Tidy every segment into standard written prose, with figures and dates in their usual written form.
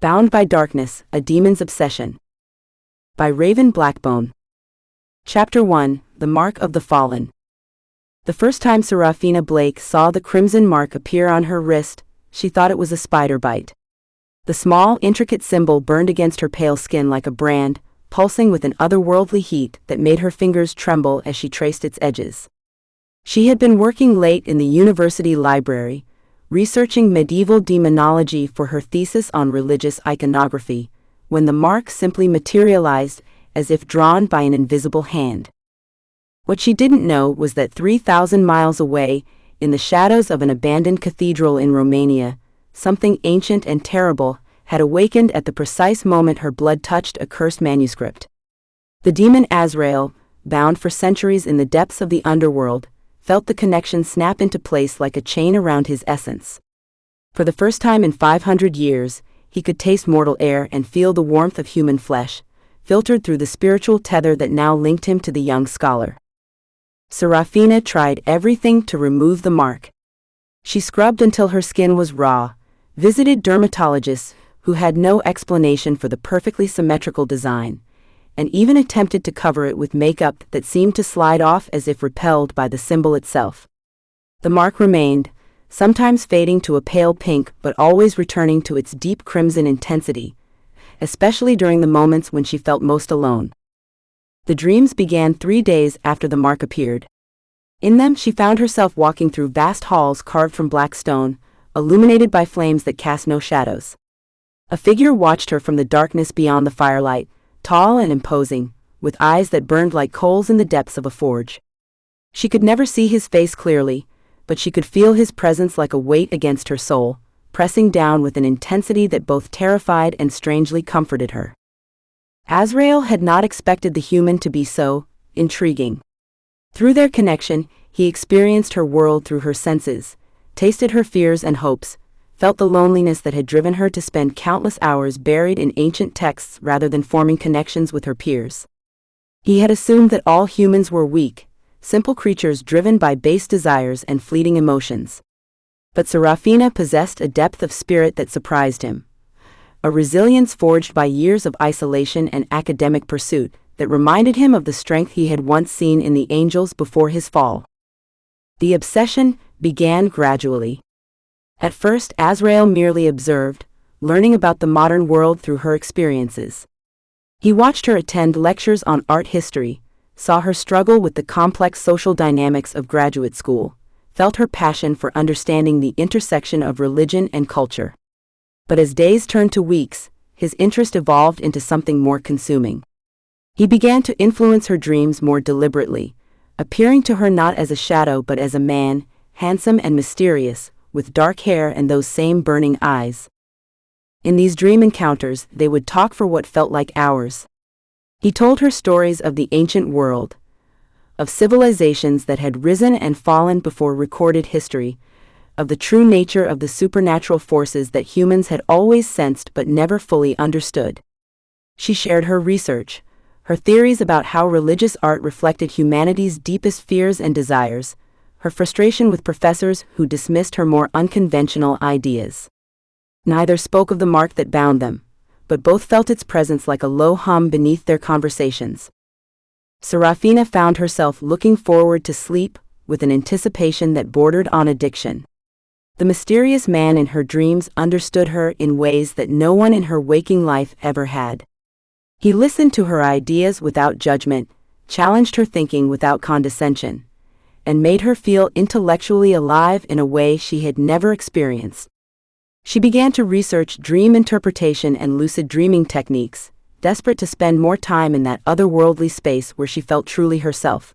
Bound by Darkness, A Demon's Obsession. By Raven Blackbone. Chapter 1, The Mark of the Fallen. The first time Serafina Blake saw the crimson mark appear on her wrist, she thought it was a spider bite. The small, intricate symbol burned against her pale skin like a brand, pulsing with an otherworldly heat that made her fingers tremble as she traced its edges. She had been working late in the university library, researching medieval demonology for her thesis on religious iconography, when the mark simply materialized as if drawn by an invisible hand. What she didn't know was that 3,000 miles away, in the shadows of an abandoned cathedral in Romania, something ancient and terrible had awakened at the precise moment her blood touched a cursed manuscript. The demon Azrael, bound for centuries in the depths of the underworld, felt the connection snap into place like a chain around his essence. For the first time in 500 years, he could taste mortal air and feel the warmth of human flesh, filtered through the spiritual tether that now linked him to the young scholar. Serafina tried everything to remove the mark. She scrubbed until her skin was raw, visited dermatologists who had no explanation for the perfectly symmetrical design, and even attempted to cover it with makeup that seemed to slide off as if repelled by the symbol itself. The mark remained, sometimes fading to a pale pink but always returning to its deep crimson intensity, especially during the moments when she felt most alone. The dreams began 3 days after the mark appeared. In them she found herself walking through vast halls carved from black stone, illuminated by flames that cast no shadows. A figure watched her from the darkness beyond the firelight, tall and imposing, with eyes that burned like coals in the depths of a forge. She could never see his face clearly, but she could feel his presence like a weight against her soul, pressing down with an intensity that both terrified and strangely comforted her. Azrael had not expected the human to be so intriguing. Through their connection, he experienced her world through her senses, tasted her fears and hopes, felt the loneliness that had driven her to spend countless hours buried in ancient texts rather than forming connections with her peers. He had assumed that all humans were weak, simple creatures driven by base desires and fleeting emotions. But Serafina possessed a depth of spirit that surprised him, a resilience forged by years of isolation and academic pursuit that reminded him of the strength he had once seen in the angels before his fall. The obsession began gradually. At first, Azrael merely observed, learning about the modern world through her experiences. He watched her attend lectures on art history, saw her struggle with the complex social dynamics of graduate school, felt her passion for understanding the intersection of religion and culture. But as days turned to weeks, his interest evolved into something more consuming. He began to influence her dreams more deliberately, appearing to her not as a shadow but as a man, handsome and mysterious, with dark hair and those same burning eyes. In these dream encounters, they would talk for what felt like hours. He told her stories of the ancient world, of civilizations that had risen and fallen before recorded history, of the true nature of the supernatural forces that humans had always sensed but never fully understood. She shared her research, her theories about how religious art reflected humanity's deepest fears and desires, her frustration with professors who dismissed her more unconventional ideas. Neither spoke of the mark that bound them, but both felt its presence like a low hum beneath their conversations. Serafina found herself looking forward to sleep with an anticipation that bordered on addiction. The mysterious man in her dreams understood her in ways that no one in her waking life ever had. He listened to her ideas without judgment, challenged her thinking without condescension, and made her feel intellectually alive in a way she had never experienced. She began to research dream interpretation and lucid dreaming techniques, desperate to spend more time in that otherworldly space where she felt truly herself.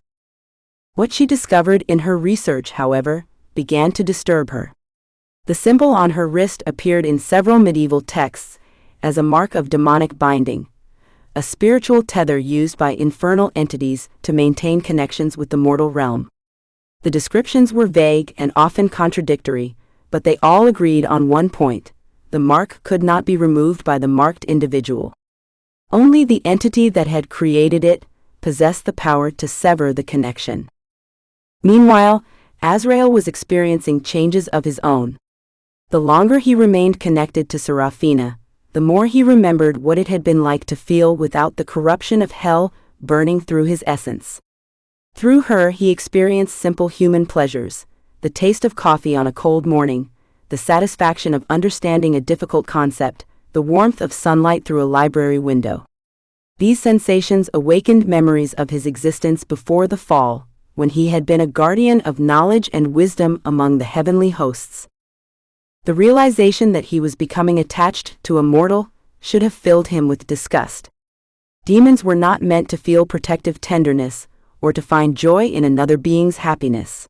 What she discovered in her research, however, began to disturb her. The symbol on her wrist appeared in several medieval texts as a mark of demonic binding, a spiritual tether used by infernal entities to maintain connections with the mortal realm. The descriptions were vague and often contradictory, but they all agreed on one point: the mark could not be removed by the marked individual. Only the entity that had created it possessed the power to sever the connection. Meanwhile, Azrael was experiencing changes of his own. The longer he remained connected to Serafina, the the more he remembered what it had been like to feel without the corruption of hell burning through his essence. Through her he experienced simple human pleasures, the taste of coffee on a cold morning, the satisfaction of understanding a difficult concept, the warmth of sunlight through a library window. These sensations awakened memories of his existence before the fall, when he had been a guardian of knowledge and wisdom among the heavenly hosts. The realization that he was becoming attached to a mortal should have filled him with disgust. Demons were not meant to feel protective tenderness, or to find joy in another being's happiness.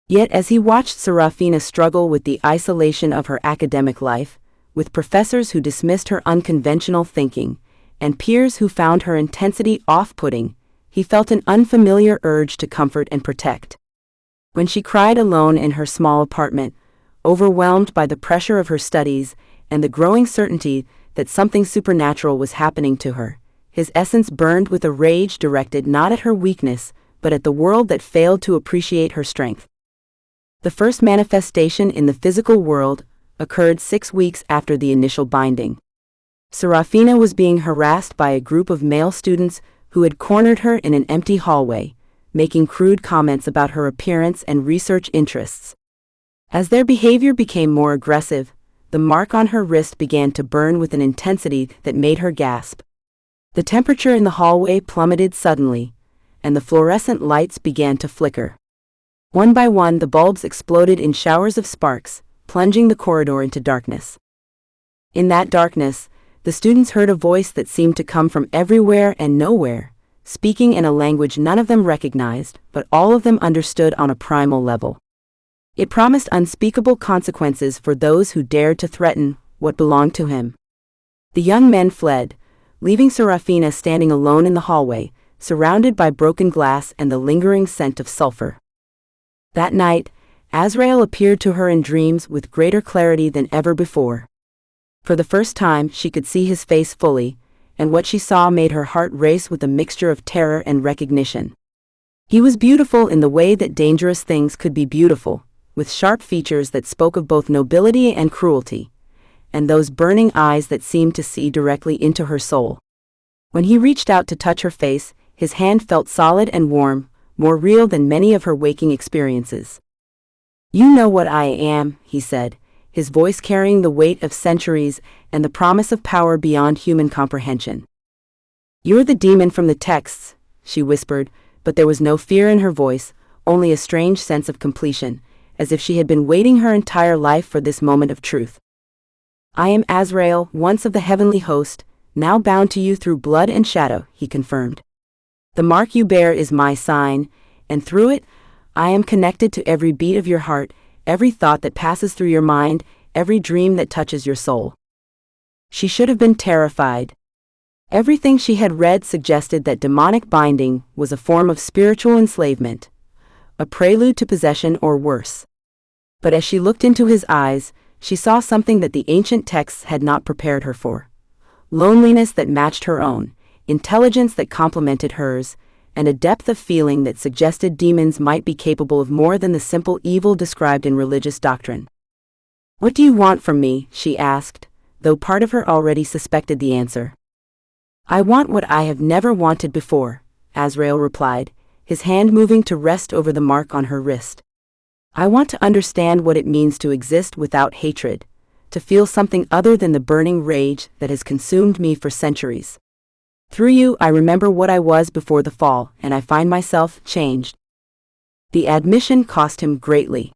Yet as he watched Serafina struggle with the isolation of her academic life, with professors who dismissed her unconventional thinking, and peers who found her intensity off-putting, he felt an unfamiliar urge to comfort and protect. When she cried alone in her small apartment, overwhelmed by the pressure of her studies and the growing certainty that something supernatural was happening to her, his essence burned with a rage directed not at her weakness, but at the world that failed to appreciate her strength. The first manifestation in the physical world occurred 6 weeks after the initial binding. Serafina was being harassed by a group of male students who had cornered her in an empty hallway, making crude comments about her appearance and research interests. As their behavior became more aggressive, the mark on her wrist began to burn with an intensity that made her gasp. The temperature in the hallway plummeted suddenly, and the fluorescent lights began to flicker. One by one, the bulbs exploded in showers of sparks, plunging the corridor into darkness. In that darkness, the students heard a voice that seemed to come from everywhere and nowhere, speaking in a language none of them recognized, but all of them understood on a primal level. It promised unspeakable consequences for those who dared to threaten what belonged to him. The young men fled, leaving Serafina standing alone in the hallway, surrounded by broken glass and the lingering scent of sulfur. That night, Azrael appeared to her in dreams with greater clarity than ever before. For the first time, she could see his face fully, and what she saw made her heart race with a mixture of terror and recognition. He was beautiful in the way that dangerous things could be beautiful, with sharp features that spoke of both nobility and cruelty, and those burning eyes that seemed to see directly into her soul. When he reached out to touch her face, his hand felt solid and warm, more real than many of her waking experiences. "You know what I am," he said, his voice carrying the weight of centuries and the promise of power beyond human comprehension. "You're the demon from the texts," she whispered, but there was no fear in her voice, only a strange sense of completion, as if she had been waiting her entire life for this moment of truth. "I am Azrael, once of the heavenly host, now bound to you through blood and shadow," he confirmed. "The mark you bear is my sign, and through it, I am connected to every beat of your heart, every thought that passes through your mind, every dream that touches your soul." She should have been terrified. Everything she had read suggested that demonic binding was a form of spiritual enslavement, a prelude to possession or worse. But as she looked into his eyes, she saw something that the ancient texts had not prepared her for. Loneliness that matched her own, intelligence that complemented hers, and a depth of feeling that suggested demons might be capable of more than the simple evil described in religious doctrine. "What do you want from me?" she asked, though part of her already suspected the answer. "I want what I have never wanted before," Azrael replied, his hand moving to rest over the mark on her wrist. "I want to understand what it means to exist without hatred, to feel something other than the burning rage that has consumed me for centuries. Through you, I remember what I was before the fall, and I find myself changed." The admission cost him greatly.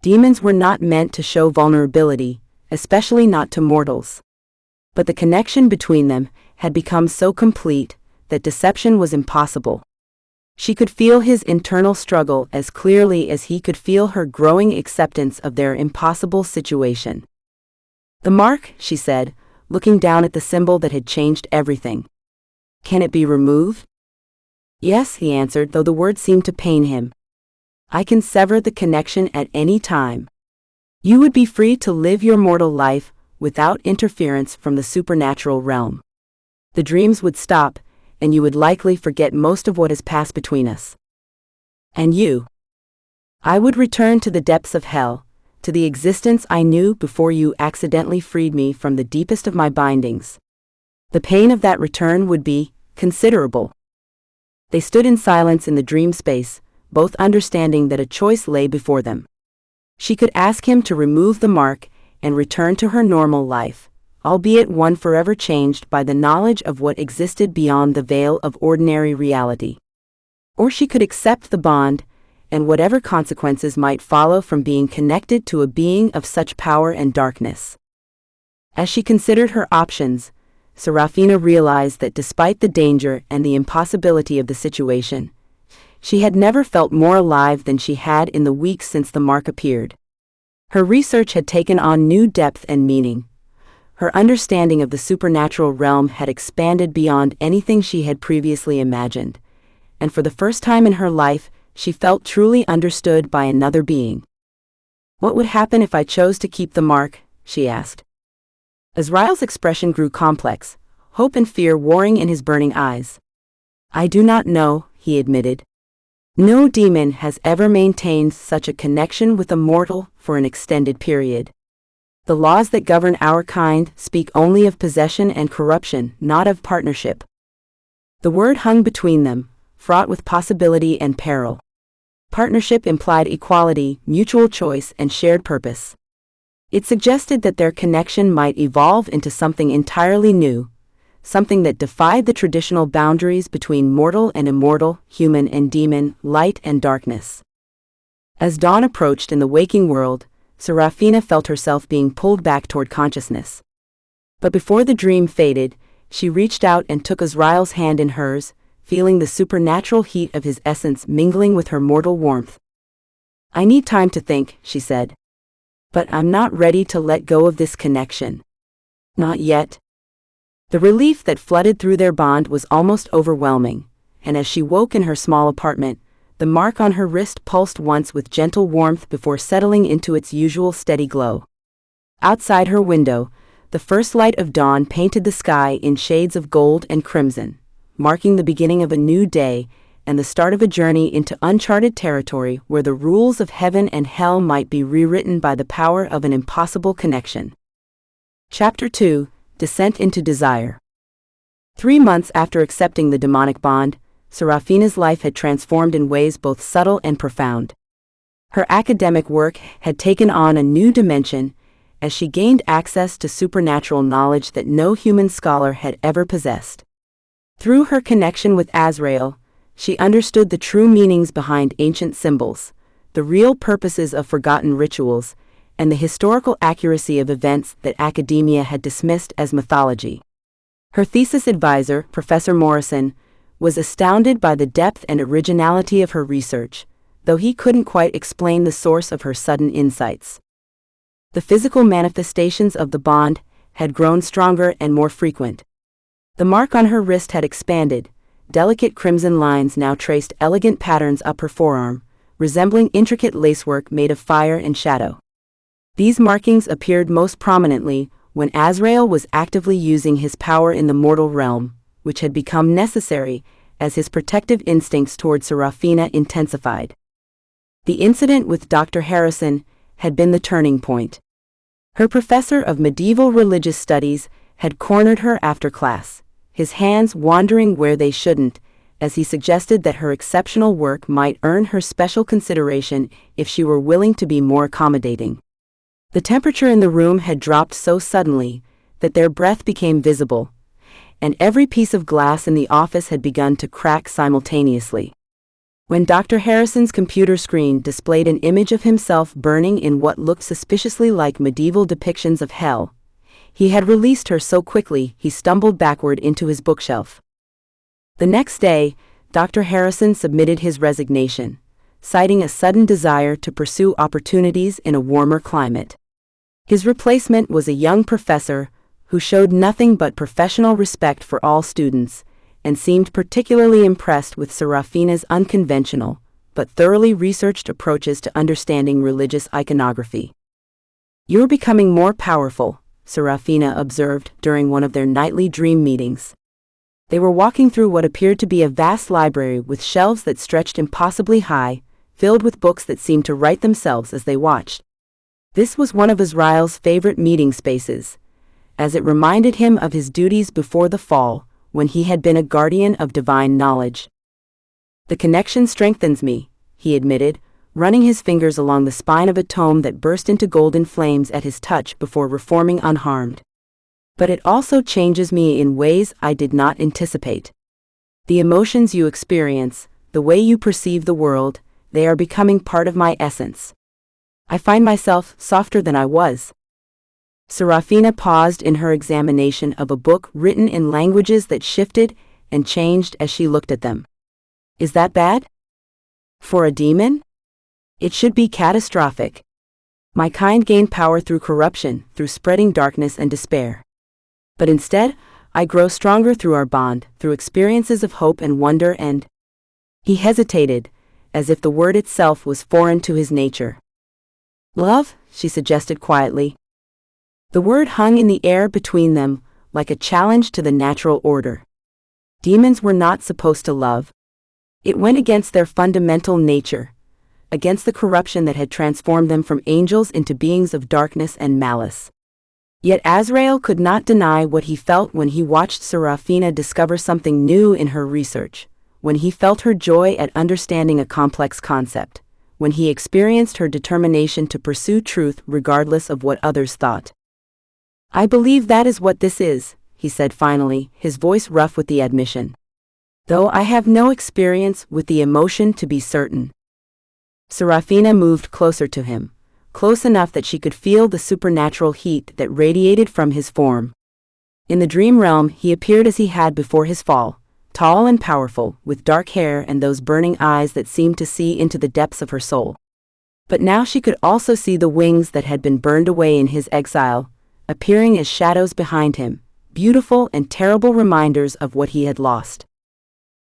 Demons were not meant to show vulnerability, especially not to mortals. But the connection between them had become so complete that deception was impossible. She could feel his internal struggle as clearly as he could feel her growing acceptance of their impossible situation. "The mark," she said, looking down at the symbol that had changed everything. "Can it be removed?" "Yes," he answered, though the word seemed to pain him. "I can sever the connection at any time. You would be free to live your mortal life without interference from the supernatural realm. The dreams would stop, and you would likely forget most of what has passed between us. And you?" "I would return to the depths of hell, to the existence I knew before you accidentally freed me from the deepest of my bindings. The pain of that return would be considerable. They stood in silence in the dream space, both understanding that a choice lay before them. She could ask him to remove the mark and return to her normal life, albeit one forever changed by the knowledge of what existed beyond the veil of ordinary reality. Or she could accept the bond, and whatever consequences might follow from being connected to a being of such power and darkness. As she considered her options, Serafina realized that despite the danger and the impossibility of the situation, she had never felt more alive than she had in the weeks since the mark appeared. Her research had taken on new depth and meaning. Her understanding of the supernatural realm had expanded beyond anything she had previously imagined, and for the first time in her life, she felt truly understood by another being. "What would happen if I chose to keep the mark?" she asked. Azrael's expression grew complex, hope and fear warring in his burning eyes. "I do not know," he admitted. "No demon has ever maintained such a connection with a mortal for an extended period. The laws that govern our kind speak only of possession and corruption, not of partnership." The word hung between them, fraught with possibility and peril. Partnership implied equality, mutual choice, and shared purpose. It suggested that their connection might evolve into something entirely new, something that defied the traditional boundaries between mortal and immortal, human and demon, light and darkness. As dawn approached in the waking world, Serafina felt herself being pulled back toward consciousness. But before the dream faded, she reached out and took Azrael's hand in hers, feeling the supernatural heat of his essence mingling with her mortal warmth. "I need time to think," she said. "But I'm not ready to let go of this connection. Not yet." The relief that flooded through their bond was almost overwhelming, and as she woke in her small apartment, the mark on her wrist pulsed once with gentle warmth before settling into its usual steady glow. Outside her window, the first light of dawn painted the sky in shades of gold and crimson, marking the beginning of a new day and the start of a journey into uncharted territory where the rules of heaven and hell might be rewritten by the power of an impossible connection. Chapter 2: Descent into Desire. 3 months after accepting the demonic bond, Serafina's life had transformed in ways both subtle and profound. Her academic work had taken on a new dimension as she gained access to supernatural knowledge that no human scholar had ever possessed. Through her connection with Azrael, she understood the true meanings behind ancient symbols, the real purposes of forgotten rituals, and the historical accuracy of events that academia had dismissed as mythology. Her thesis advisor, Professor Morrison, was astounded by the depth and originality of her research, though he couldn't quite explain the source of her sudden insights. The physical manifestations of the bond had grown stronger and more frequent. The mark on her wrist had expanded. Delicate crimson lines now traced elegant patterns up her forearm, resembling intricate lacework made of fire and shadow. These markings appeared most prominently when Azrael was actively using his power in the mortal realm, which had become necessary as his protective instincts toward Serafina intensified. The incident with Dr. Harrison had been the turning point. Her professor of medieval religious studies had cornered her after class, his hands wandering where they shouldn't, as he suggested that her exceptional work might earn her special consideration if she were willing to be more accommodating. The temperature in the room had dropped so suddenly that their breath became visible, and every piece of glass in the office had begun to crack simultaneously. When Dr. Harrison's computer screen displayed an image of himself burning in what looked suspiciously like medieval depictions of hell, he had released her so quickly he stumbled backward into his bookshelf. The next day, Dr. Harrison submitted his resignation, citing a sudden desire to pursue opportunities in a warmer climate. His replacement was a young professor who showed nothing but professional respect for all students and seemed particularly impressed with Serafina's unconventional, but thoroughly researched approaches to understanding religious iconography. "You're becoming more powerful," Serafina observed during one of their nightly dream meetings. They were walking through what appeared to be a vast library with shelves that stretched impossibly high, filled with books that seemed to write themselves as they watched. This was one of Azrael's favorite meeting spaces, as it reminded him of his duties before the fall, when he had been a guardian of divine knowledge. "The connection strengthens me," he admitted, running his fingers along the spine of a tome that burst into golden flames at his touch before reforming unharmed. "But it also changes me in ways I did not anticipate. The emotions you experience, the way you perceive the world, they are becoming part of my essence. I find myself softer than I was." Serafina paused in her examination of a book written in languages that shifted and changed as she looked at them. "Is that bad? For a demon? It should be catastrophic. My kind gain power through corruption, through spreading darkness and despair. But instead, I grow stronger through our bond, through experiences of hope and wonder and—" He hesitated, as if the word itself was foreign to his nature. "Love?" she suggested quietly. The word hung in the air between them, like a challenge to the natural order. Demons were not supposed to love. It went against their fundamental nature, against the corruption that had transformed them from angels into beings of darkness and malice. Yet Azrael could not deny what he felt when he watched Serafina discover something new in her research, when he felt her joy at understanding a complex concept, when he experienced her determination to pursue truth regardless of what others thought. "I believe that is what this is," he said finally, his voice rough with the admission. "Though I have no experience with the emotion to be certain." Serafina moved closer to him, close enough that she could feel the supernatural heat that radiated from his form. In the dream realm, he appeared as he had before his fall, tall and powerful, with dark hair and those burning eyes that seemed to see into the depths of her soul. But now she could also see the wings that had been burned away in his exile, appearing as shadows behind him, beautiful and terrible reminders of what he had lost.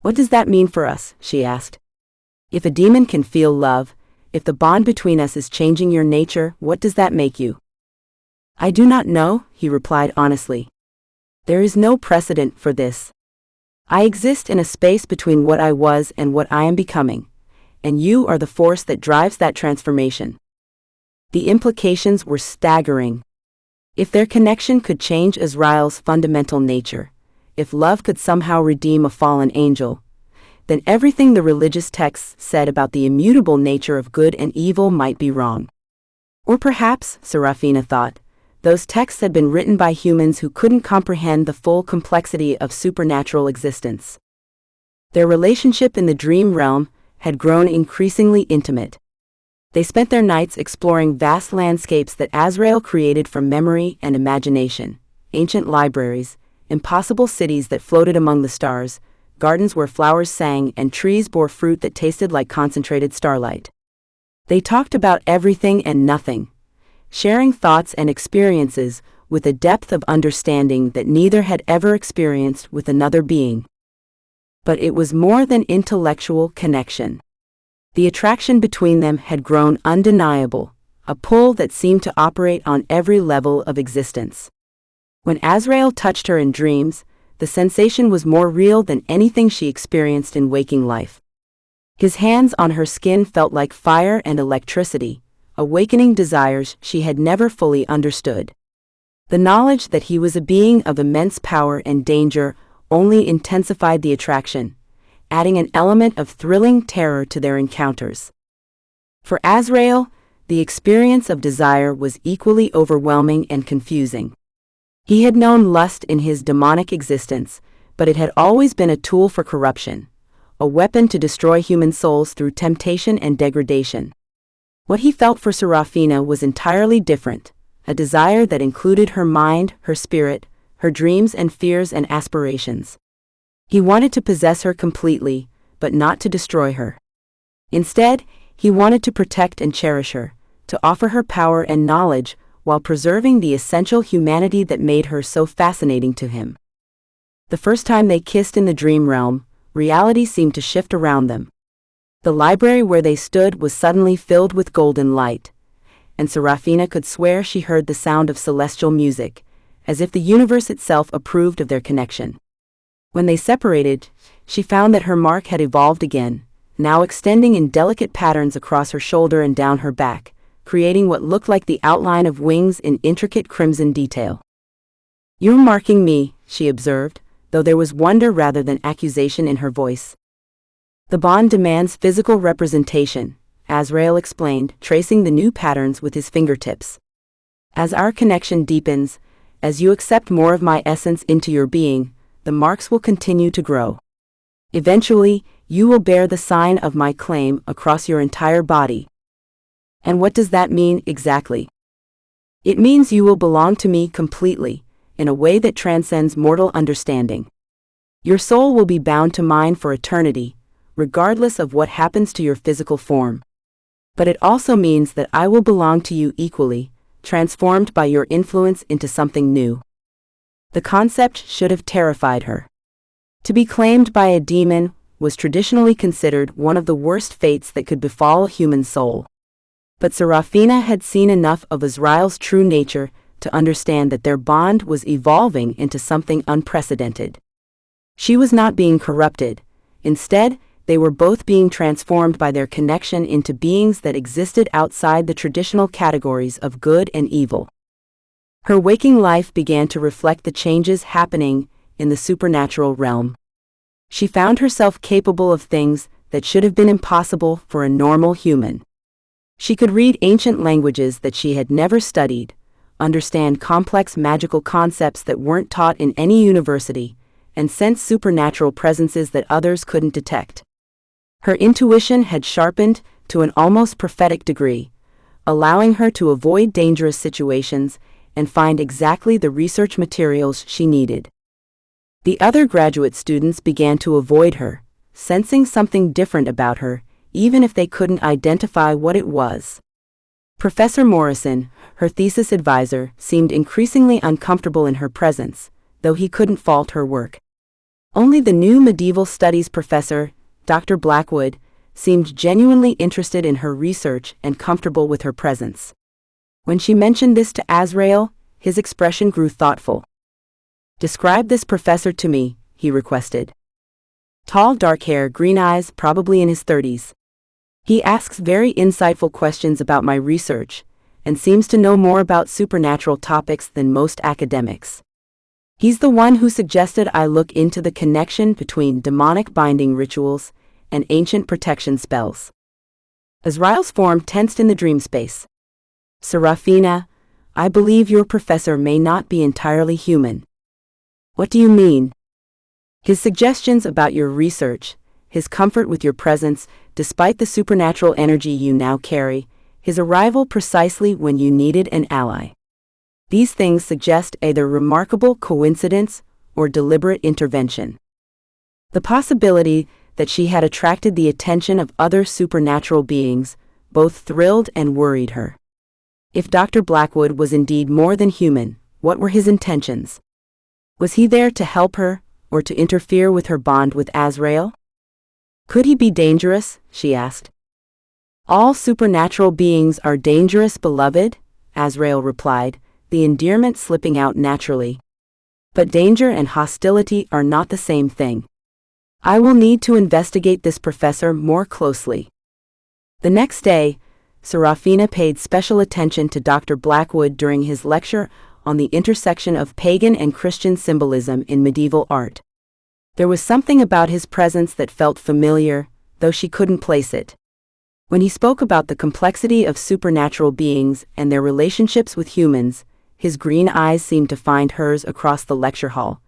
"What does that mean for us?" she asked. "If a demon can feel love, if the bond between us is changing your nature, what does that make you?" "I do not know," he replied honestly. "There is no precedent for this. I exist in a space between what I was and what I am becoming, and you are the force that drives that transformation." The implications were staggering. If their connection could change Azrael's fundamental nature, if love could somehow redeem a fallen angel, then everything the religious texts said about the immutable nature of good and evil might be wrong. Or perhaps, Serafina thought, those texts had been written by humans who couldn't comprehend the full complexity of supernatural existence. Their relationship in the dream realm had grown increasingly intimate. They spent their nights exploring vast landscapes that Azrael created from memory and imagination, ancient libraries, impossible cities that floated among the stars, gardens where flowers sang and trees bore fruit that tasted like concentrated starlight. They talked about everything and nothing, sharing thoughts and experiences with a depth of understanding that neither had ever experienced with another being. But it was more than intellectual connection. The attraction between them had grown undeniable, a pull that seemed to operate on every level of existence. When Azrael touched her in dreams, the sensation was more real than anything she experienced in waking life. His hands on her skin felt like fire and electricity, awakening desires she had never fully understood. The knowledge that he was a being of immense power and danger only intensified the attraction, adding an element of thrilling terror to their encounters. For Azrael, the experience of desire was equally overwhelming and confusing. He had known lust in his demonic existence, but it had always been a tool for corruption, a weapon to destroy human souls through temptation and degradation. What he felt for Serafina was entirely different, a desire that included her mind, her spirit, her dreams and fears and aspirations. He wanted to possess her completely, but not to destroy her. Instead, he wanted to protect and cherish her, to offer her power and knowledge while preserving the essential humanity that made her so fascinating to him. The first time they kissed in the dream realm, reality seemed to shift around them. The library where they stood was suddenly filled with golden light, and Serafina could swear she heard the sound of celestial music, as if the universe itself approved of their connection. When they separated, she found that her mark had evolved again, now extending in delicate patterns across her shoulder and down her back, creating what looked like the outline of wings in intricate crimson detail. "You're marking me," she observed, though there was wonder rather than accusation in her voice. "The bond demands physical representation," Azrael explained, tracing the new patterns with his fingertips. "As our connection deepens, as you accept more of my essence into your being, the marks will continue to grow. Eventually, you will bear the sign of my claim across your entire body." "And what does that mean exactly?" "It means you will belong to me completely, in a way that transcends mortal understanding. Your soul will be bound to mine for eternity, regardless of what happens to your physical form. But it also means that I will belong to you equally, transformed by your influence into something new." The concept should have terrified her. To be claimed by a demon was traditionally considered one of the worst fates that could befall a human soul. But Serafina had seen enough of Azrael's true nature to understand that their bond was evolving into something unprecedented. She was not being corrupted. Instead, they were both being transformed by their connection into beings that existed outside the traditional categories of good and evil. Her waking life began to reflect the changes happening in the supernatural realm. She found herself capable of things that should have been impossible for a normal human. She could read ancient languages that she had never studied, understand complex magical concepts that weren't taught in any university, and sense supernatural presences that others couldn't detect. Her intuition had sharpened to an almost prophetic degree, allowing her to avoid dangerous situations and find exactly the research materials she needed. The other graduate students began to avoid her, sensing something different about her, even if they couldn't identify what it was. Professor Morrison, her thesis advisor, seemed increasingly uncomfortable in her presence, though he couldn't fault her work. Only the new medieval studies professor, Dr. Blackwood, seemed genuinely interested in her research and comfortable with her presence. When she mentioned this to Azrael, his expression grew thoughtful. "Describe this professor to me," he requested. "Tall, dark hair, green eyes, probably in his 30s. He asks very insightful questions about my research, and seems to know more about supernatural topics than most academics. He's the one who suggested I look into the connection between demonic binding rituals and ancient protection spells." Azrael's form tensed in the dream space. "Serafina, I believe your professor may not be entirely human." "What do you mean?" "His suggestions about your research, his comfort with your presence, despite the supernatural energy you now carry, his arrival precisely when you needed an ally. These things suggest either remarkable coincidence or deliberate intervention." The possibility that she had attracted the attention of other supernatural beings both thrilled and worried her. If Dr. Blackwood was indeed more than human, what were his intentions? Was he there to help her, or to interfere with her bond with Azrael? Could he be dangerous? She asked. "All supernatural beings are dangerous, beloved," Azrael replied, the endearment slipping out naturally. "But danger and hostility are not the same thing. I will need to investigate this professor more closely." The next day, Serafina paid special attention to Dr. Blackwood during his lecture on the intersection of pagan and Christian symbolism in medieval art. There was something about his presence that felt familiar, though she couldn't place it. When he spoke about the complexity of supernatural beings and their relationships with humans, his green eyes seemed to find hers across the lecture hall,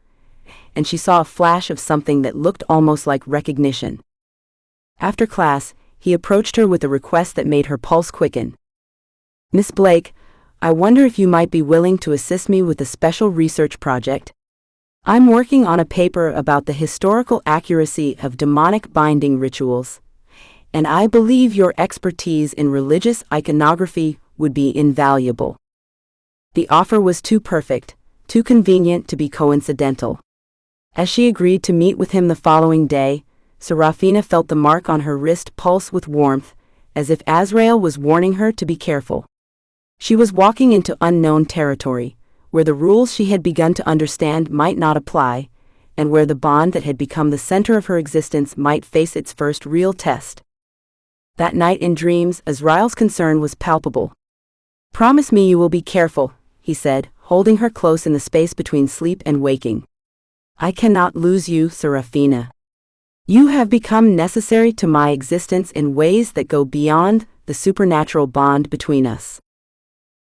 and she saw a flash of something that looked almost like recognition. After class, he approached her with a request that made her pulse quicken. "Miss Blake, I wonder if you might be willing to assist me with a special research project. I'm working on a paper about the historical accuracy of demonic binding rituals, and I believe your expertise in religious iconography would be invaluable." The offer was too perfect, too convenient to be coincidental. As she agreed to meet with him the following day, Serafina felt the mark on her wrist pulse with warmth, as if Azrael was warning her to be careful. She was walking into unknown territory, where the rules she had begun to understand might not apply, and where the bond that had become the center of her existence might face its first real test. That night in dreams, Azrael's concern was palpable. Promise me you will be careful, he said, holding her close in the space between sleep and waking. I cannot lose you, Serafina. You have become necessary to my existence in ways that go beyond the supernatural bond between us.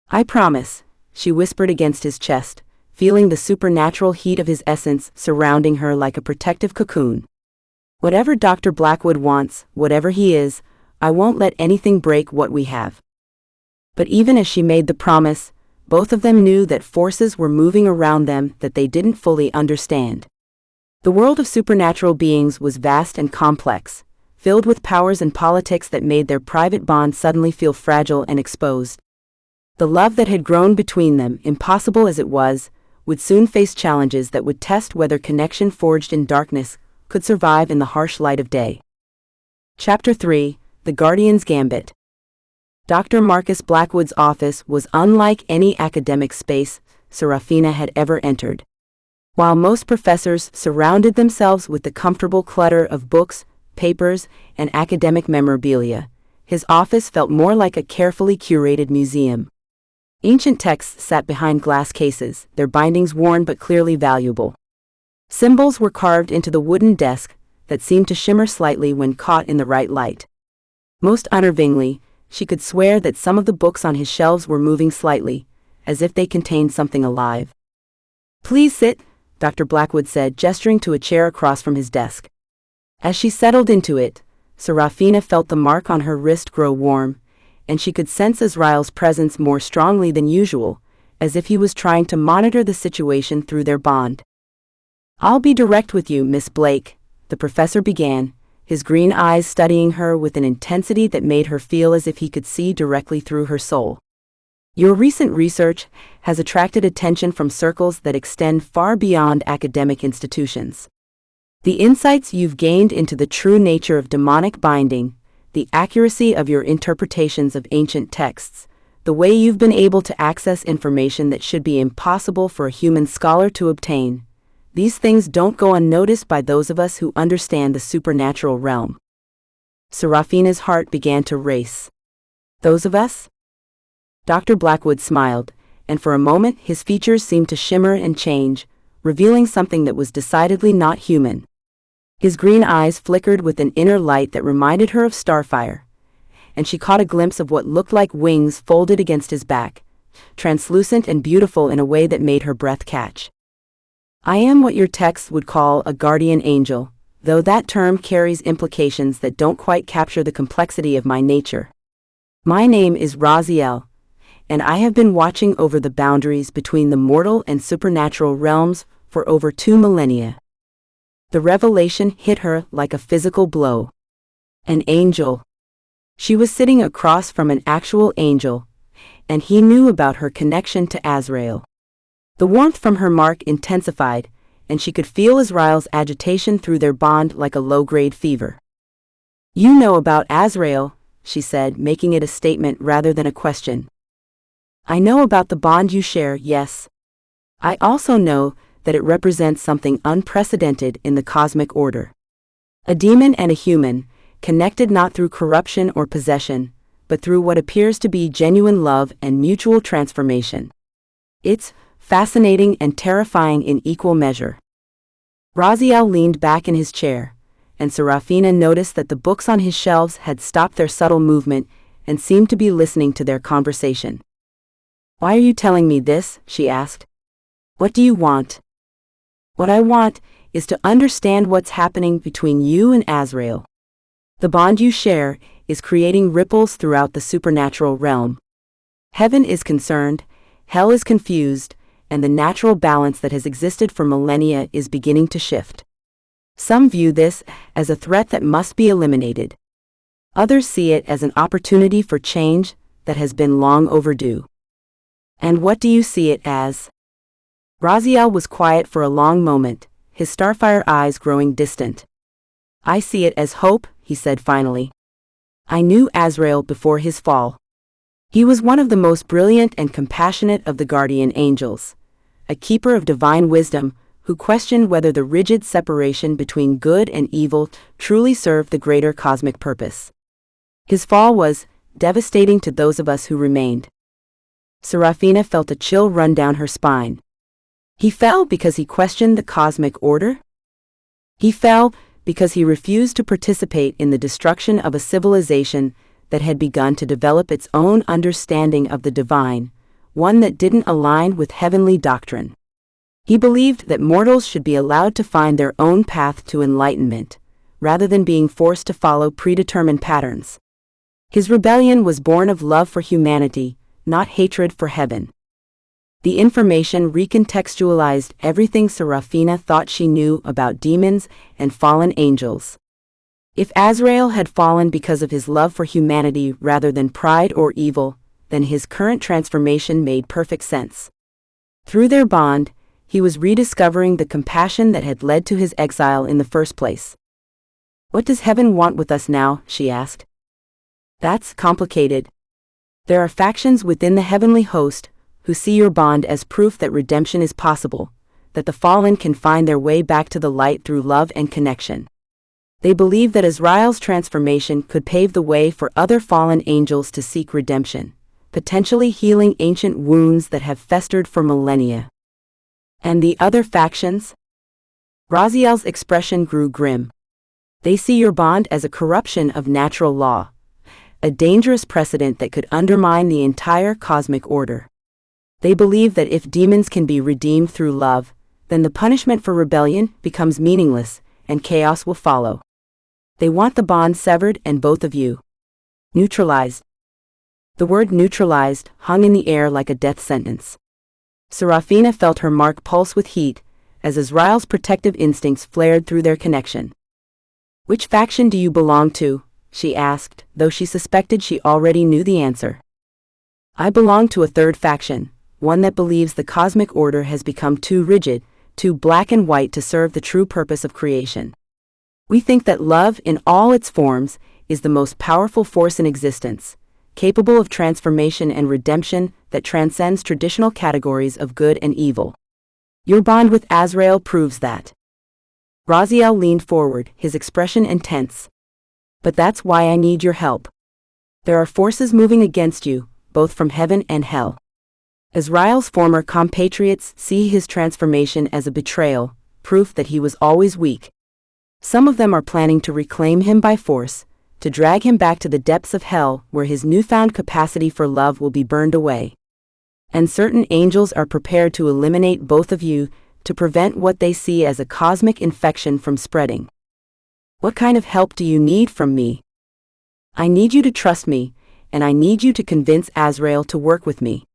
I promise, she whispered against his chest, feeling the supernatural heat of his essence surrounding her like a protective cocoon. Whatever Dr. Blackwood wants, whatever he is, I won't let anything break what we have. But even as she made the promise, both of them knew that forces were moving around them that they didn't fully understand. The world of supernatural beings was vast and complex, filled with powers and politics that made their private bond suddenly feel fragile and exposed. The love that had grown between them, impossible as it was, would soon face challenges that would test whether connection forged in darkness could survive in the harsh light of day. Chapter 3: The Guardian's Gambit. Dr. Marcus Blackwood's office was unlike any academic space Serafina had ever entered. While most professors surrounded themselves with the comfortable clutter of books, papers, and academic memorabilia, his office felt more like a carefully curated museum. Ancient texts sat behind glass cases, their bindings worn but clearly valuable. Symbols were carved into the wooden desk that seemed to shimmer slightly when caught in the right light. Most unnervingly, she could swear that some of the books on his shelves were moving slightly, as if they contained something alive. Please sit, Dr. Blackwood said, gesturing to a chair across from his desk. As she settled into it, Serafina felt the mark on her wrist grow warm, and she could sense Azrael's presence more strongly than usual, as if he was trying to monitor the situation through their bond. I'll be direct with you, Miss Blake, the professor began, his green eyes studying her with an intensity that made her feel as if he could see directly through her soul. Your recent research has attracted attention from circles that extend far beyond academic institutions. The insights you've gained into the true nature of demonic binding, the accuracy of your interpretations of ancient texts, the way you've been able to access information that should be impossible for a human scholar to obtain, these things don't go unnoticed by those of us who understand the supernatural realm. Serafina's heart began to race. Those of us? Dr. Blackwood smiled, and for a moment his features seemed to shimmer and change, revealing something that was decidedly not human. His green eyes flickered with an inner light that reminded her of starfire, and she caught a glimpse of what looked like wings folded against his back, translucent and beautiful in a way that made her breath catch. I am what your texts would call a guardian angel, though that term carries implications that don't quite capture the complexity of my nature. My name is Raziel, and I have been watching over the boundaries between the mortal and supernatural realms for over 2 millennia. The revelation hit her like a physical blow. An angel. She was sitting across from an actual angel, and he knew about her connection to Azrael. The warmth from her mark intensified, and she could feel Azrael's agitation through their bond like a low-grade fever. You know about Azrael, she said, making it a statement rather than a question. I know about the bond you share, yes. I also know that it represents something unprecedented in the cosmic order. A demon and a human, connected not through corruption or possession, but through what appears to be genuine love and mutual transformation. It's fascinating and terrifying in equal measure. Raziel leaned back in his chair, and Serafina noticed that the books on his shelves had stopped their subtle movement and seemed to be listening to their conversation. Why are you telling me this? She asked. What do you want? What I want is to understand what's happening between you and Azrael. The bond you share is creating ripples throughout the supernatural realm. Heaven is concerned, hell is confused, and the natural balance that has existed for millennia is beginning to shift. Some view this as a threat that must be eliminated. Others see it as an opportunity for change that has been long overdue. And what do you see it as? Raziel was quiet for a long moment, his starfire eyes growing distant. I see it as hope, he said finally. I knew Azrael before his fall. He was one of the most brilliant and compassionate of the guardian angels, a keeper of divine wisdom who questioned whether the rigid separation between good and evil truly served the greater cosmic purpose. His fall was devastating to those of us who remained. Serafina felt a chill run down her spine. He fell because he questioned the cosmic order? He fell because he refused to participate in the destruction of a civilization that had begun to develop its own understanding of the divine, one that didn't align with heavenly doctrine. He believed that mortals should be allowed to find their own path to enlightenment, rather than being forced to follow predetermined patterns. His rebellion was born of love for humanity, not hatred for heaven. The information recontextualized everything Serafina thought she knew about demons and fallen angels. If Azrael had fallen because of his love for humanity rather than pride or evil, then his current transformation made perfect sense. Through their bond, he was rediscovering the compassion that had led to his exile in the first place. "What does heaven want with us now?" she asked. "That's complicated. There are factions within the heavenly host who see your bond as proof that redemption is possible, that the fallen can find their way back to the light through love and connection. They believe that Azrael's transformation could pave the way for other fallen angels to seek redemption, potentially healing ancient wounds that have festered for millennia." "And the other factions?" Raziel's expression grew grim. "They see your bond as a corruption of natural law, a dangerous precedent that could undermine the entire cosmic order. They believe that if demons can be redeemed through love, then the punishment for rebellion becomes meaningless, and chaos will follow. They want the bond severed and both of you neutralized." The word neutralized hung in the air like a death sentence. Serafina felt her mark pulse with heat, as Azrael's protective instincts flared through their connection. "Which faction do you belong to?" she asked, though she suspected she already knew the answer. "I belong to a third faction, one that believes the cosmic order has become too rigid, too black and white to serve the true purpose of creation. We think that love in all its forms is the most powerful force in existence, capable of transformation and redemption that transcends traditional categories of good and evil. Your bond with Azrael proves that." Raziel leaned forward, his expression intense. "But that's why I need your help. There are forces moving against you, both from heaven and hell. Azrael's former compatriots see his transformation as a betrayal, proof that he was always weak. Some of them are planning to reclaim him by force, to drag him back to the depths of hell where his newfound capacity for love will be burned away. And certain angels are prepared to eliminate both of you to prevent what they see as a cosmic infection from spreading. What kind of help do you need from me? I need you to trust me, and I need you to convince Azrael to work with me.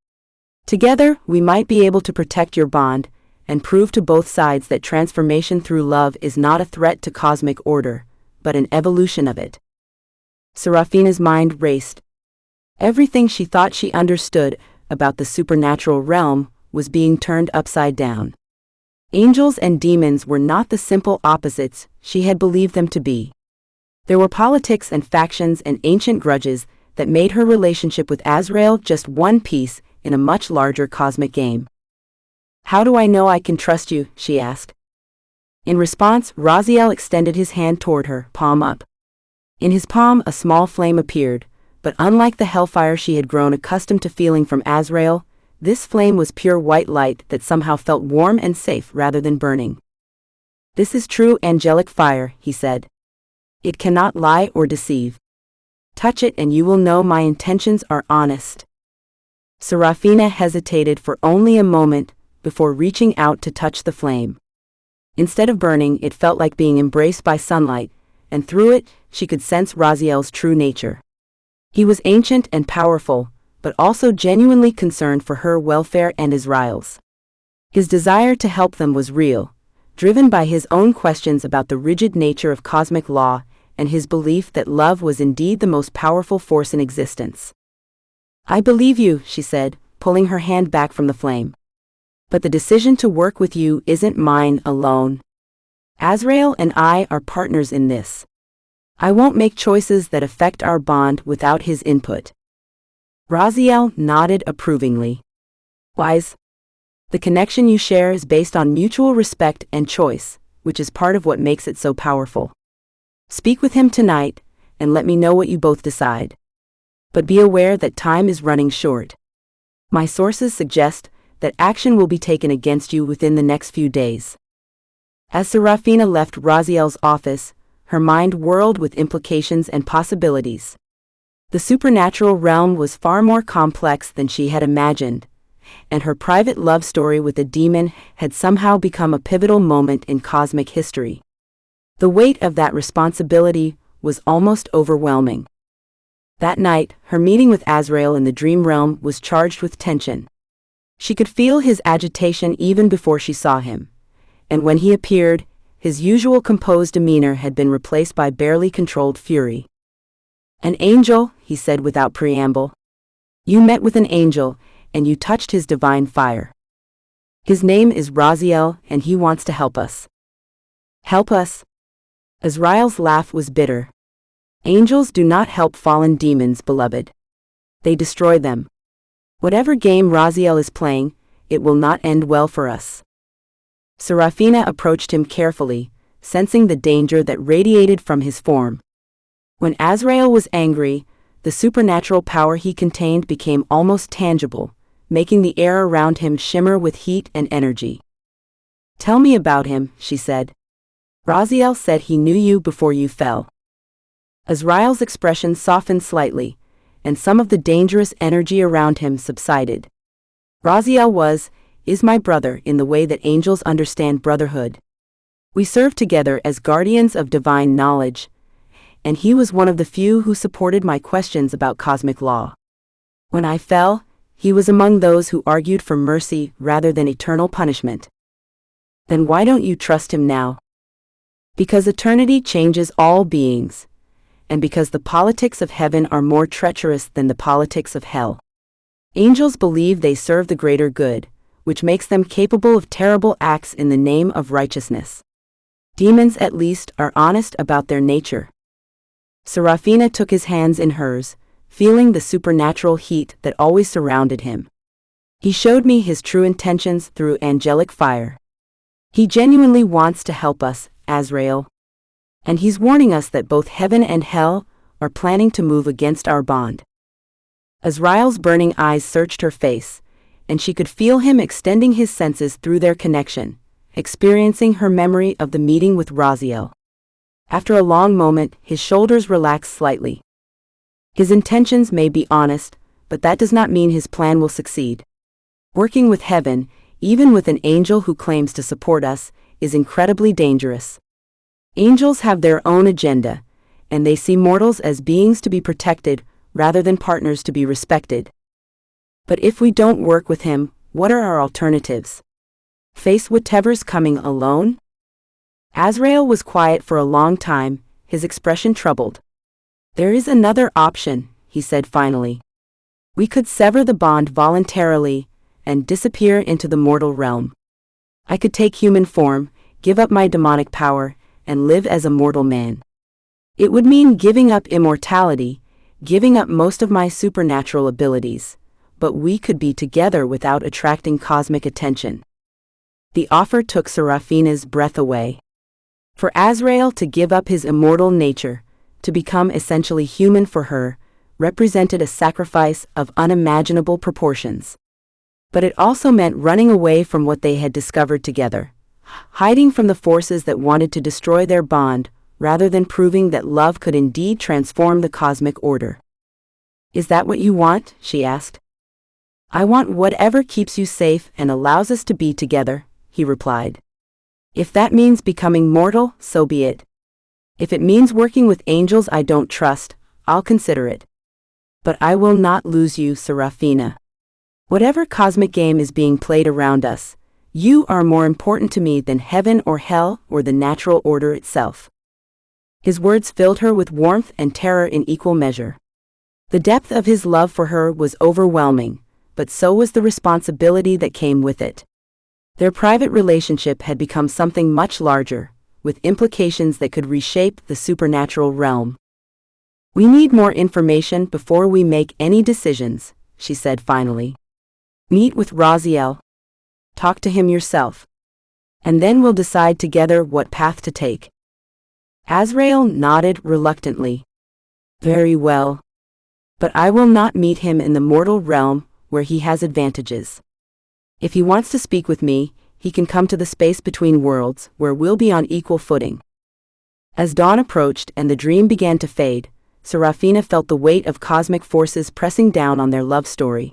Together, we might be able to protect your bond, and prove to both sides that transformation through love is not a threat to cosmic order, but an evolution of it." Serafina's mind raced. Everything she thought she understood about the supernatural realm was being turned upside down. Angels and demons were not the simple opposites she had believed them to be. There were politics and factions and ancient grudges that made her relationship with Azrael just one piece in a much larger cosmic game. "How do I know I can trust you?" she asked. In response, Raziel extended his hand toward her, palm up. In his palm, a small flame appeared, but unlike the hellfire she had grown accustomed to feeling from Azrael, this flame was pure white light that somehow felt warm and safe rather than burning. "This is true angelic fire," he said. "It cannot lie or deceive. Touch it and you will know my intentions are honest." Serafina hesitated for only a moment before reaching out to touch the flame. Instead of burning, it felt like being embraced by sunlight, and through it, she could sense Raziel's true nature. He was ancient and powerful, but also genuinely concerned for her welfare and Azrael's. His desire to help them was real, driven by his own questions about the rigid nature of cosmic law and his belief that love was indeed the most powerful force in existence. "I believe you," she said, pulling her hand back from the flame. "But the decision to work with you isn't mine alone. Azrael and I are partners in this. I won't make choices that affect our bond without his input." Raziel nodded approvingly. "Wise. The connection you share is based on mutual respect and choice, which is part of what makes it so powerful. Speak with him tonight, and let me know what you both decide. But be aware that time is running short. My sources suggest that action will be taken against you within the next few days. As Serafina left Raziel's office, her mind whirled with implications and possibilities. The supernatural realm was far more complex than she had imagined, and her private love story with a demon had somehow become a pivotal moment in cosmic history. The weight of that responsibility was almost overwhelming. That night, her meeting with Azrael in the dream realm was charged with tension. She could feel his agitation even before she saw him, and when he appeared, his usual composed demeanor had been replaced by barely controlled fury. "An angel," he said without preamble. "You met with an angel, and you touched his divine fire. His name is Raziel, and he wants to help us." "Help us?" Azrael's laugh was bitter. "Angels do not help fallen demons, beloved. They destroy them. Whatever game Raziel is playing, it will not end well for us." Serafina approached him carefully, sensing the danger that radiated from his form. When Azrael was angry, the supernatural power he contained became almost tangible, making the air around him shimmer with heat and energy. "Tell me about him," she said. "Raziel said he knew you before you fell." Azrael's expression softened slightly, and some of the dangerous energy around him subsided. "Raziel is my brother in the way that angels understand brotherhood. We served together as guardians of divine knowledge, and he was one of the few who supported my questions about cosmic law. When I fell, he was among those who argued for mercy rather than eternal punishment." "Then why don't you trust him now?" "Because eternity changes all beings, and because the politics of heaven are more treacherous than the politics of hell. Angels believe they serve the greater good, which makes them capable of terrible acts in the name of righteousness. Demons at least are honest about their nature." Serafina took his hands in hers, feeling the supernatural heat that always surrounded him. "He showed me his true intentions through angelic fire. He genuinely wants to help us, Azrael. And he's warning us that both heaven and hell are planning to move against our bond." Azrael's burning eyes searched her face, and she could feel him extending his senses through their connection, experiencing her memory of the meeting with Raziel. After a long moment, his shoulders relaxed slightly. "His intentions may be honest, but that does not mean his plan will succeed. Working with heaven, even with an angel who claims to support us, is incredibly dangerous. Angels have their own agenda, and they see mortals as beings to be protected rather than partners to be respected. But if we don't work with him, what are our alternatives? Face whatever's coming alone?" Azrael was quiet for a long time, his expression troubled. "There is another option," he said finally. "We could sever the bond voluntarily and disappear into the mortal realm. I could take human form, give up my demonic power, and live as a mortal man. It would mean giving up immortality, giving up most of my supernatural abilities, but we could be together without attracting cosmic attention." The offer took Serafina's breath away. For Azrael to give up his immortal nature, to become essentially human for her, represented a sacrifice of unimaginable proportions. But it also meant running away from what they had discovered together, hiding from the forces that wanted to destroy their bond, rather than proving that love could indeed transform the cosmic order. "Is that what you want?" she asked. "I want whatever keeps you safe and allows us to be together," he replied. "If that means becoming mortal, so be it. If it means working with angels I don't trust, I'll consider it. But I will not lose you, Serafina. Whatever cosmic game is being played around us, you are more important to me than heaven or hell or the natural order itself." His words filled her with warmth and terror in equal measure. The depth of his love for her was overwhelming, but so was the responsibility that came with it. Their private relationship had become something much larger, with implications that could reshape the supernatural realm. "We need more information before we make any decisions," she said finally. "Meet with Raziel. Talk to him yourself. And then we'll decide together what path to take." Azrael nodded reluctantly. "Very well. But I will not meet him in the mortal realm where he has advantages. If he wants to speak with me, he can come to the space between worlds, where we'll be on equal footing. As dawn approached and the dream began to fade, Serafina felt the weight of cosmic forces pressing down on their love story.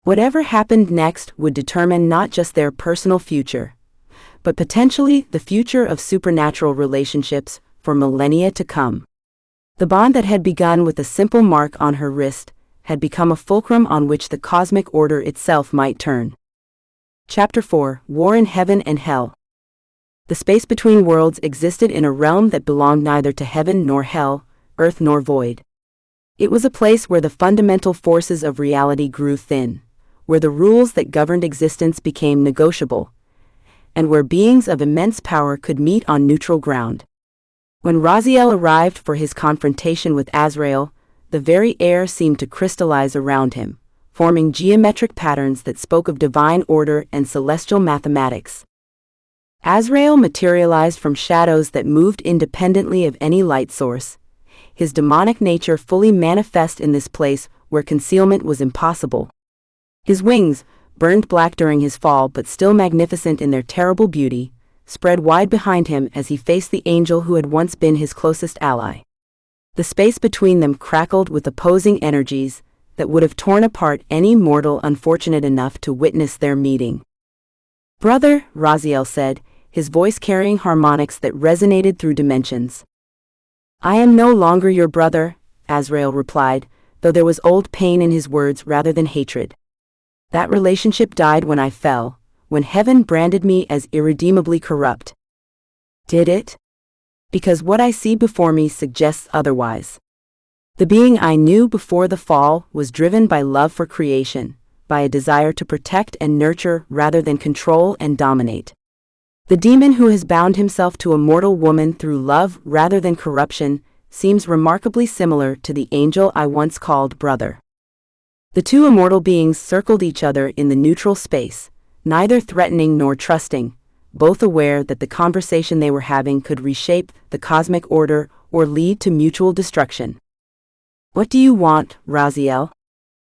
Whatever happened next would determine not just their personal future, but potentially the future of supernatural relationships for millennia to come. The bond that had begun with a simple mark on her wrist had become a fulcrum on which the cosmic order itself might turn. Chapter 4: War in Heaven and Hell. The space between worlds existed in a realm that belonged neither to heaven nor hell, earth nor void. It was a place where the fundamental forces of reality grew thin, where the rules that governed existence became negotiable, and where beings of immense power could meet on neutral ground. When Raziel arrived for his confrontation with Azrael, the very air seemed to crystallize around him, forming geometric patterns that spoke of divine order and celestial mathematics. Azrael materialized from shadows that moved independently of any light source, his demonic nature fully manifest in this place where concealment was impossible. His wings, burned black during his fall but still magnificent in their terrible beauty, spread wide behind him as he faced the angel who had once been his closest ally. The space between them crackled with opposing energies that would have torn apart any mortal unfortunate enough to witness their meeting. "Brother," Raziel said, his voice carrying harmonics that resonated through dimensions. "I am no longer your brother," Azrael replied, though there was old pain in his words rather than hatred. "That relationship died when I fell, when heaven branded me as irredeemably corrupt." "Did it?" "Because what I see before me suggests otherwise. The being I knew before the fall was driven by love for creation, by a desire to protect and nurture rather than control and dominate. The demon who has bound himself to a mortal woman through love rather than corruption seems remarkably similar to the angel I once called brother." The two immortal beings circled each other in the neutral space, neither threatening nor trusting, both aware that the conversation they were having could reshape the cosmic order or lead to mutual destruction. "What do you want, Raziel?"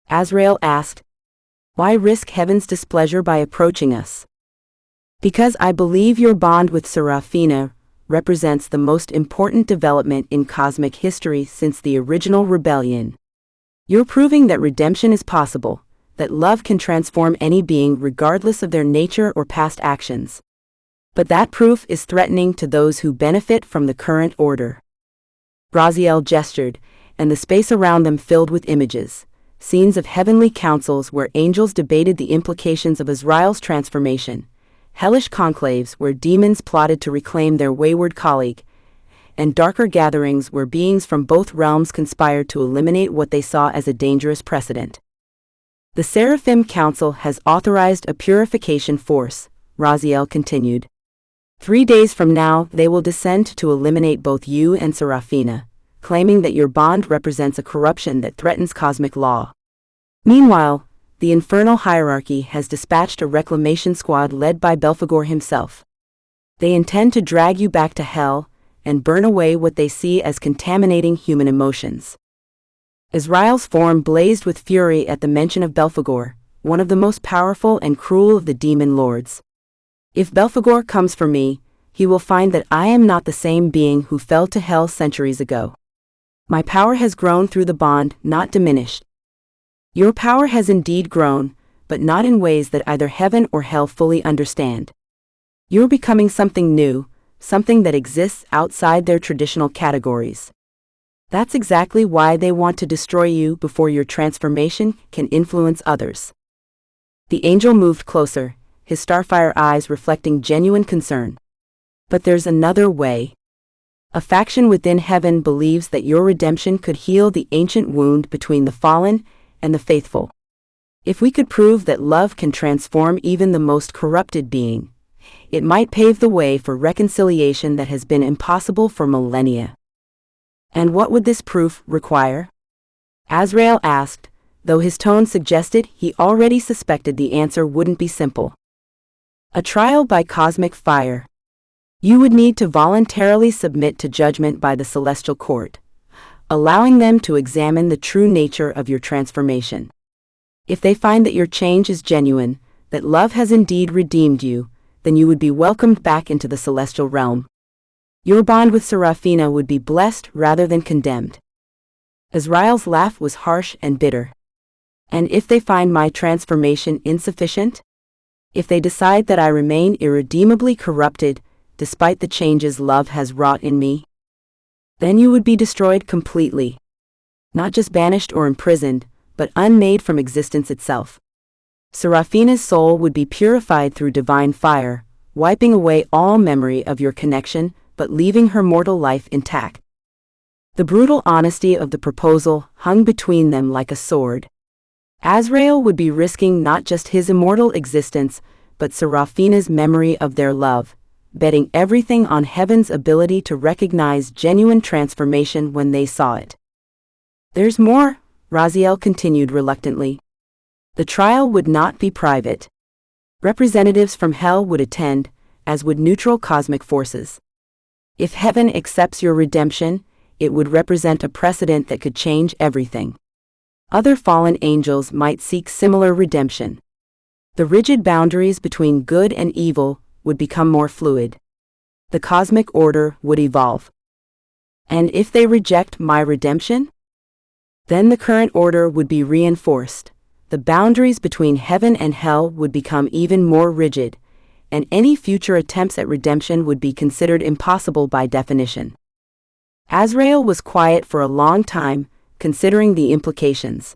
Azrael asked. "Why risk heaven's displeasure by approaching us?" "Because I believe your bond with Serafina represents the most important development in cosmic history since the original rebellion. You're proving that redemption is possible, that love can transform any being regardless of their nature or past actions. But that proof is threatening to those who benefit from the current order." Raziel gestured, and the space around them filled with images, scenes of heavenly councils where angels debated the implications of Azrael's transformation, hellish conclaves where demons plotted to reclaim their wayward colleague, and darker gatherings where beings from both realms conspired to eliminate what they saw as a dangerous precedent. "The Seraphim Council has authorized a purification force," Raziel continued. 3 days from now they will descend to eliminate both you and Serafina, claiming that your bond represents a corruption that threatens cosmic law. Meanwhile, the infernal hierarchy has dispatched a reclamation squad led by Belphegor himself. They intend to drag you back to hell and burn away what they see as contaminating human emotions. Azrael's form blazed with fury at the mention of Belphegor, one of the most powerful and cruel of the demon lords. "If Belphegor comes for me, he will find that I am not the same being who fell to hell centuries ago. My power has grown through the bond, not diminished." "Your power has indeed grown, but not in ways that either heaven or hell fully understand. You're becoming something new, something that exists outside their traditional categories. That's exactly why they want to destroy you before your transformation can influence others." The angel moved closer, his starfire eyes reflecting genuine concern. "But there's another way. A faction within heaven believes that your redemption could heal the ancient wound between the fallen and the faithful. If we could prove that love can transform even the most corrupted being, it might pave the way for reconciliation that has been impossible for millennia." "And what would this proof require?" Azrael asked, though his tone suggested he already suspected the answer wouldn't be simple. "A trial by cosmic fire. You would need to voluntarily submit to judgment by the celestial court, allowing them to examine the true nature of your transformation. If they find that your change is genuine, that love has indeed redeemed you, then you would be welcomed back into the celestial realm. Your bond with Seraphina would be blessed rather than condemned. Azrael's laugh was harsh and bitter. And if they find my transformation insufficient? If they decide that I remain irredeemably corrupted, despite the changes love has wrought in me? Then you would be destroyed completely. Not just banished or imprisoned, but unmade from existence itself. Seraphina's soul would be purified through divine fire, wiping away all memory of your connection, but leaving her mortal life intact. The brutal honesty of the proposal hung between them like a sword. Azrael would be risking not just his immortal existence, but Seraphina's memory of their love, betting everything on heaven's ability to recognize genuine transformation when they saw it. There's more, Raziel continued reluctantly. The trial would not be private. Representatives from hell would attend, as would neutral cosmic forces. If heaven accepts your redemption, it would represent a precedent that could change everything. Other fallen angels might seek similar redemption. The rigid boundaries between good and evil would become more fluid. The cosmic order would evolve. And if they reject my redemption? Then the current order would be reinforced. The boundaries between heaven and hell would become even more rigid, and any future attempts at redemption would be considered impossible by definition. Azrael was quiet for a long time, considering the implications.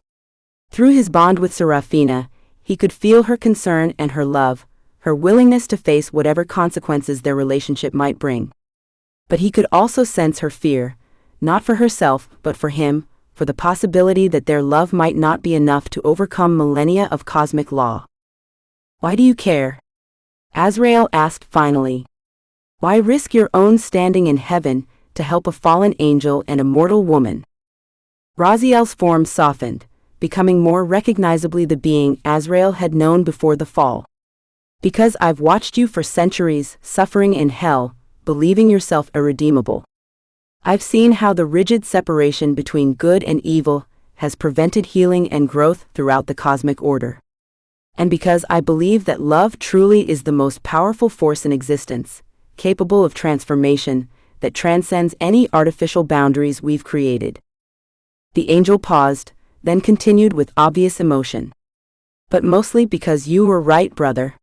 Through his bond with Seraphina, he could feel her concern and her love, her willingness to face whatever consequences their relationship might bring. But he could also sense her fear, not for herself, but for him, for the possibility that their love might not be enough to overcome millennia of cosmic law. Why do you care? Azrael asked finally. Why risk your own standing in heaven to help a fallen angel and a mortal woman? Raziel's form softened, becoming more recognizably the being Azrael had known before the fall. Because I've watched you for centuries, suffering in hell, believing yourself irredeemable. I've seen how the rigid separation between good and evil has prevented healing and growth throughout the cosmic order. And because I believe that love truly is the most powerful force in existence, capable of transformation, that transcends any artificial boundaries we've created. The angel paused, then continued with obvious emotion. But mostly because you were right, brother.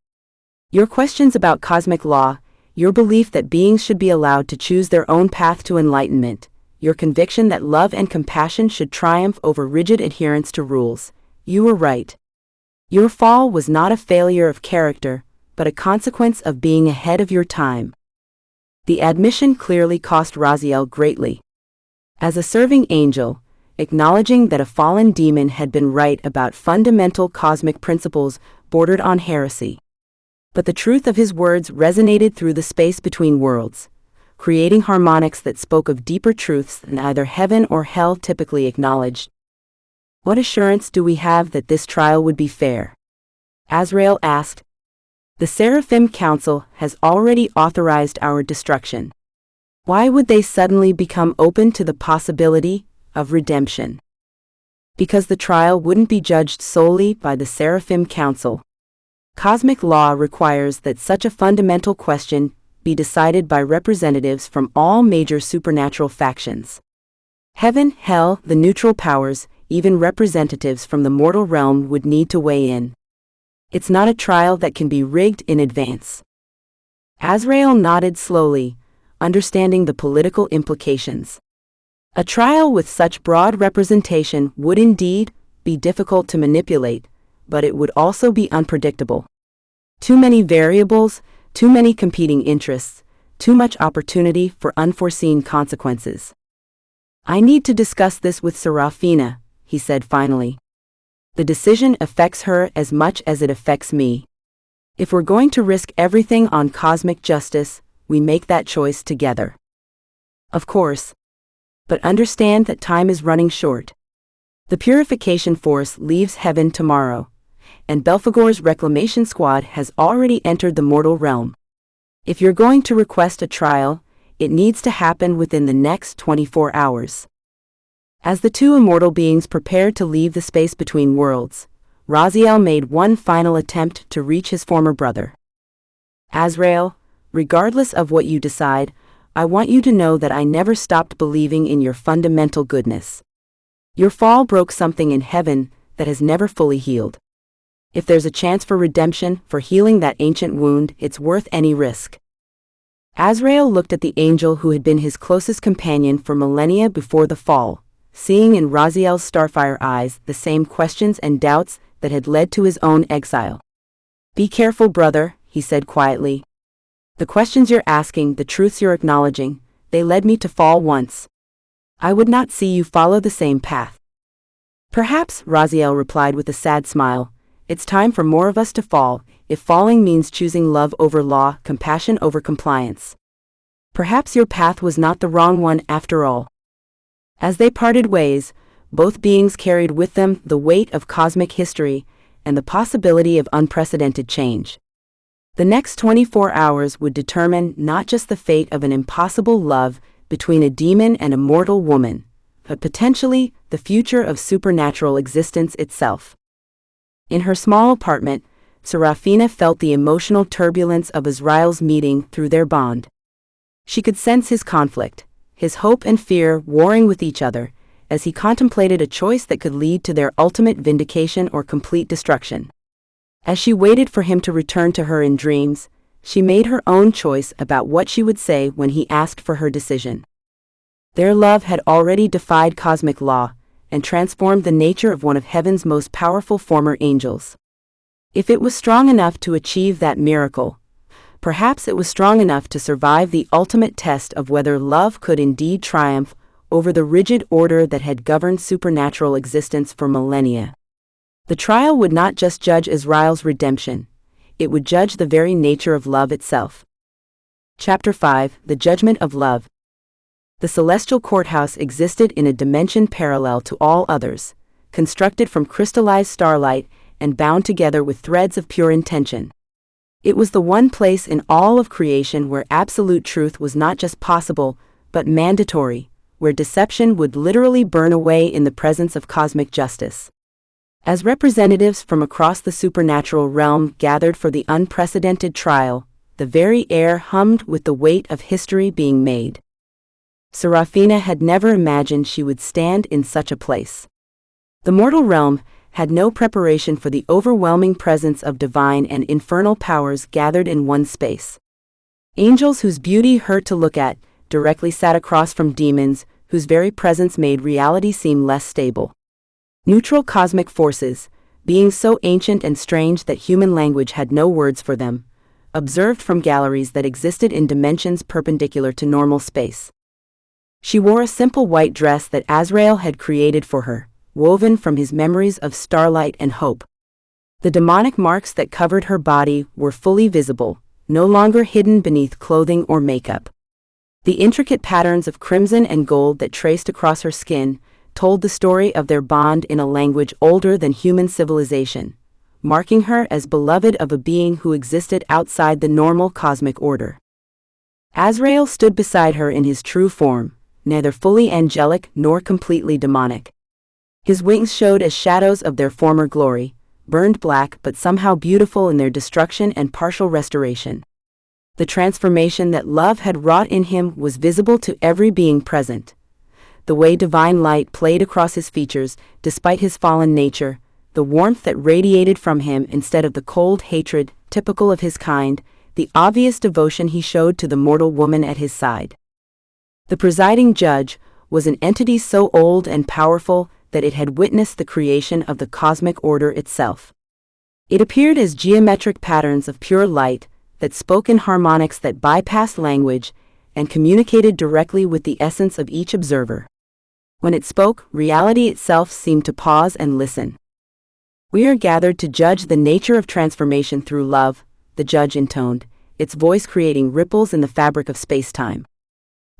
Your questions about cosmic law, your belief that beings should be allowed to choose their own path to enlightenment, your conviction that love and compassion should triumph over rigid adherence to rules, you were right. Your fall was not a failure of character, but a consequence of being ahead of your time. The admission clearly cost Raziel greatly. As a serving angel, acknowledging that a fallen demon had been right about fundamental cosmic principles bordered on heresy. But the truth of his words resonated through the space between worlds, creating harmonics that spoke of deeper truths than either heaven or hell typically acknowledged. What assurance do we have that this trial would be fair? Azrael asked. The Seraphim Council has already authorized our destruction. Why would they suddenly become open to the possibility of redemption? Because the trial wouldn't be judged solely by the Seraphim Council. Cosmic law requires that such a fundamental question be decided by representatives from all major supernatural factions. Heaven, hell, the neutral powers, even representatives from the mortal realm would need to weigh in. It's not a trial that can be rigged in advance. Azrael nodded slowly, understanding the political implications. A trial with such broad representation would indeed be difficult to manipulate, but it would also be unpredictable. Too many variables, too many competing interests, too much opportunity for unforeseen consequences. I need to discuss this with Seraphina, he said finally. The decision affects her as much as it affects me. If we're going to risk everything on cosmic justice, we make that choice together. Of course. But understand that time is running short. The Purification Force leaves heaven tomorrow, and Belphegor's reclamation squad has already entered the mortal realm. If you're going to request a trial, it needs to happen within the next 24 hours. As the two immortal beings prepared to leave the space between worlds, Raziel made one final attempt to reach his former brother. Azrael, regardless of what you decide, I want you to know that I never stopped believing in your fundamental goodness. Your fall broke something in heaven that has never fully healed. If there's a chance for redemption, for healing that ancient wound, it's worth any risk. Azrael looked at the angel who had been his closest companion for millennia before the fall, seeing in Raziel's starfire eyes the same questions and doubts that had led to his own exile. Be careful, brother, he said quietly. The questions you're asking, the truths you're acknowledging, they led me to fall once. I would not see you follow the same path. Perhaps, Raziel replied with a sad smile, it's time for more of us to fall, if falling means choosing love over law, compassion over compliance. Perhaps your path was not the wrong one after all. As they parted ways, both beings carried with them the weight of cosmic history and the possibility of unprecedented change. The next 24 hours would determine not just the fate of an impossible love between a demon and a mortal woman, but potentially the future of supernatural existence itself. In her small apartment, Serafina felt the emotional turbulence of Azrael's meeting through their bond. She could sense his conflict, his hope and fear warring with each other, as he contemplated a choice that could lead to their ultimate vindication or complete destruction. As she waited for him to return to her in dreams, she made her own choice about what she would say when he asked for her decision. Their love had already defied cosmic law and transformed the nature of one of heaven's most powerful former angels. If it was strong enough to achieve that miracle, perhaps it was strong enough to survive the ultimate test of whether love could indeed triumph over the rigid order that had governed supernatural existence for millennia. The trial would not just judge Azrael's redemption, it would judge the very nature of love itself. Chapter 5: The Judgment of Love. The celestial courthouse existed in a dimension parallel to all others, constructed from crystallized starlight and bound together with threads of pure intention. It was the one place in all of creation where absolute truth was not just possible, but mandatory, where deception would literally burn away in the presence of cosmic justice. As representatives from across the supernatural realm gathered for the unprecedented trial, the very air hummed with the weight of history being made. Serafina had never imagined she would stand in such a place. The mortal realm had no preparation for the overwhelming presence of divine and infernal powers gathered in one space. Angels whose beauty hurt to look at directly sat across from demons whose very presence made reality seem less stable. Neutral cosmic forces, beings so ancient and strange that human language had no words for them, observed from galleries that existed in dimensions perpendicular to normal space. She wore a simple white dress that Azrael had created for her, woven from his memories of starlight and hope. The demonic marks that covered her body were fully visible, no longer hidden beneath clothing or makeup. The intricate patterns of crimson and gold that traced across her skin told the story of their bond in a language older than human civilization, marking her as beloved of a being who existed outside the normal cosmic order. Azrael stood beside her in his true form, neither fully angelic nor completely demonic. His wings showed as shadows of their former glory, burned black but somehow beautiful in their destruction and partial restoration. The transformation that love had wrought in him was visible to every being present. The way divine light played across his features, despite his fallen nature, the warmth that radiated from him instead of the cold hatred typical of his kind, the obvious devotion he showed to the mortal woman at his side. The presiding judge was an entity so old and powerful that it had witnessed the creation of the cosmic order itself. It appeared as geometric patterns of pure light that spoke in harmonics that bypassed language and communicated directly with the essence of each observer. When it spoke, reality itself seemed to pause and listen. "We are gathered to judge the nature of transformation through love," the judge intoned, its voice creating ripples in the fabric of space-time.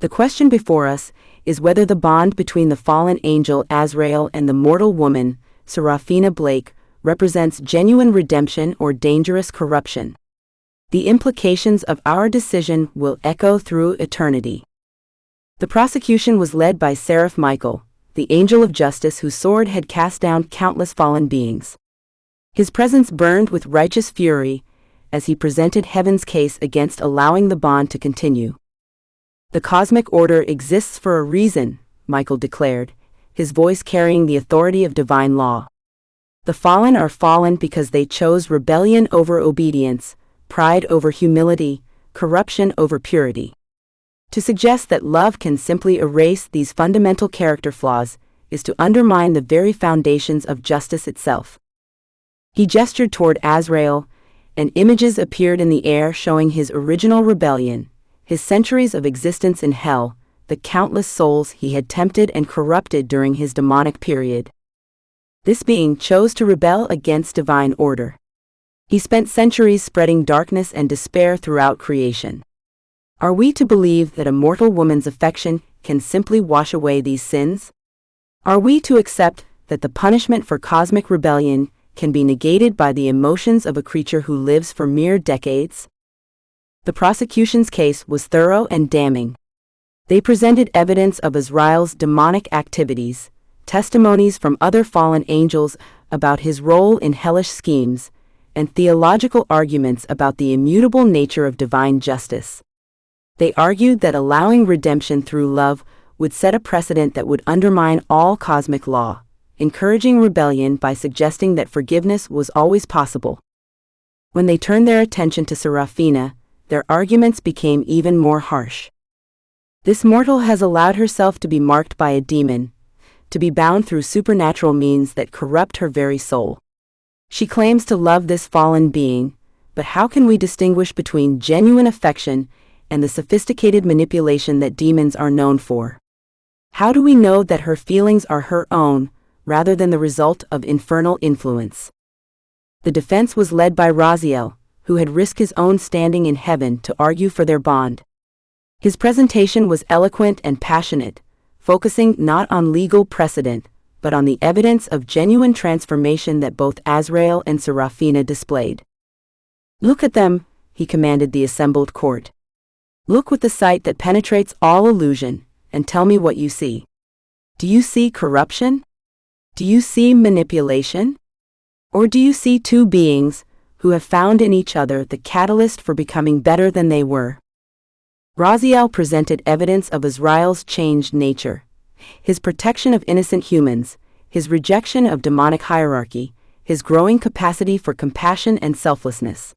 "The question before us is whether the bond between the fallen angel Azrael and the mortal woman, Serafina Blake, represents genuine redemption or dangerous corruption. The implications of our decision will echo through eternity." The prosecution was led by Seraph Michael, the angel of justice whose sword had cast down countless fallen beings. His presence burned with righteous fury as he presented heaven's case against allowing the bond to continue. "The cosmic order exists for a reason," Michael declared, his voice carrying the authority of divine law. "The fallen are fallen because they chose rebellion over obedience, pride over humility, corruption over purity. To suggest that love can simply erase these fundamental character flaws is to undermine the very foundations of justice itself." He gestured toward Azrael, and images appeared in the air showing his original rebellion, his centuries of existence in hell, the countless souls he had tempted and corrupted during his demonic period. This being chose to rebel against divine order. He spent centuries spreading darkness and despair throughout creation. Are we to believe that a mortal woman's affection can simply wash away these sins? Are we to accept that the punishment for cosmic rebellion can be negated by the emotions of a creature who lives for mere decades? The prosecution's case was thorough and damning. They presented evidence of Azrael's demonic activities, testimonies from other fallen angels about his role in hellish schemes, and theological arguments about the immutable nature of divine justice. They argued that allowing redemption through love would set a precedent that would undermine all cosmic law, encouraging rebellion by suggesting that forgiveness was always possible. When they turned their attention to Seraphina, their arguments became even more harsh. "This mortal has allowed herself to be marked by a demon, to be bound through supernatural means that corrupt her very soul. She claims to love this fallen being, but how can we distinguish between genuine affection and the sophisticated manipulation that demons are known for? How do we know that her feelings are her own, rather than the result of infernal influence?" The defense was led by Raziel, who had risked his own standing in heaven to argue for their bond. His presentation was eloquent and passionate, focusing not on legal precedent, but on the evidence of genuine transformation that both Azrael and Seraphina displayed. "Look at them," he commanded the assembled court. "Look with the sight that penetrates all illusion, and tell me what you see. Do you see corruption? Do you see manipulation? Or do you see two beings who have found in each other the catalyst for becoming better than they were?" Raziel presented evidence of Azrael's changed nature, his protection of innocent humans, his rejection of demonic hierarchy, his growing capacity for compassion and selflessness.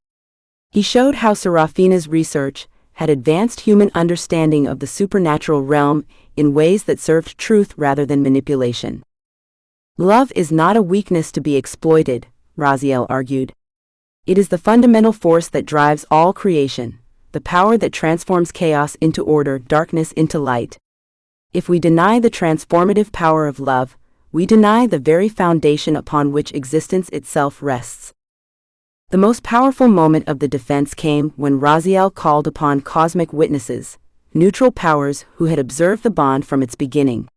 He showed how Seraphina's research had advanced human understanding of the supernatural realm in ways that served truth rather than manipulation. "Love is not a weakness to be exploited," Raziel argued. "It is the fundamental force that drives all creation, the power that transforms chaos into order, darkness into light. If we deny the transformative power of love, we deny the very foundation upon which existence itself rests." The most powerful moment of the defense came when Raziel called upon cosmic witnesses, neutral powers who had observed the bond from its beginning.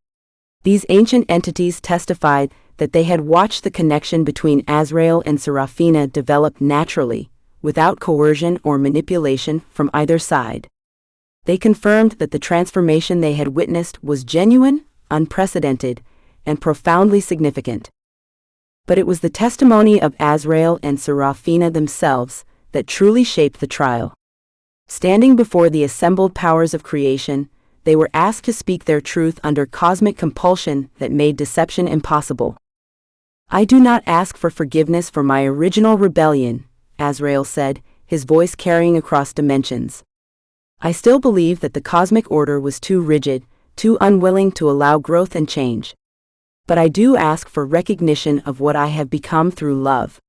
These ancient entities testified that they had watched the connection between Azrael and Seraphina develop naturally, without coercion or manipulation from either side. They confirmed that the transformation they had witnessed was genuine, unprecedented, and profoundly significant. But it was the testimony of Azrael and Seraphina themselves that truly shaped the trial. Standing before the assembled powers of creation, they were asked to speak their truth under cosmic compulsion that made deception impossible. "I do not ask for forgiveness for my original rebellion," Azrael said, his voice carrying across dimensions. "I still believe that the cosmic order was too rigid, too unwilling to allow growth and change. But I do ask for recognition of what I have become through love.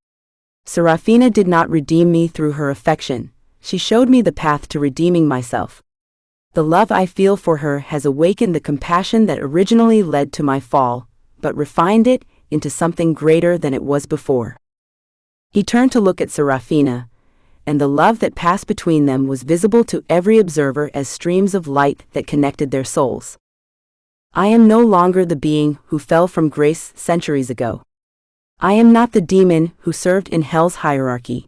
Seraphina did not redeem me through her affection, she showed me the path to redeeming myself. The love I feel for her has awakened the compassion that originally led to my fall, but refined it into something greater than it was before." He turned to look at Seraphina, and the love that passed between them was visible to every observer as streams of light that connected their souls. "I am no longer the being who fell from grace centuries ago. I am not the demon who served in hell's hierarchy.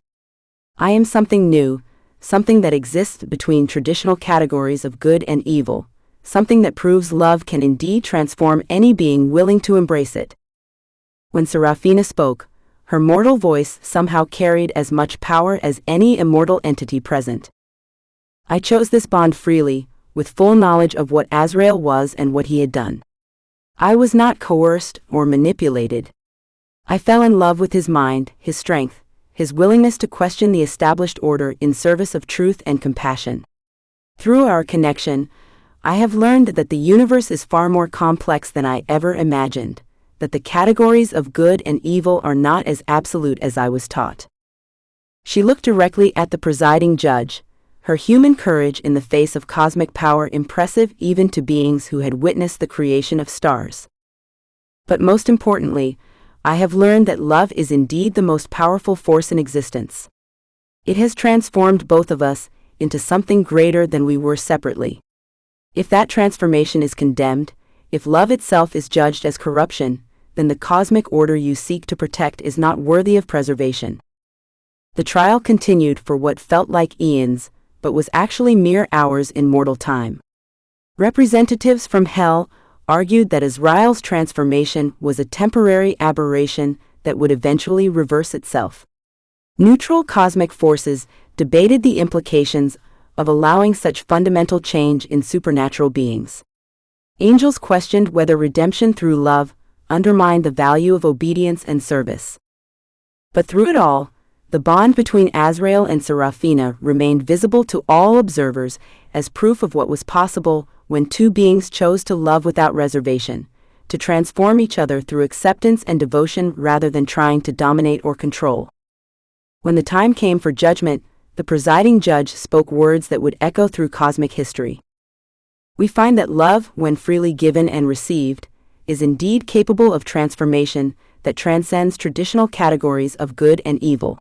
I am something new, something that exists between traditional categories of good and evil, something that proves love can indeed transform any being willing to embrace it." When Seraphina spoke, her mortal voice somehow carried as much power as any immortal entity present. I chose this bond freely, with full knowledge of what Azrael was and what he had done. I was not coerced or manipulated. I fell in love with his mind, his strength, his willingness to question the established order in service of truth and compassion. Through our connection, I have learned that the universe is far more complex than I ever imagined, that the categories of good and evil are not as absolute as I was taught. She looked directly at the presiding judge, her human courage in the face of cosmic power impressive even to beings who had witnessed the creation of stars. But most importantly, I have learned that love is indeed the most powerful force in existence. It has transformed both of us into something greater than we were separately. If that transformation is condemned, if love itself is judged as corruption, then the cosmic order you seek to protect is not worthy of preservation. The trial continued for what felt like eons, but was actually mere hours in mortal time. Representatives from hell argued that Azrael's transformation was a temporary aberration that would eventually reverse itself. Neutral cosmic forces debated the implications of allowing such fundamental change in supernatural beings. Angels questioned whether redemption through love undermined the value of obedience and service. But through it all, the bond between Azrael and Seraphina remained visible to all observers as proof of what was possible when two beings chose to love without reservation, to transform each other through acceptance and devotion rather than trying to dominate or control. When the time came for judgment, the presiding judge spoke words that would echo through cosmic history. We find that love, when freely given and received, is indeed capable of transformation that transcends traditional categories of good and evil.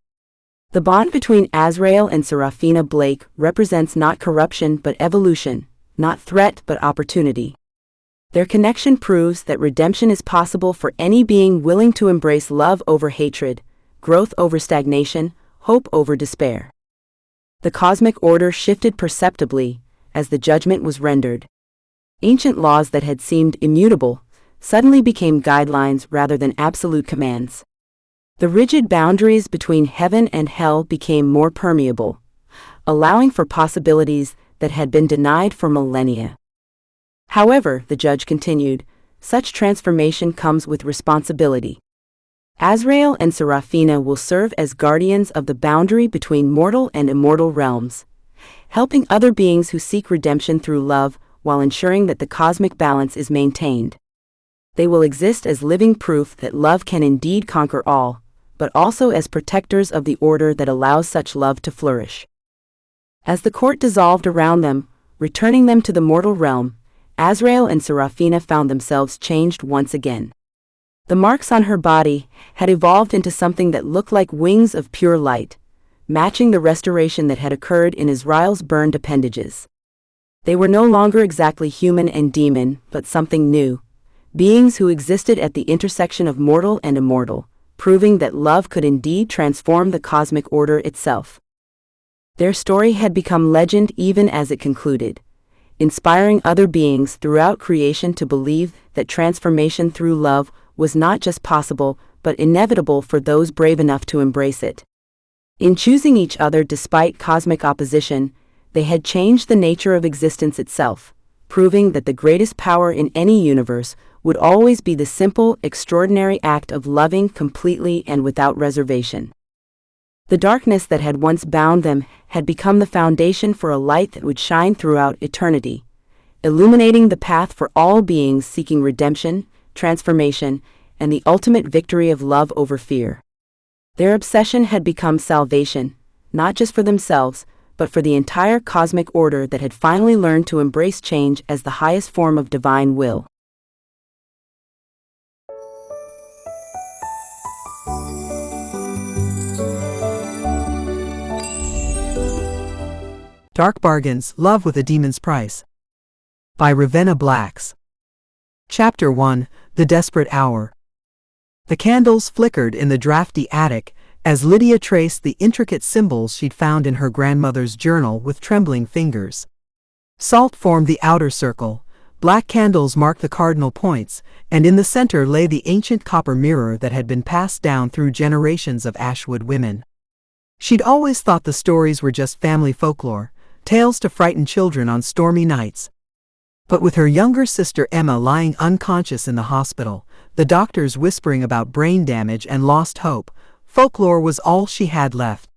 The bond between Azrael and Seraphina Blake represents not corruption but evolution, not threat but opportunity. Their connection proves that redemption is possible for any being willing to embrace love over hatred, growth over stagnation, hope over despair. The cosmic order shifted perceptibly as the judgment was rendered. Ancient laws that had seemed immutable suddenly became guidelines rather than absolute commands. The rigid boundaries between heaven and hell became more permeable, allowing for possibilities that had been denied for millennia. However, the judge continued, such transformation comes with responsibility. Azrael and Seraphina will serve as guardians of the boundary between mortal and immortal realms, helping other beings who seek redemption through love while ensuring that the cosmic balance is maintained. They will exist as living proof that love can indeed conquer all, but also as protectors of the order that allows such love to flourish. As the court dissolved around them, returning them to the mortal realm, Azrael and Seraphina found themselves changed once again. The marks on her body had evolved into something that looked like wings of pure light, matching the restoration that had occurred in Azrael's burned appendages. They were no longer exactly human and demon, but something new, beings who existed at the intersection of mortal and immortal, proving that love could indeed transform the cosmic order itself. Their story had become legend even as it concluded, inspiring other beings throughout creation to believe that transformation through love was not just possible, but inevitable for those brave enough to embrace it. In choosing each other despite cosmic opposition, they had changed the nature of existence itself, proving that the greatest power in any universe would always be the simple, extraordinary act of loving completely and without reservation. The darkness that had once bound them had become the foundation for a light that would shine throughout eternity, illuminating the path for all beings seeking redemption, transformation, and the ultimate victory of love over fear. Their obsession had become salvation, not just for themselves, but for the entire cosmic order that had finally learned to embrace change as the highest form of divine will. Dark Bargains, Love with a Demon's Price. By Ravenna Blacks. Chapter 1, The Desperate Hour. The candles flickered in the drafty attic as Lydia traced the intricate symbols she'd found in her grandmother's journal with trembling fingers. Salt formed the outer circle, Black candles marked the cardinal points, and in the center lay the ancient copper mirror that had been passed down through generations of Ashwood women. She'd always thought the stories were just family folklore, tales to frighten children on stormy nights. But with her younger sister Emma lying unconscious in the hospital, the doctors whispering about brain damage and lost hope, folklore was all she had left.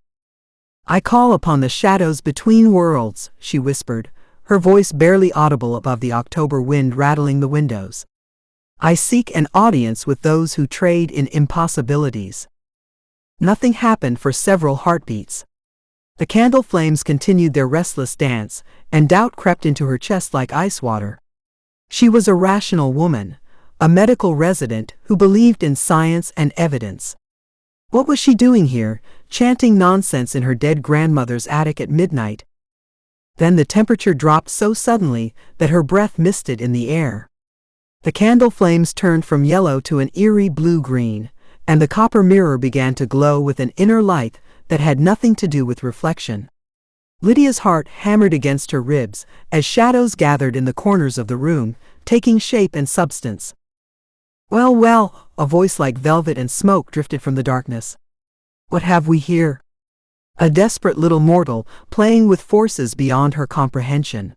"I call upon the shadows between worlds," she whispered, her voice barely audible above the October wind rattling the windows. "I seek an audience with those who trade in impossibilities." Nothing happened for several heartbeats. The candle flames continued their restless dance, and doubt crept into her chest like ice water. She was a rational woman, a medical resident who believed in science and evidence. What was she doing here, chanting nonsense in her dead grandmother's attic at midnight? Then the temperature dropped so suddenly that her breath misted in the air. The candle flames turned from yellow to an eerie blue-green, and the copper mirror began to glow with an inner light that had nothing to do with reflection. Lydia's heart hammered against her ribs as shadows gathered in the corners of the room, taking shape and substance. "Well, well," a voice like velvet and smoke drifted from the darkness. "What have we here?" A desperate little mortal playing with forces beyond her comprehension.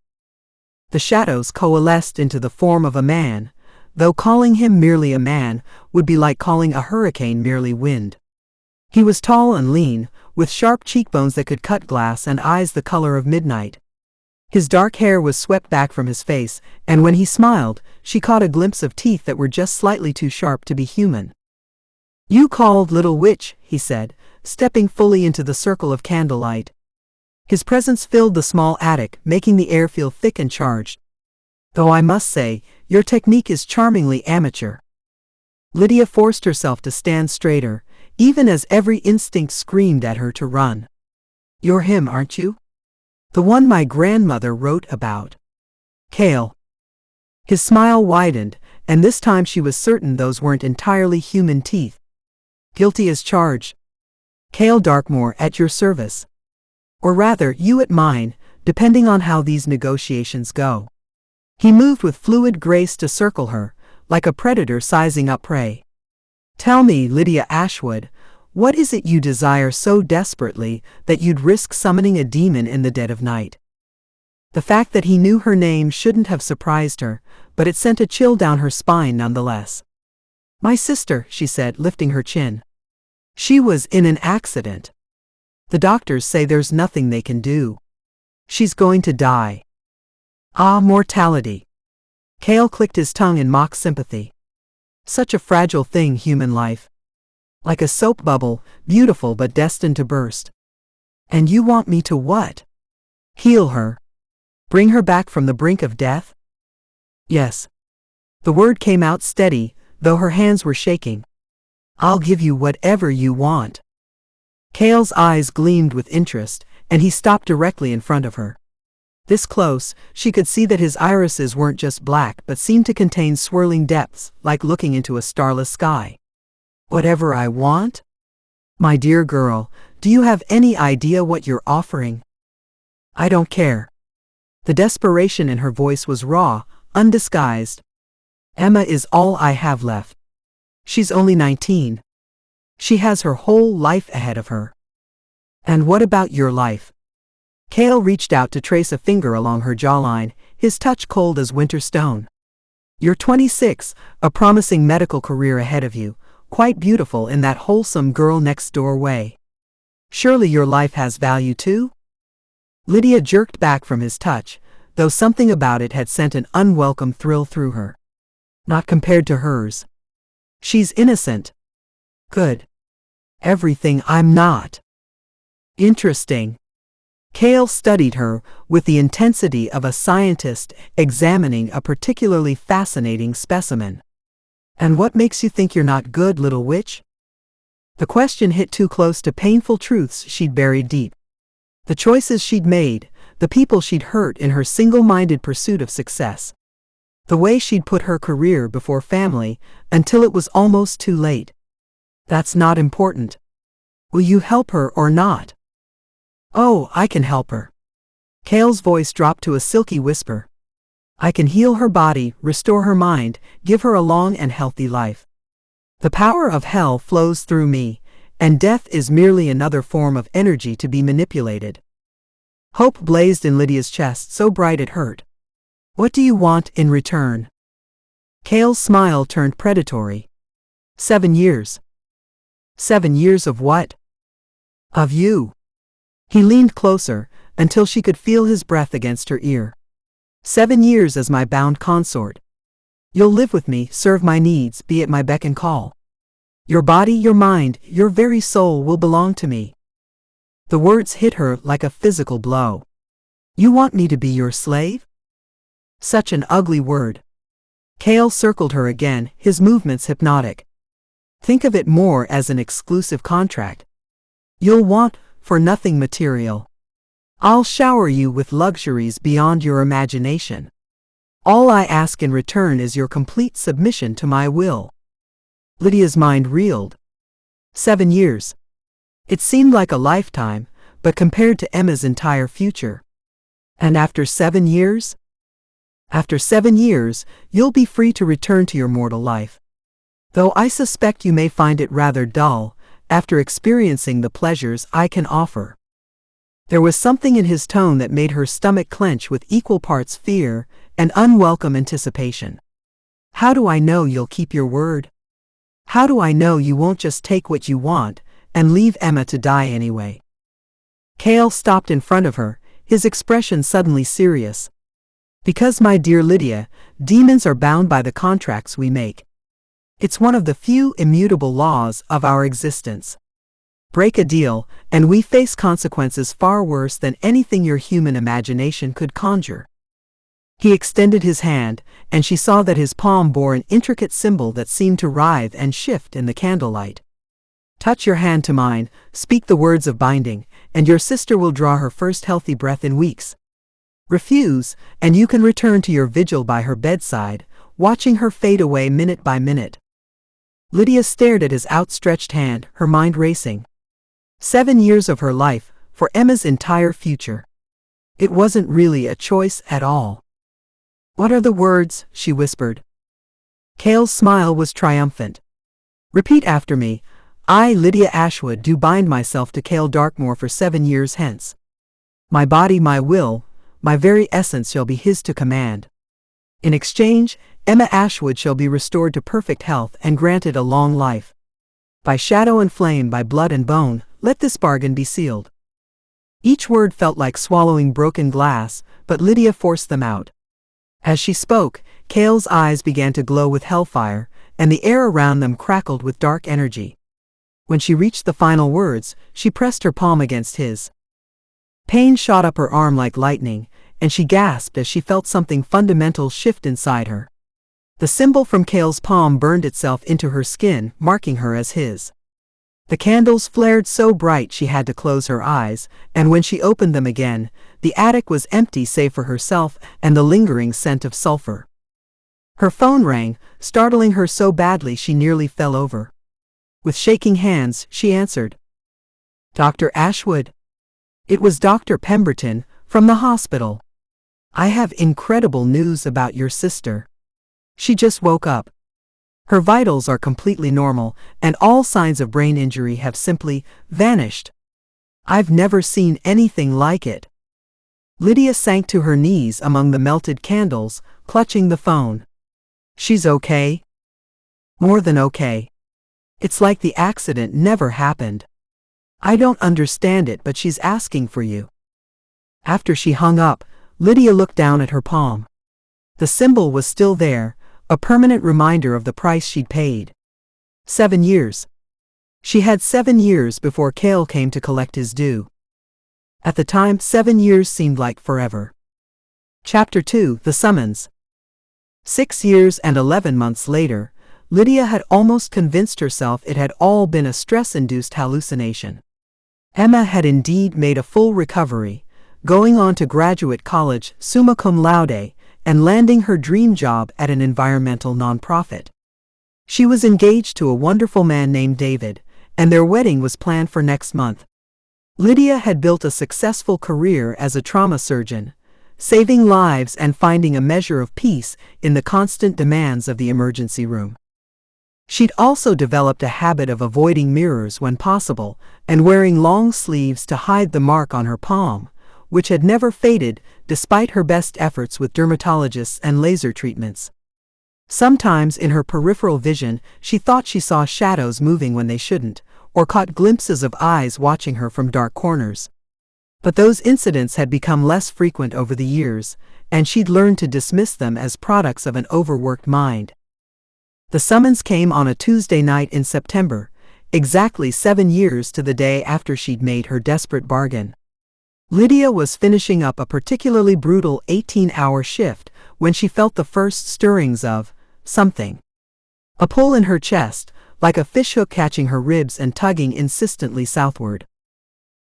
The shadows coalesced into the form of a man, though calling him merely a man would be like calling a hurricane merely wind. He was tall and lean, with sharp cheekbones that could cut glass and eyes the color of midnight. His dark hair was swept back from his face, and when he smiled, she caught a glimpse of teeth that were just slightly too sharp to be human. "You called, little witch," he said, stepping fully into the circle of candlelight. His presence filled the small attic, making the air feel thick and charged. "Though I must say, your technique is charmingly amateur." Lydia forced herself to stand straighter, even as every instinct screamed at her to run. "You're him, aren't you? The one my grandmother wrote about." "Cale." His smile widened, and this time she was certain those weren't entirely human teeth. "Guilty as charged. Cale Darkmoor, at your service. Or rather, you at mine, depending on how these negotiations go." He moved with fluid grace to circle her, like a predator sizing up prey. "Tell me, Lydia Ashwood, what is it you desire so desperately that you'd risk summoning a demon in the dead of night?" The fact that he knew her name shouldn't have surprised her, but it sent a chill down her spine nonetheless. "My sister," she said, lifting her chin. "She was in an accident. The doctors say there's nothing they can do. She's going to die." "Ah, mortality." Cale clicked his tongue in mock sympathy. "Such a fragile thing, human life. Like a soap bubble, beautiful but destined to burst. And you want me to what? Heal her? Bring her back from the brink of death?" "Yes." The word came out steady, though her hands were shaking. "I'll give you whatever you want." Cale's eyes gleamed with interest, and he stopped directly in front of her. This close, she could see that his irises weren't just black but seemed to contain swirling depths, like looking into a starless sky. "Whatever I want? My dear girl, do you have any idea what you're offering?" "I don't care." The desperation in her voice was raw, undisguised. "Emma is all I have left. She's only 19. She has her whole life ahead of her." "And what about your life?" Cale reached out to trace a finger along her jawline, his touch cold as winter stone. "You're 26, a promising medical career ahead of you, quite beautiful in that wholesome girl-next-door way. Surely your life has value too?" Lydia jerked back from his touch, though something about it had sent an unwelcome thrill through her. "Not compared to hers. She's innocent." "Good. Everything I'm not." "Interesting." Cale studied her with the intensity of a scientist examining a particularly fascinating specimen. "And what makes you think you're not good, little witch?" The question hit too close to painful truths she'd buried deep. The choices she'd made, the people she'd hurt in her single-minded pursuit of success. The way she'd put her career before family until it was almost too late. "That's not important. Will you help her or not?" "Oh, I can help her." Cale's voice dropped to a silky whisper. I can heal her body, restore her mind, give her a long and healthy life. The power of hell flows through me, and death is merely another form of energy to be manipulated. Hope blazed in Lydia's chest so bright it hurt. What do you want in return? Cale's smile turned predatory. 7 years. 7 years of what? Of you. He leaned closer, until she could feel his breath against her ear. 7 years as my bound consort. You'll live with me, serve my needs, be at my beck and call. Your body, your mind, your very soul will belong to me. The words hit her like a physical blow. You want me to be your slave? Such an ugly word. Cale circled her again, his movements hypnotic. Think of it more as an exclusive contract. You'll want for nothing material. I'll shower you with luxuries beyond your imagination. All I ask in return is your complete submission to my will. Lydia's mind reeled. 7 years. It seemed like a lifetime, but compared to Emma's entire future. And after 7 years? After 7 years, you'll be free to return to your mortal life. Though I suspect you may find it rather dull, after experiencing the pleasures I can offer. There was something in his tone that made her stomach clench with equal parts fear and unwelcome anticipation. How do I know you'll keep your word? How do I know you won't just take what you want and leave Emma to die anyway? Cale stopped in front of her, his expression suddenly serious. Because, my dear Lydia, demons are bound by the contracts we make. It's one of the few immutable laws of our existence. Break a deal, and we face consequences far worse than anything your human imagination could conjure. He extended his hand, and she saw that his palm bore an intricate symbol that seemed to writhe and shift in the candlelight. Touch your hand to mine, speak the words of binding, and your sister will draw her first healthy breath in weeks. Refuse, and you can return to your vigil by her bedside, watching her fade away minute by minute. Lydia stared at his outstretched hand, her mind racing. 7 years of her life, for Emma's entire future. It wasn't really a choice at all. What are the words? She whispered. Cale's smile was triumphant. Repeat after me. I, Lydia Ashwood, do bind myself to Cale Darkmoor for 7 years hence. My body, my will, my very essence shall be his to command. In exchange, Emma Ashwood shall be restored to perfect health and granted a long life. By shadow and flame, by blood and bone, let this bargain be sealed. Each word felt like swallowing broken glass, but Lydia forced them out. As she spoke, Cale's eyes began to glow with hellfire, and the air around them crackled with dark energy. When she reached the final words, she pressed her palm against his. Pain shot up her arm like lightning, and she gasped as she felt something fundamental shift inside her. The symbol from Cale's palm burned itself into her skin, marking her as his. The candles flared so bright she had to close her eyes, and when she opened them again, the attic was empty save for herself and the lingering scent of sulfur. Her phone rang, startling her so badly she nearly fell over. With shaking hands, she answered. Dr. Ashwood. It was Dr. Pemberton, from the hospital. I have incredible news about your sister. She just woke up. Her vitals are completely normal, and all signs of brain injury have simply vanished. I've never seen anything like it. Lydia sank to her knees among the melted candles, clutching the phone. She's okay? More than okay. It's like the accident never happened. I don't understand it, but she's asking for you. After she hung up, Lydia looked down at her palm. The symbol was still there, a permanent reminder of the price she'd paid. 7 years. She had 7 years before Cale came to collect his due. At the time, 7 years seemed like forever. Chapter 2: The Summons. 6 years and 11 months later, Lydia had almost convinced herself it had all been a stress-induced hallucination. Emma had indeed made a full recovery, going on to graduate college summa cum laude, and landing her dream job at an environmental nonprofit. She was engaged to a wonderful man named David, and their wedding was planned for next month. Lydia had built a successful career as a trauma surgeon, saving lives and finding a measure of peace in the constant demands of the emergency room. She'd also developed a habit of avoiding mirrors when possible and wearing long sleeves to hide the mark on her palm, which had never faded despite her best efforts with dermatologists and laser treatments. Sometimes in her peripheral vision, she thought she saw shadows moving when they shouldn't, or caught glimpses of eyes watching her from dark corners. But those incidents had become less frequent over the years, and she'd learned to dismiss them as products of an overworked mind. The summons came on a Tuesday night in September, exactly 7 years to the day after she'd made her desperate bargain. Lydia was finishing up a particularly brutal 18-hour shift when she felt the first stirrings of something. A pull in her chest, like a fishhook catching her ribs and tugging insistently southward.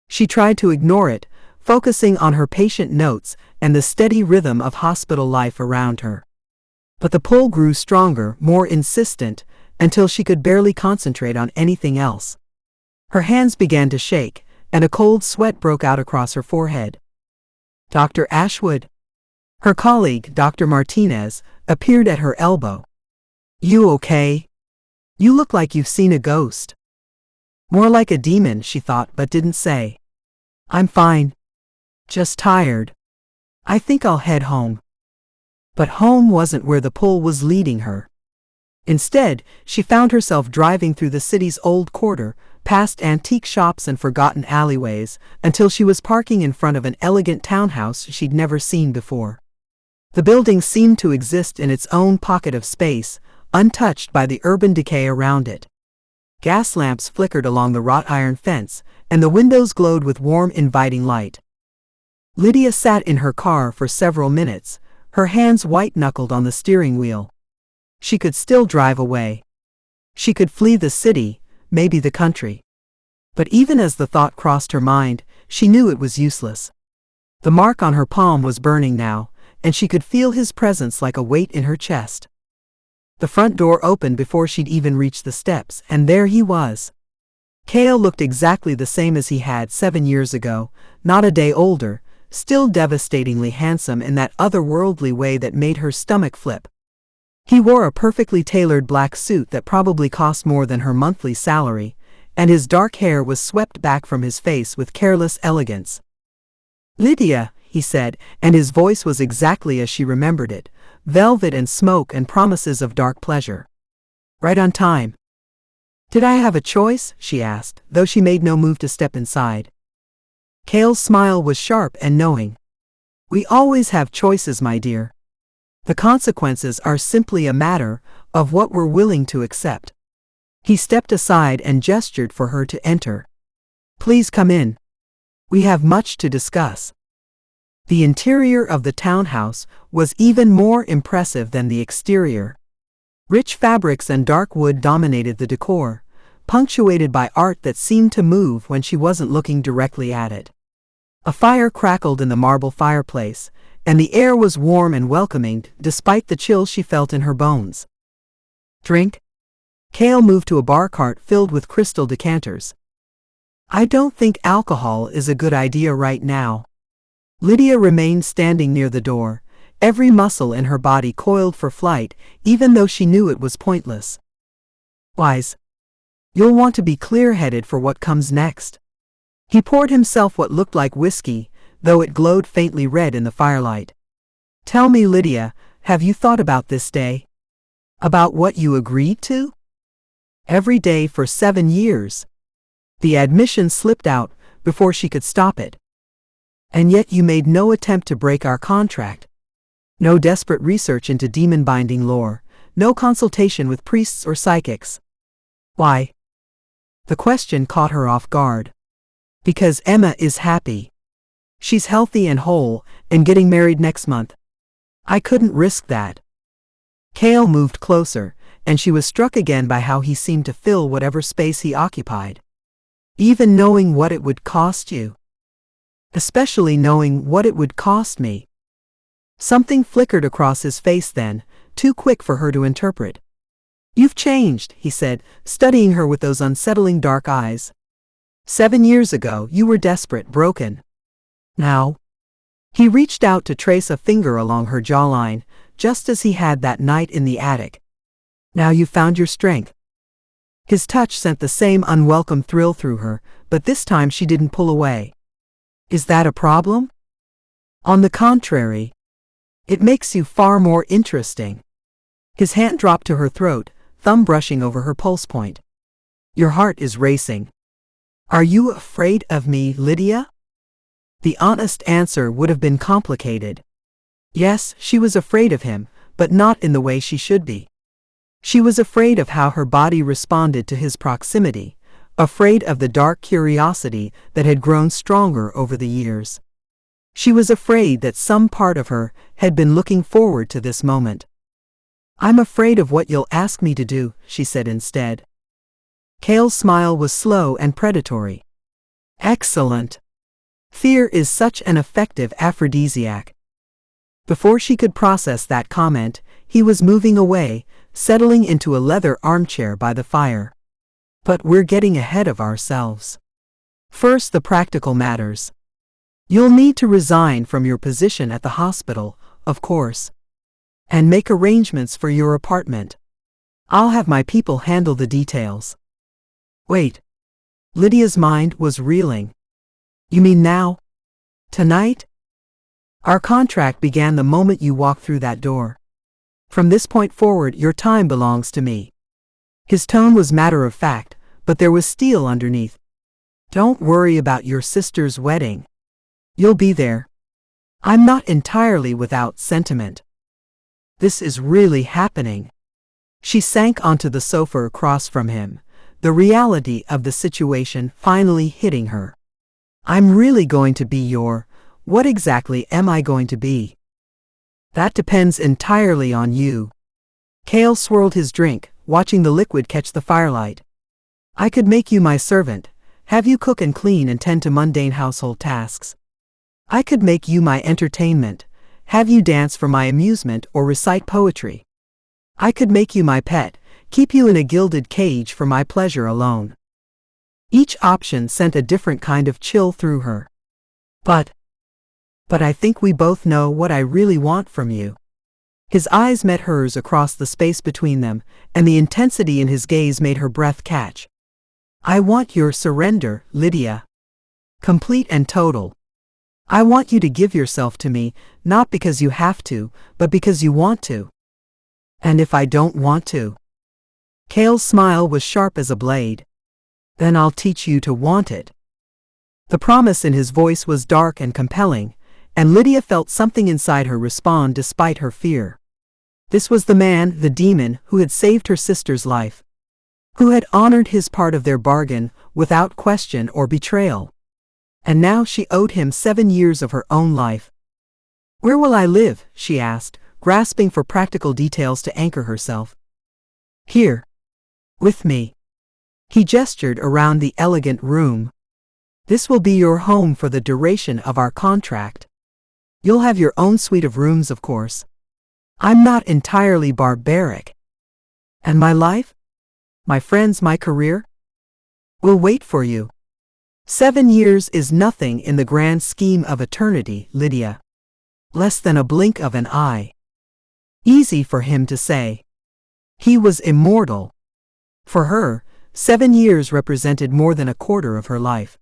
She tried to ignore it, focusing on her patient notes and the steady rhythm of hospital life around her. But the pull grew stronger, more insistent, until she could barely concentrate on anything else. Her hands began to shake, and a cold sweat broke out across her forehead. Dr. Ashwood? Her colleague, Dr. Martinez, appeared at her elbow. You okay? You look like you've seen a ghost. More like a demon, she thought, but didn't say. I'm fine. Just tired. I think I'll head home. But home wasn't where the pull was leading her. Instead, she found herself driving through the city's old quarter, past antique shops and forgotten alleyways, until she was parking in front of an elegant townhouse she'd never seen before. The building seemed to exist in its own pocket of space, untouched by the urban decay around it. Gas lamps flickered along the wrought iron fence, and the windows glowed with warm, inviting light. Lydia sat in her car for several minutes, her hands white-knuckled on the steering wheel. She could still drive away. She could flee the city, maybe the country. But even as the thought crossed her mind, she knew it was useless. The mark on her palm was burning now, and she could feel his presence like a weight in her chest. The front door opened before she'd even reached the steps, and there he was. Cale looked exactly the same as he had 7 years ago, not a day older, still devastatingly handsome in that otherworldly way that made her stomach flip. He wore a perfectly tailored black suit that probably cost more than her monthly salary, and his dark hair was swept back from his face with careless elegance. Lydia, he said, and his voice was exactly as she remembered it, velvet and smoke and promises of dark pleasure. Right on time. Did I have a choice? She asked, though she made no move to step inside. Cale's smile was sharp and knowing. We always have choices, my dear. The consequences are simply a matter of what we're willing to accept. He stepped aside and gestured for her to enter. Please come in. We have much to discuss. The interior of the townhouse was even more impressive than the exterior. Rich fabrics and dark wood dominated the decor, punctuated by art that seemed to move when she wasn't looking directly at it. A fire crackled in the marble fireplace, and the air was warm and welcoming despite the chill she felt in her bones. Drink? Cale moved to a bar cart filled with crystal decanters. I don't think alcohol is a good idea right now. Lydia remained standing near the door, every muscle in her body coiled for flight, even though she knew it was pointless. Wise. You'll want to be clear-headed for what comes next. He poured himself what looked like whiskey, though it glowed faintly red in the firelight. Tell me, Lydia, have you thought about this day? About what you agreed to? Every day for 7 years. The admission slipped out before she could stop it. And yet you made no attempt to break our contract. No desperate research into demon-binding lore, no consultation with priests or psychics. Why? The question caught her off guard. Because Emma is happy. She's healthy and whole, and getting married next month. I couldn't risk that. Cale moved closer, and she was struck again by how he seemed to fill whatever space he occupied. Even knowing what it would cost you. Especially knowing what it would cost me. Something flickered across his face then, too quick for her to interpret. You've changed, he said, studying her with those unsettling dark eyes. 7 years ago, you were desperate, broken. Now? He reached out to trace a finger along her jawline, just as he had that night in the attic. Now you found your strength. His touch sent the same unwelcome thrill through her, but this time she didn't pull away. Is that a problem? On the contrary. It makes you far more interesting. His hand dropped to her throat, thumb brushing over her pulse point. Your heart is racing. Are you afraid of me, Lydia? The honest answer would have been complicated. Yes, she was afraid of him, but not in the way she should be. She was afraid of how her body responded to his proximity, afraid of the dark curiosity that had grown stronger over the years. She was afraid that some part of her had been looking forward to this moment. I'm afraid of what you'll ask me to do, she said instead. Cale's smile was slow and predatory. Excellent. Fear is such an effective aphrodisiac. Before she could process that comment, he was moving away, settling into a leather armchair by the fire. But we're getting ahead of ourselves. First, the practical matters. You'll need to resign from your position at the hospital, of course, and make arrangements for your apartment. I'll have my people handle the details. Wait. Lydia's mind was reeling. You mean now? Tonight? Our contract began the moment you walked through that door. From this point forward, your time belongs to me. His tone was matter of fact, but there was steel underneath. Don't worry about your sister's wedding. You'll be there. I'm not entirely without sentiment. This is really happening. She sank onto the sofa across from him, the reality of the situation finally hitting her. I'm really going to be what exactly am I going to be? That depends entirely on you. Cale swirled his drink, watching the liquid catch the firelight. I could make you my servant, have you cook and clean and tend to mundane household tasks. I could make you my entertainment, have you dance for my amusement or recite poetry. I could make you my pet, keep you in a gilded cage for my pleasure alone. Each option sent a different kind of chill through her. But I think we both know what I really want from you. His eyes met hers across the space between them, and the intensity in his gaze made her breath catch. I want your surrender, Lydia. Complete and total. I want you to give yourself to me, not because you have to, but because you want to. And if I don't want to? Cale's smile was sharp as a blade. Then I'll teach you to want it. The promise in his voice was dark and compelling, and Lydia felt something inside her respond despite her fear. This was the man, the demon, who had saved her sister's life, who had honored his part of their bargain without question or betrayal. And now she owed him 7 years of her own life. Where will I live? She asked, grasping for practical details to anchor herself. Here. With me. He gestured around the elegant room. This will be your home for the duration of our contract. You'll have your own suite of rooms, of course. I'm not entirely barbaric. And my life? My friends, my career? Will wait for you. 7 years is nothing in the grand scheme of eternity, Lydia. Less than a blink of an eye. Easy for him to say. He was immortal. For her, 7 years represented more than a quarter of her life.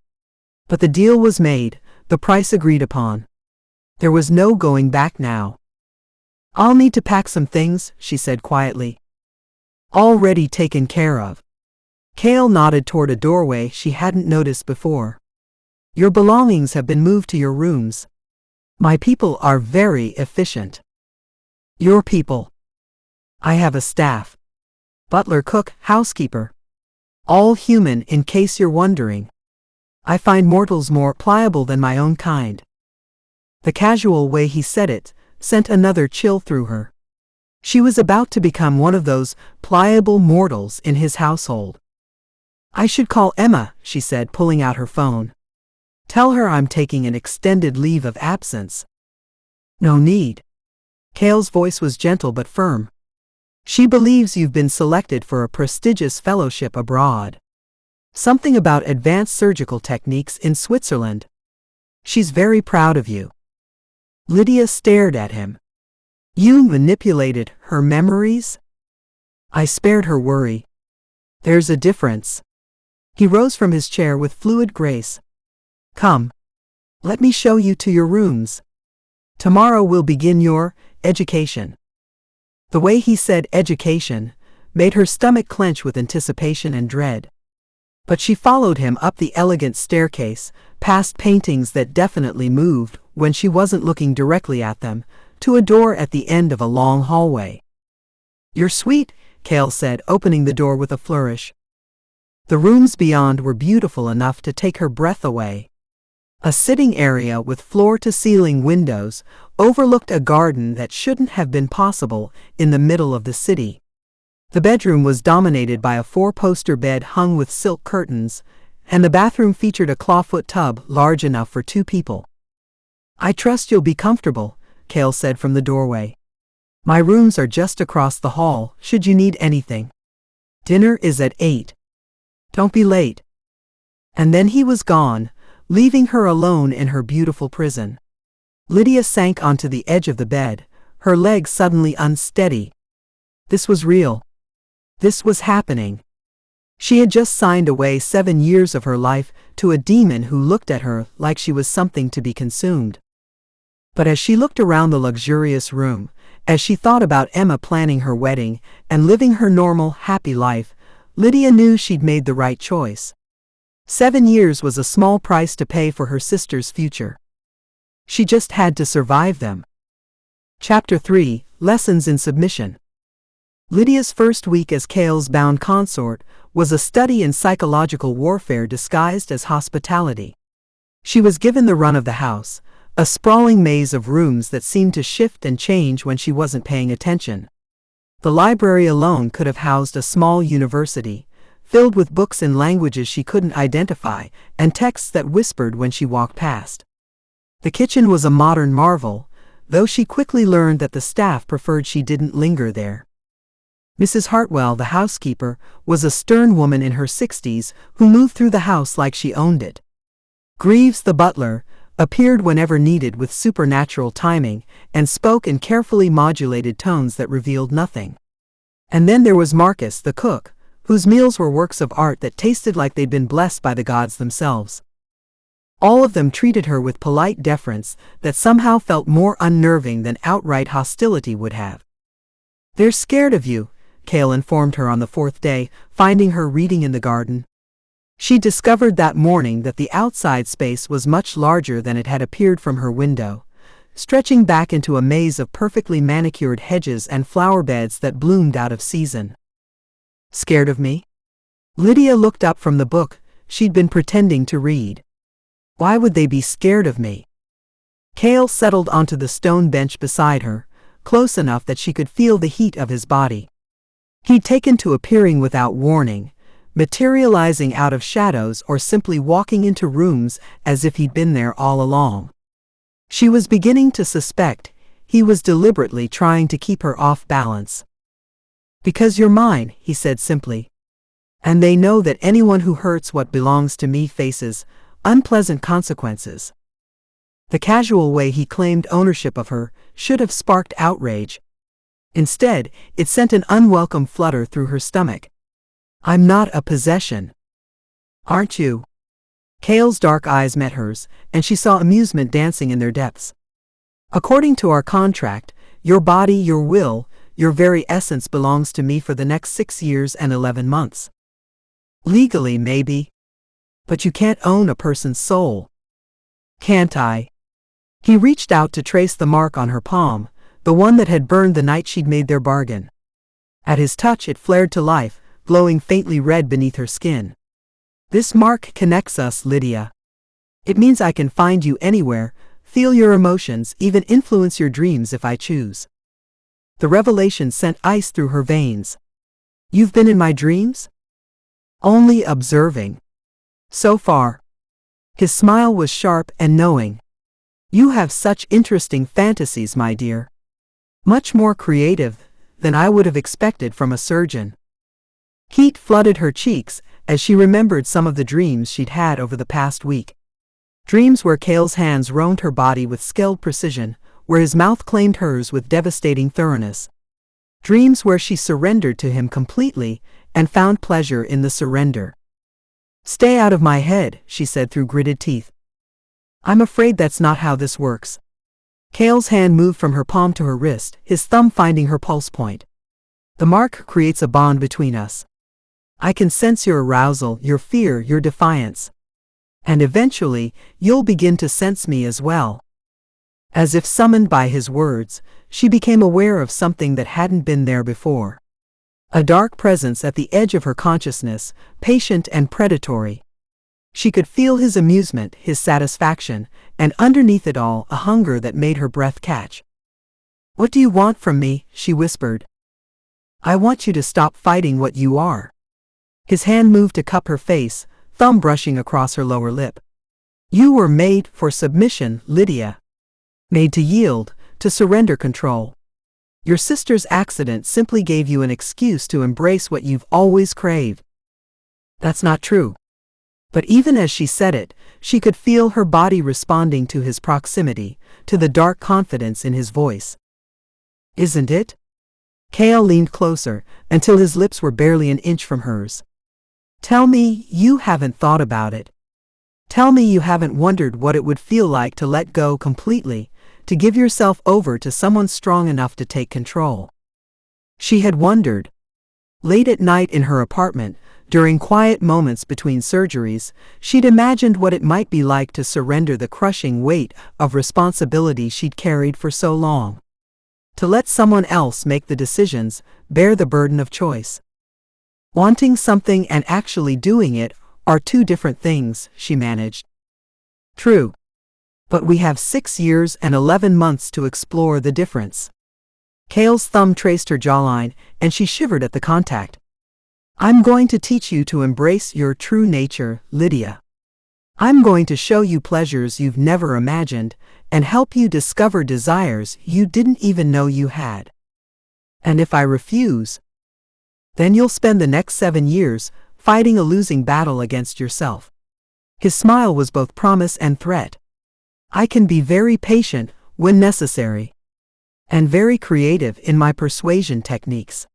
But the deal was made, the price agreed upon. There was no going back now. I'll need to pack some things, she said quietly. Already taken care of. Cale nodded toward a doorway she hadn't noticed before. Your belongings have been moved to your rooms. My people are very efficient. Your people. I have a staff. Butler, cook, housekeeper. All human, in case you're wondering. I find mortals more pliable than my own kind. The casual way he said it sent another chill through her. She was about to become one of those pliable mortals in his household. I should call Emma, she said, pulling out her phone. Tell her I'm taking an extended leave of absence. No need. Cale's voice was gentle but firm. She believes you've been selected for a prestigious fellowship abroad. Something about advanced surgical techniques in Switzerland. She's very proud of you. Lydia stared at him. You manipulated her memories? I spared her worry. There's a difference. He rose from his chair with fluid grace. Come. Let me show you to your rooms. Tomorrow we'll begin your education. The way he said education made her stomach clench with anticipation and dread. But she followed him up the elegant staircase, past paintings that definitely moved when she wasn't looking directly at them, to a door at the end of a long hallway. You're sweet, Cale said, opening the door with a flourish. The rooms beyond were beautiful enough to take her breath away. A sitting area with floor-to-ceiling windows overlooked a garden that shouldn't have been possible in the middle of the city. The bedroom was dominated by a 4-poster bed hung with silk curtains, and the bathroom featured a clawfoot tub large enough for 2 people. I trust you'll be comfortable, Cale said from the doorway. My rooms are just across the hall, should you need anything. Dinner is at 8. Don't be late. And then he was gone, leaving her alone in her beautiful prison. Lydia sank onto the edge of the bed, her legs suddenly unsteady. This was real. This was happening. She had just signed away 7 years of her life to a demon who looked at her like she was something to be consumed. But as she looked around the luxurious room, as she thought about Emma planning her wedding and living her normal, happy life, Lydia knew she'd made the right choice. 7 years was a small price to pay for her sister's future. She just had to survive them. Chapter 3: Lessons in Submission. Lydia's first week as Cale's bound consort was a study in psychological warfare disguised as hospitality. She was given the run of the house, a sprawling maze of rooms that seemed to shift and change when she wasn't paying attention. The library alone could have housed a small university, filled with books in languages she couldn't identify and texts that whispered when she walked past. The kitchen was a modern marvel, though she quickly learned that the staff preferred she didn't linger there. Mrs. Hartwell, the housekeeper, was a stern woman in her 60s who moved through the house like she owned it. Greaves, the butler, appeared whenever needed with supernatural timing and spoke in carefully modulated tones that revealed nothing. And then there was Marcus, the cook, whose meals were works of art that tasted like they'd been blessed by the gods themselves. All of them treated her with polite deference that somehow felt more unnerving than outright hostility would have. They're scared of you, Cale informed her on the 4th day, finding her reading in the garden. She discovered that morning that the outside space was much larger than it had appeared from her window, stretching back into a maze of perfectly manicured hedges and flower beds that bloomed out of season. Scared of me? Lydia looked up from the book she'd been pretending to read. Why would they be scared of me? Cale settled onto the stone bench beside her, close enough that she could feel the heat of his body. He'd taken to appearing without warning, materializing out of shadows or simply walking into rooms as if he'd been there all along. She was beginning to suspect he was deliberately trying to keep her off balance. Because you're mine, he said simply. And they know that anyone who hurts what belongs to me faces unpleasant consequences. The casual way he claimed ownership of her should have sparked outrage. Instead, it sent an unwelcome flutter through her stomach. I'm not a possession. Aren't you? Cale's dark eyes met hers, and she saw amusement dancing in their depths. According to our contract, your body, your will, your very essence belongs to me for the next 6 years and 11 months. Legally, maybe. But you can't own a person's soul. Can't I? He reached out to trace the mark on her palm, the one that had burned the night she'd made their bargain. At his touch it flared to life, glowing faintly red beneath her skin. This mark connects us, Lydia. It means I can find you anywhere, feel your emotions, even influence your dreams if I choose. The revelation sent ice through her veins. You've been in my dreams? Only observing. So far. His smile was sharp and knowing. You have such interesting fantasies, my dear. Much more creative than I would have expected from a surgeon. Heat flooded her cheeks as she remembered some of the dreams she'd had over the past week. Dreams where Cale's hands roamed her body with skilled precision, where his mouth claimed hers with devastating thoroughness. Dreams where she surrendered to him completely and found pleasure in the surrender. "Stay out of my head," she said through gritted teeth. "I'm afraid that's not how this works." Cale's hand moved from her palm to her wrist, his thumb finding her pulse point. "The mark creates a bond between us. I can sense your arousal, your fear, your defiance. And eventually, you'll begin to sense me as well." As if summoned by his words, she became aware of something that hadn't been there before. A dark presence at the edge of her consciousness, patient and predatory. She could feel his amusement, his satisfaction, and underneath it all, a hunger that made her breath catch. "What do you want from me?" she whispered. "I want you to stop fighting what you are." His hand moved to cup her face, thumb brushing across her lower lip. "You were made for submission, Lydia. Made to yield, to surrender control. Your sister's accident simply gave you an excuse to embrace what you've always craved." "That's not true." But even as she said it, she could feel her body responding to his proximity, to the dark confidence in his voice. "Isn't it?" Cale leaned closer, until his lips were barely an inch from hers. "Tell me you haven't thought about it. Tell me you haven't wondered what it would feel like to let go completely, to give yourself over to someone strong enough to take control." She had wondered. Late at night in her apartment, during quiet moments between surgeries, she'd imagined what it might be like to surrender the crushing weight of responsibility she'd carried for so long. To let someone else make the decisions, bear the burden of choice. Wanting something and actually doing it are two different things, she managed. "True. But we have 6 years and 11 months to explore the difference." Cale's thumb traced her jawline, and she shivered at the contact. "I'm going to teach you to embrace your true nature, Lydia. I'm going to show you pleasures you've never imagined, and help you discover desires you didn't even know you had. And if I refuse, then you'll spend the next 7 years fighting a losing battle against yourself." His smile was both promise and threat. "I can be very patient when necessary, and very creative in my persuasion techniques."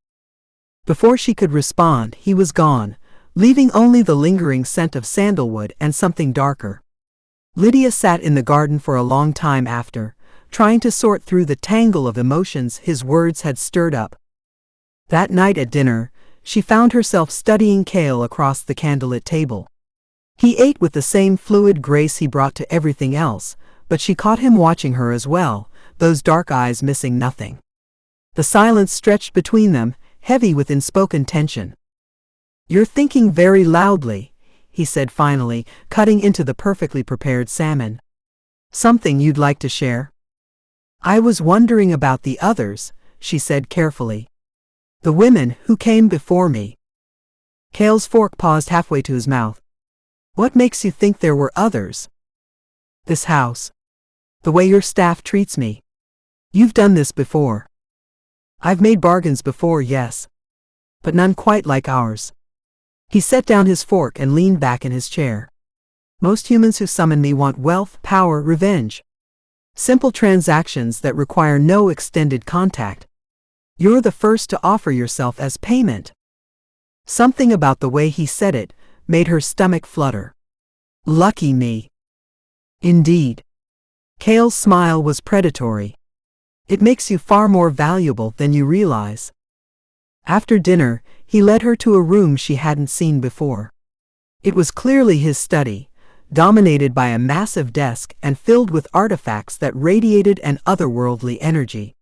Before she could respond, he was gone, leaving only the lingering scent of sandalwood and something darker. Lydia sat in the garden for a long time after, trying to sort through the tangle of emotions his words had stirred up. That night at dinner, she found herself studying Cale across the candlelit table. He ate with the same fluid grace he brought to everything else, but she caught him watching her as well, those dark eyes missing nothing. The silence stretched between them, heavy with unspoken tension. "You're thinking very loudly," he said finally, cutting into the perfectly prepared salmon. "Something you'd like to share?" "I was wondering about the others," she said carefully. "The women who came before me." Cale's fork paused halfway to his mouth. "What makes you think there were others?" "This house. The way your staff treats me. You've done this before." "I've made bargains before, yes. But none quite like ours." He set down his fork and leaned back in his chair. "Most humans who summon me want wealth, power, revenge. Simple transactions that require no extended contact. You're the first to offer yourself as payment." Something about the way he said it made her stomach flutter. "Lucky me." "Indeed." Cale's smile was predatory. "It makes you far more valuable than you realize." After dinner, he led her to a room she hadn't seen before. It was clearly his study, dominated by a massive desk and filled with artifacts that radiated an otherworldly energy.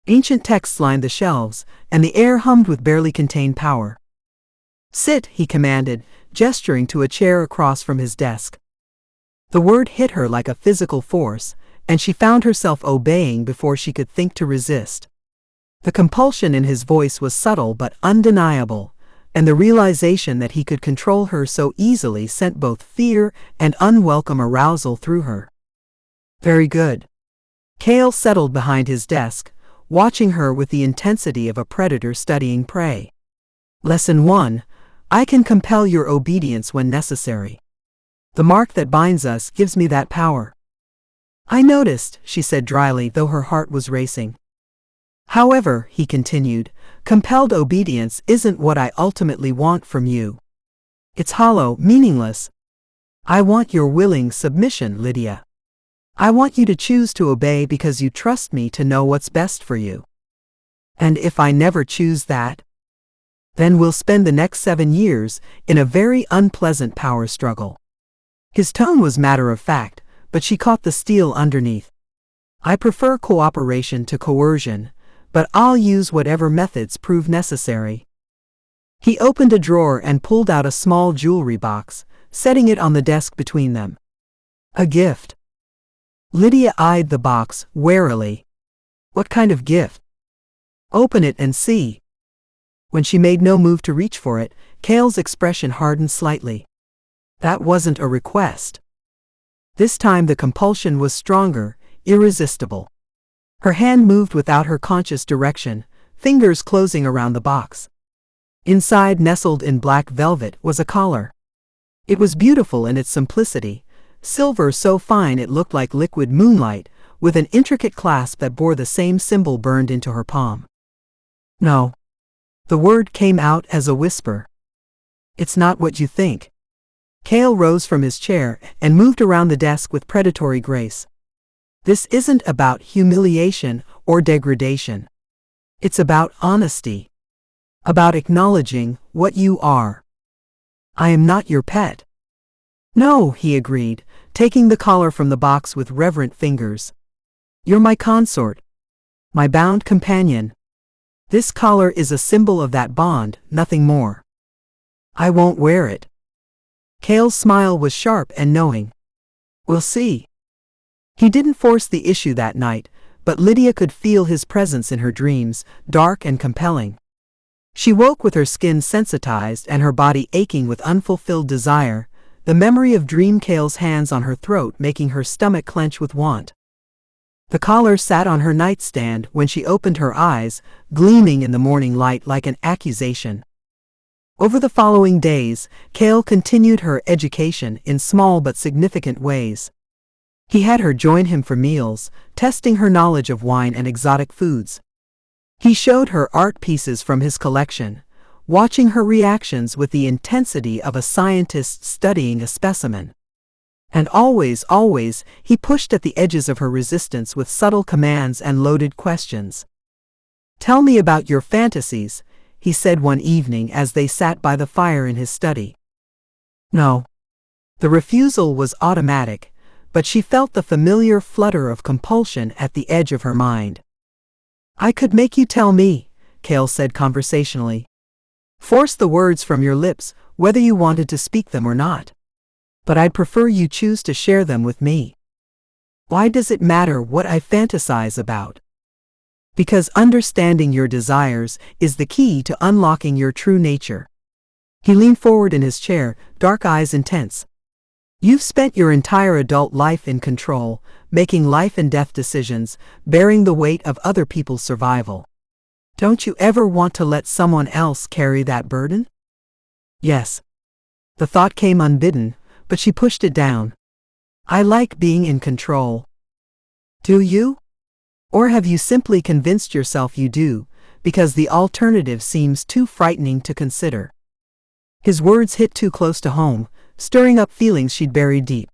Ancient texts lined the shelves, and the air hummed with barely contained power. "Sit," he commanded, gesturing to a chair across from his desk. The word hit her like a physical force, and she found herself obeying before she could think to resist. The compulsion in his voice was subtle but undeniable, and the realization that he could control her so easily sent both fear and unwelcome arousal through her. "Very good." Cale settled behind his desk, watching her with the intensity of a predator studying prey. "Lesson 1. I can compel your obedience when necessary. The mark that binds us gives me that power. I noticed, she said dryly, though her heart was racing. However, he continued, compelled obedience isn't what I ultimately want from you. It's hollow, meaningless. I want your willing submission, Lydia. I want you to choose to obey because you trust me to know what's best for you. And if I never choose that, then we'll spend the next 7 years in a very unpleasant power struggle. His tone was matter of fact, but she caught the steel underneath. I prefer cooperation to coercion, but I'll use whatever methods prove necessary. He opened a drawer and pulled out a small jewelry box, setting it on the desk between them. A gift. Lydia eyed the box warily. What kind of gift? Open it and see. When she made no move to reach for it, Cale's expression hardened slightly. That wasn't a request. This time the compulsion was stronger, irresistible. Her hand moved without her conscious direction, fingers closing around the box. Inside, nestled in black velvet, was a collar. It was beautiful in its simplicity, silver so fine it looked like liquid moonlight, with an intricate clasp that bore the same symbol burned into her palm. No. The word came out as a whisper. It's not what you think. Cale rose from his chair and moved around the desk with predatory grace. This isn't about humiliation or degradation. It's about honesty. About acknowledging what you are. I am not your pet. No, he agreed, taking the collar from the box with reverent fingers. You're my consort. My bound companion. This collar is a symbol of that bond, nothing more. I won't wear it. Cale's smile was sharp and knowing. We'll see. He didn't force the issue that night, but Lydia could feel his presence in her dreams, dark and compelling. She woke with her skin sensitized and her body aching with unfulfilled desire, the memory of Dream Cale's hands on her throat making her stomach clench with want. The collar sat on her nightstand when she opened her eyes, gleaming in the morning light like an accusation. Over the following days, Cale continued her education in small but significant ways. He had her join him for meals, testing her knowledge of wine and exotic foods. He showed her art pieces from his collection, watching her reactions with the intensity of a scientist studying a specimen. And always, he pushed at the edges of her resistance with subtle commands and loaded questions. Tell me about your fantasies, he said one evening as they sat by the fire in his study. No. The refusal was automatic, but she felt the familiar flutter of compulsion at the edge of her mind. I could make you tell me, Cale said conversationally. Force the words from your lips, whether you wanted to speak them or not. But I'd prefer you choose to share them with me. Why does it matter what I fantasize about? Because understanding your desires is the key to unlocking your true nature. He leaned forward in his chair, dark eyes intense. You've spent your entire adult life in control, making life and death decisions, bearing the weight of other people's survival. Don't you ever want to let someone else carry that burden? Yes. The thought came unbidden, but she pushed it down. I like being in control. Do you? Or have you simply convinced yourself you do, because the alternative seems too frightening to consider? His words hit too close to home, stirring up feelings she'd buried deep.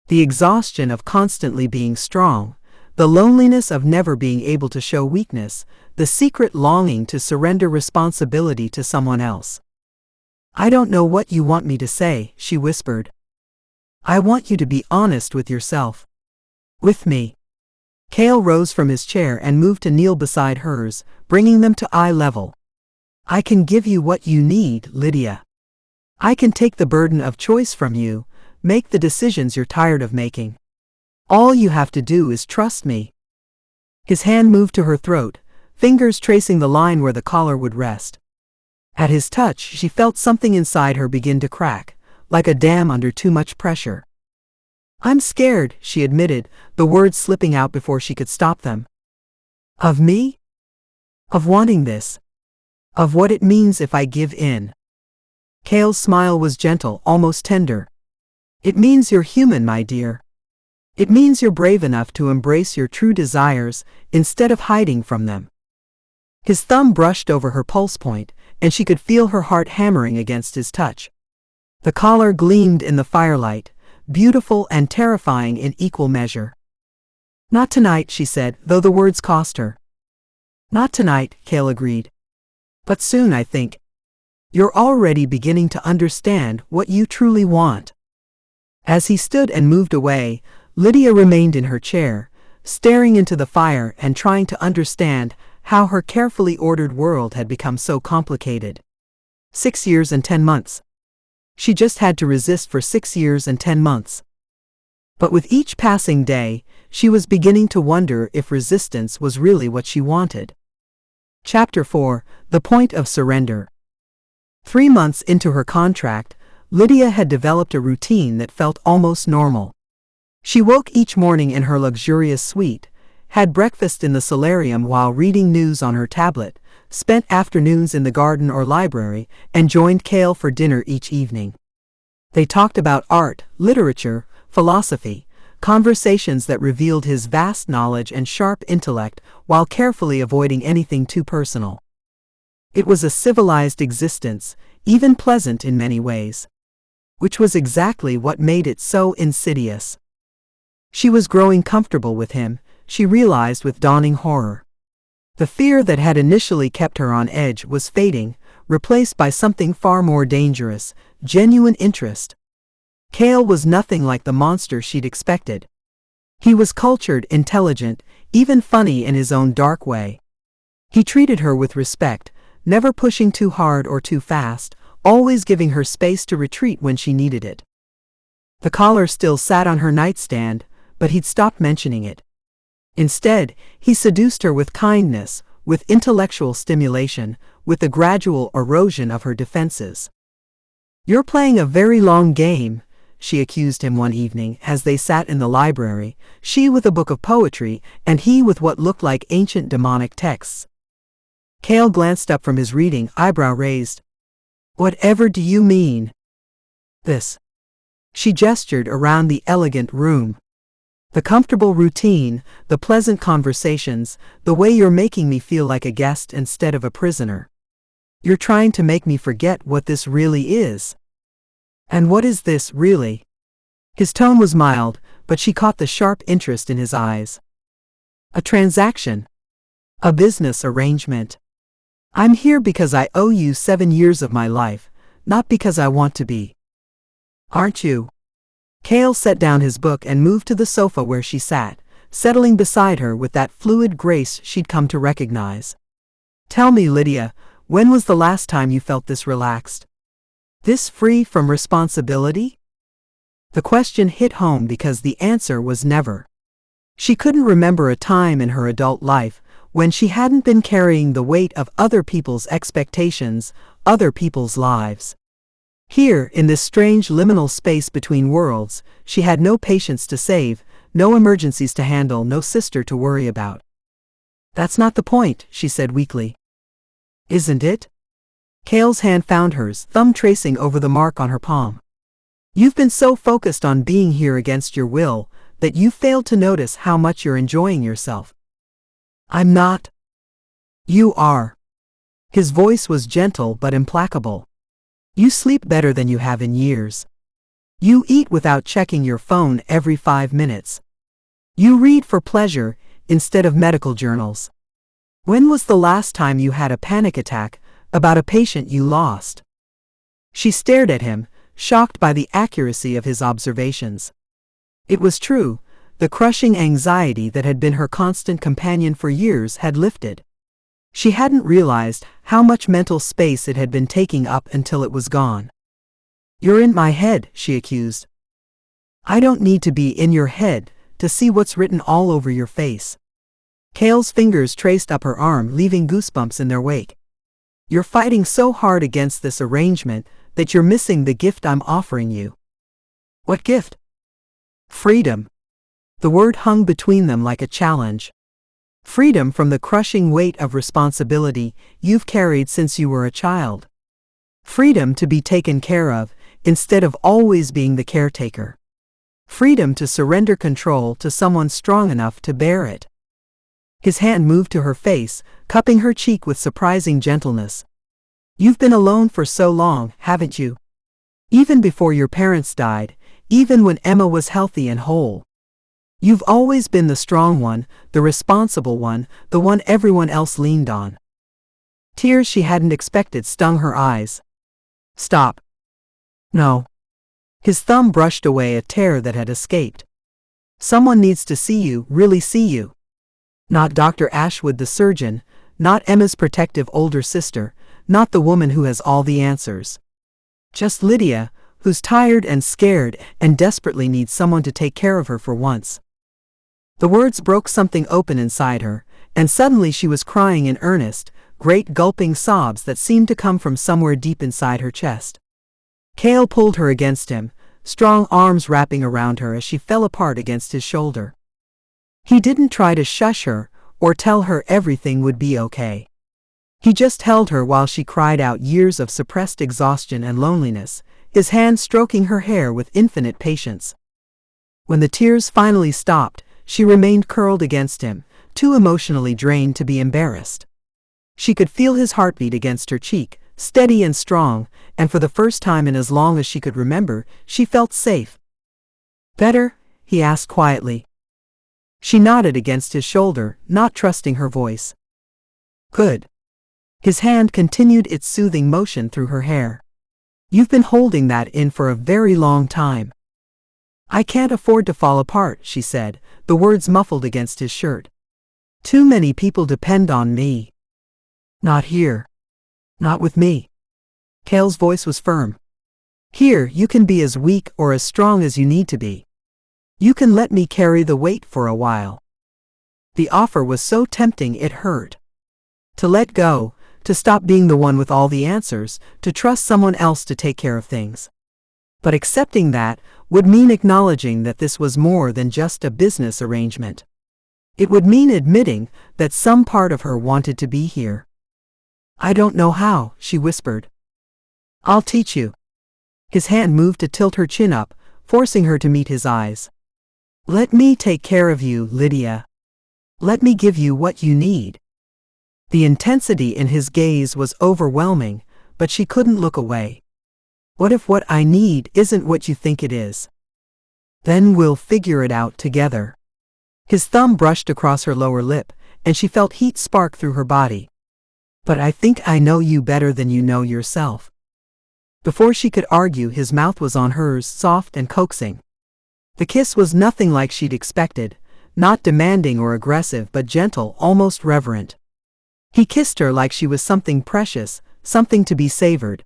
The exhaustion of constantly being strong, the loneliness of never being able to show weakness, the secret longing to surrender responsibility to someone else. I don't know what you want me to say, she whispered. I want you to be honest with yourself. With me. Cale rose from his chair and moved to kneel beside hers, bringing them to eye level. I can give you what you need, Lydia. I can take the burden of choice from you, make the decisions you're tired of making. All you have to do is trust me. His hand moved to her throat, fingers tracing the line where the collar would rest. At his touch, she felt something inside her begin to crack, like a dam under too much pressure. I'm scared, she admitted, the words slipping out before she could stop them. Of me? Of wanting this? Of what it means if I give in? Cale's smile was gentle, almost tender. It means you're human, my dear. It means you're brave enough to embrace your true desires instead of hiding from them. His thumb brushed over her pulse point, and she could feel her heart hammering against his touch. The collar gleamed in the firelight, beautiful and terrifying in equal measure. "Not tonight," she said, though the words cost her. "Not tonight," Cale agreed. "But soon, I think. You're already beginning to understand what you truly want." As he stood and moved away, Lydia remained in her chair, staring into the fire and trying to understand how her carefully ordered world had become so complicated. 6 years and 10 months. She just had to resist for 6 years and 10 months. But with each passing day, she was beginning to wonder if resistance was really what she wanted. Chapter 4: The Point of Surrender. 3 months into her contract, Lydia had developed a routine that felt almost normal. She woke each morning in her luxurious suite, had breakfast in the solarium while reading news on her tablet, spent afternoons in the garden or library, and joined Cale for dinner each evening. They talked about art, literature, philosophy, conversations that revealed his vast knowledge and sharp intellect while carefully avoiding anything too personal. It was a civilized existence, even pleasant in many ways. Which was exactly what made it so insidious. She was growing comfortable with him, she realized with dawning horror. The fear that had initially kept her on edge was fading, replaced by something far more dangerous: genuine interest. Cale was nothing like the monster she'd expected. He was cultured, intelligent, even funny in his own dark way. He treated her with respect, never pushing too hard or too fast, always giving her space to retreat when she needed it. The collar still sat on her nightstand, but he'd stopped mentioning it. Instead, he seduced her with kindness, with intellectual stimulation, with the gradual erosion of her defenses. "You're playing a very long game," she accused him one evening as they sat in the library, she with a book of poetry and he with what looked like ancient demonic texts. Cale glanced up from his reading, eyebrow raised. "Whatever do you mean?" "This." She gestured around the elegant room. "The comfortable routine, the pleasant conversations, the way you're making me feel like a guest instead of a prisoner. You're trying to make me forget what this really is." "And what is this, really?" His tone was mild, but she caught the sharp interest in his eyes. "A transaction. A business arrangement. I'm here because I owe you 7 years of my life, not because I want to be." "Aren't you?" Cale set down his book and moved to the sofa where she sat, settling beside her with that fluid grace she'd come to recognize. "Tell me, Lydia, when was the last time you felt this relaxed? This free from responsibility?" The question hit home because the answer was never. She couldn't remember a time in her adult life when she hadn't been carrying the weight of other people's expectations, other people's lives. Here, in this strange liminal space between worlds, she had no patients to save, no emergencies to handle, no sister to worry about. "That's not the point," she said weakly. "Isn't it?" Cale's hand found hers, thumb tracing over the mark on her palm. "You've been so focused on being here against your will that you failed to notice how much you're enjoying yourself." "I'm not." "You are." His voice was gentle but implacable. "You sleep better than you have in years. You eat without checking your phone every 5 minutes. You read for pleasure instead of medical journals. When was the last time you had a panic attack about a patient you lost?" She stared at him, shocked by the accuracy of his observations. It was true, the crushing anxiety that had been her constant companion for years had lifted. She hadn't realized how much mental space it had been taking up until it was gone. "You're in my head," she accused. "I don't need to be in your head to see what's written all over your face." Cale's fingers traced up her arm, leaving goosebumps in their wake. "You're fighting so hard against this arrangement that you're missing the gift I'm offering you." "What gift?" "Freedom." The word hung between them like a challenge. "Freedom from the crushing weight of responsibility you've carried since you were a child. Freedom to be taken care of, instead of always being the caretaker. Freedom to surrender control to someone strong enough to bear it. His hand moved to her face, cupping her cheek with surprising gentleness. You've been alone for so long, haven't you? Even before your parents died, even when Emma was healthy and whole. You've always been the strong one, the responsible one, the one everyone else leaned on. Tears she hadn't expected stung her eyes. Stop. No. His thumb brushed away a tear that had escaped. Someone needs to see you, really see you. Not Dr. Ashwood the surgeon, not Emma's protective older sister, not the woman who has all the answers. Just Lydia, who's tired and scared and desperately needs someone to take care of her for once. The words broke something open inside her, and suddenly she was crying in earnest, great gulping sobs that seemed to come from somewhere deep inside her chest. Cale pulled her against him, strong arms wrapping around her as she fell apart against his shoulder. He didn't try to shush her or tell her everything would be okay. He just held her while she cried out years of suppressed exhaustion and loneliness, his hand stroking her hair with infinite patience. When the tears finally stopped, she remained curled against him, too emotionally drained to be embarrassed. She could feel his heartbeat against her cheek, steady and strong, and for the first time in as long as she could remember, she felt safe. Better? He asked quietly. She nodded against his shoulder, not trusting her voice. Good. His hand continued its soothing motion through her hair. You've been holding that in for a very long time. I can't afford to fall apart, she said, the words muffled against his shirt. Too many people depend on me. Not here. Not with me. Cale's voice was firm. Here, you can be as weak or as strong as you need to be. You can let me carry the weight for a while. The offer was so tempting it hurt. To let go, to stop being the one with all the answers, to trust someone else to take care of things. But accepting that would mean acknowledging that this was more than just a business arrangement. It would mean admitting that some part of her wanted to be here. I don't know how, she whispered. I'll teach you. His hand moved to tilt her chin up, forcing her to meet his eyes. Let me take care of you, Lydia. Let me give you what you need. The intensity in his gaze was overwhelming, but she couldn't look away. What if what I need isn't what you think it is? Then we'll figure it out together. His thumb brushed across her lower lip, and she felt heat spark through her body. But I think I know you better than you know yourself. Before she could argue, his mouth was on hers, soft and coaxing. The kiss was nothing like she'd expected, not demanding or aggressive but gentle, almost reverent. He kissed her like she was something precious, something to be savored.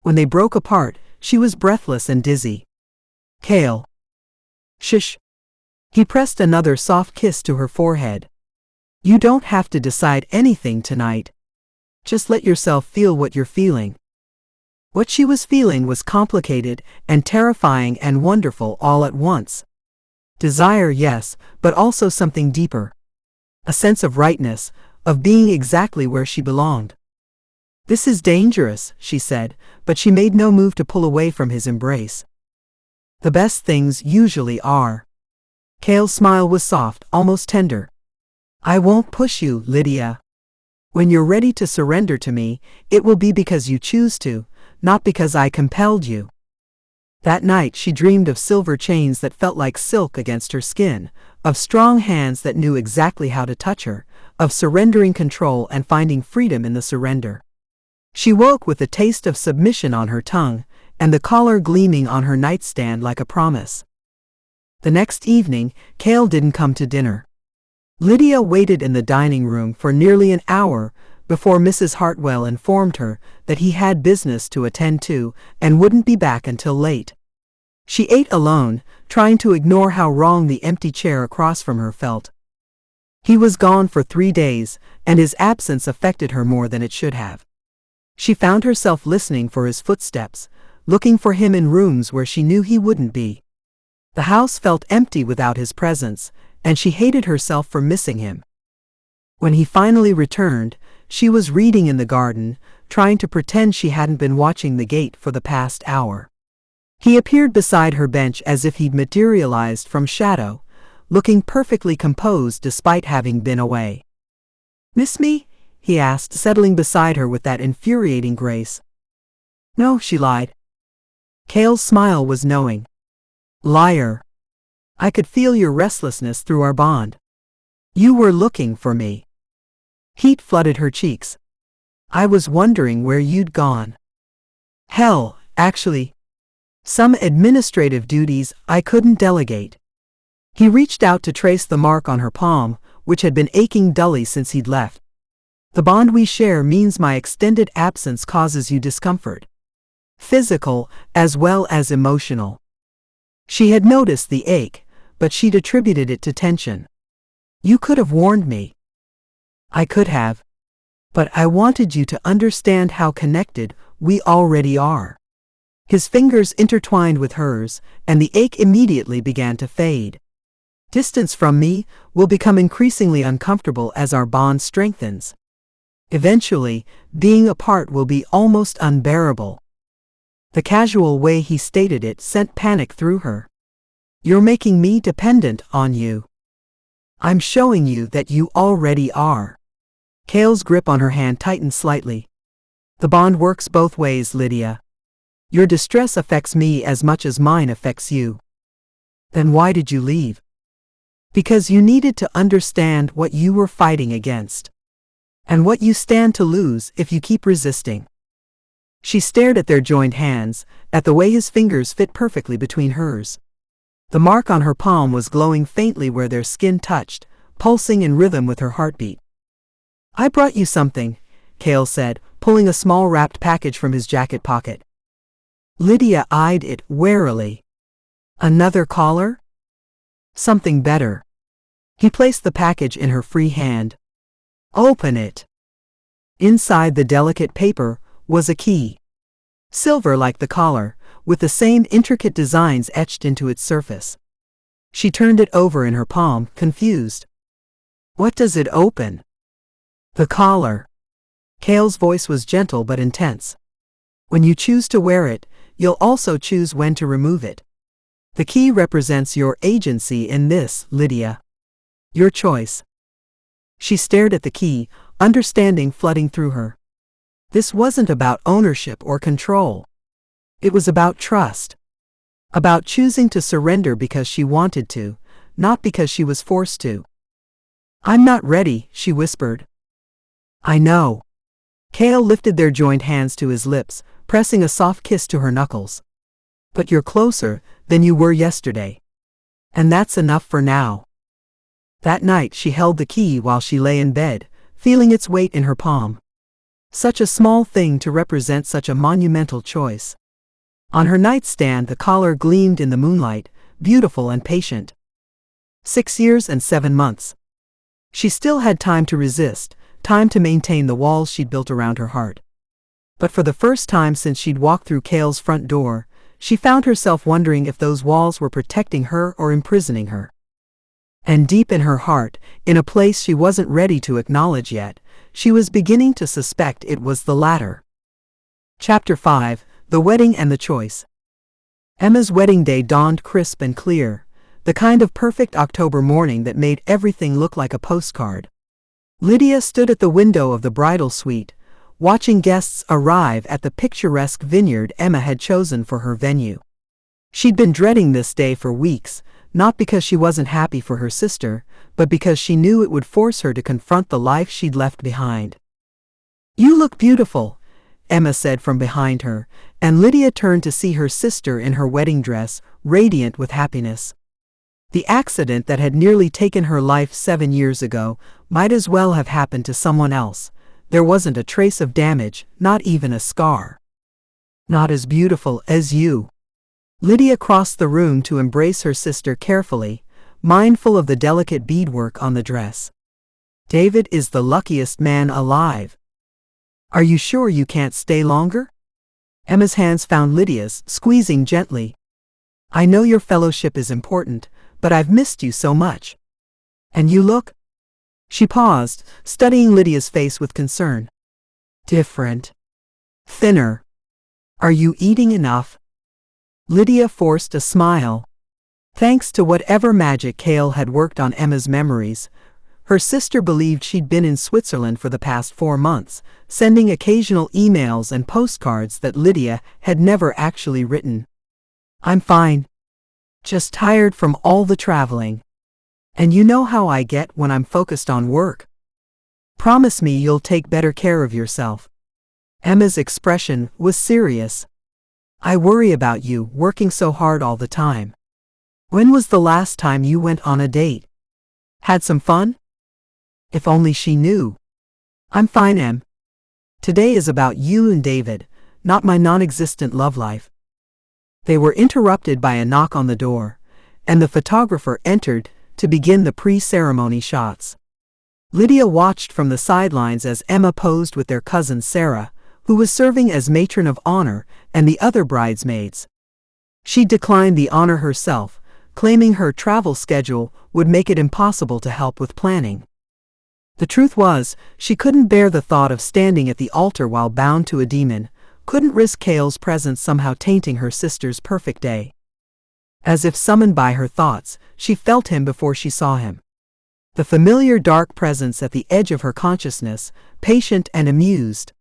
When they broke apart, she was breathless and dizzy. Cale. Shush. He pressed another soft kiss to her forehead. You don't have to decide anything tonight. Just let yourself feel what you're feeling. What she was feeling was complicated and terrifying and wonderful all at once. Desire, yes, but also something deeper. A sense of rightness, of being exactly where she belonged. This is dangerous, she said, but she made no move to pull away from his embrace. The best things usually are. Cale's smile was soft, almost tender. I won't push you, Lydia. When you're ready to surrender to me, it will be because you choose to, not because I compelled you. That night she dreamed of silver chains that felt like silk against her skin, of strong hands that knew exactly how to touch her, of surrendering control and finding freedom in the surrender. She woke with the taste of submission on her tongue, and the collar gleaming on her nightstand like a promise. The next evening, Cale didn't come to dinner. Lydia waited in the dining room for nearly an hour before Mrs. Hartwell informed her that he had business to attend to and wouldn't be back until late. She ate alone, trying to ignore how wrong the empty chair across from her felt. He was gone for 3 days, and his absence affected her more than it should have. She found herself listening for his footsteps, looking for him in rooms where she knew he wouldn't be. The house felt empty without his presence, and she hated herself for missing him. When he finally returned, she was reading in the garden, trying to pretend she hadn't been watching the gate for the past hour. He appeared beside her bench as if he'd materialized from shadow, looking perfectly composed despite having been away. "Miss me?" he asked, settling beside her with that infuriating grace. "No," she lied. Cale's smile was knowing. "Liar. I could feel your restlessness through our bond. You were looking for me." Heat flooded her cheeks. "I was wondering where you'd gone." "Hell, actually. Some administrative duties I couldn't delegate." He reached out to trace the mark on her palm, which had been aching dully since he'd left. "The bond we share means my extended absence causes you discomfort. Physical, as well as emotional." She had noticed the ache, but she'd attributed it to tension. "You could have warned me." "I could have. But I wanted you to understand how connected we already are." His fingers intertwined with hers, and the ache immediately began to fade. "Distance from me will become increasingly uncomfortable as our bond strengthens. Eventually, being apart will be almost unbearable." The casual way he stated it sent panic through her. "You're making me dependent on you." "I'm showing you that you already are." Cale's grip on her hand tightened slightly. "The bond works both ways, Lydia. Your distress affects me as much as mine affects you." "Then why did you leave?" "Because you needed to understand what you were fighting against. And what you stand to lose if you keep resisting." She stared at their joined hands, at the way his fingers fit perfectly between hers. The mark on her palm was glowing faintly where their skin touched, pulsing in rhythm with her heartbeat. "I brought you something," Cale said, pulling a small wrapped package from his jacket pocket. Lydia eyed it warily. "Another collar?" "Something better." He placed the package in her free hand. "Open it." Inside the delicate paper was a key. Silver like the collar, with the same intricate designs etched into its surface. She turned it over in her palm, confused. "What does it open?" "The collar." Cale's voice was gentle but intense. "When you choose to wear it, you'll also choose when to remove it. The key represents your agency in this, Lydia. Your choice." She stared at the key, understanding flooding through her. This wasn't about ownership or control. It was about trust. About choosing to surrender because she wanted to, not because she was forced to. "I'm not ready," she whispered. "I know." Cale lifted their joined hands to his lips, pressing a soft kiss to her knuckles. "But you're closer than you were yesterday. And that's enough for now." That night she held the key while she lay in bed, feeling its weight in her palm. Such a small thing to represent such a monumental choice. On her nightstand the collar gleamed in the moonlight, beautiful and patient. 6 years and 7 months. She still had time to resist, time to maintain the walls she'd built around her heart. But for the first time since she'd walked through Cale's front door, she found herself wondering if those walls were protecting her or imprisoning her. And deep in her heart, in a place she wasn't ready to acknowledge yet, she was beginning to suspect it was the latter. Chapter 5: The Wedding and the Choice. Emma's wedding day dawned crisp and clear, the kind of perfect October morning that made everything look like a postcard. Lydia stood at the window of the bridal suite, watching guests arrive at the picturesque vineyard Emma had chosen for her venue. She'd been dreading this day for weeks, not because she wasn't happy for her sister, but because she knew it would force her to confront the life she'd left behind. "You look beautiful," Emma said from behind her, and Lydia turned to see her sister in her wedding dress, radiant with happiness. The accident that had nearly taken her life 7 years ago might as well have happened to someone else. There wasn't a trace of damage, not even a scar. "Not as beautiful as you." Lydia crossed the room to embrace her sister carefully, mindful of the delicate beadwork on the dress. "David is the luckiest man alive." "Are you sure you can't stay longer?" Emma's hands found Lydia's, squeezing gently. "I know your fellowship is important, but I've missed you so much. And you look—" She paused, studying Lydia's face with concern. "Different. Thinner. Are you eating enough?" Lydia forced a smile. Thanks to whatever magic Cale had worked on Emma's memories, her sister believed she'd been in Switzerland for the past 4 months, sending occasional emails and postcards that Lydia had never actually written. "I'm fine. Just tired from all the traveling. And you know how I get when I'm focused on work. Promise me you'll take better care of yourself." Emma's expression was serious. "I worry about you working so hard all the time. When was the last time you went on a date? Had some fun?" If only she knew. "I'm fine, Em. Today is about you and David, not my non-existent love life." They were interrupted by a knock on the door, and the photographer entered to begin the pre-ceremony shots. Lydia watched from the sidelines as Emma posed with their cousin Sarah, who was serving as matron of honor, and the other bridesmaids. She declined the honor herself, claiming her travel schedule would make it impossible to help with planning. The truth was, she couldn't bear the thought of standing at the altar while bound to a demon, couldn't risk Cale's presence somehow tainting her sister's perfect day. As if summoned by her thoughts, she felt him before she saw him. The familiar dark presence at the edge of her consciousness, patient and amused.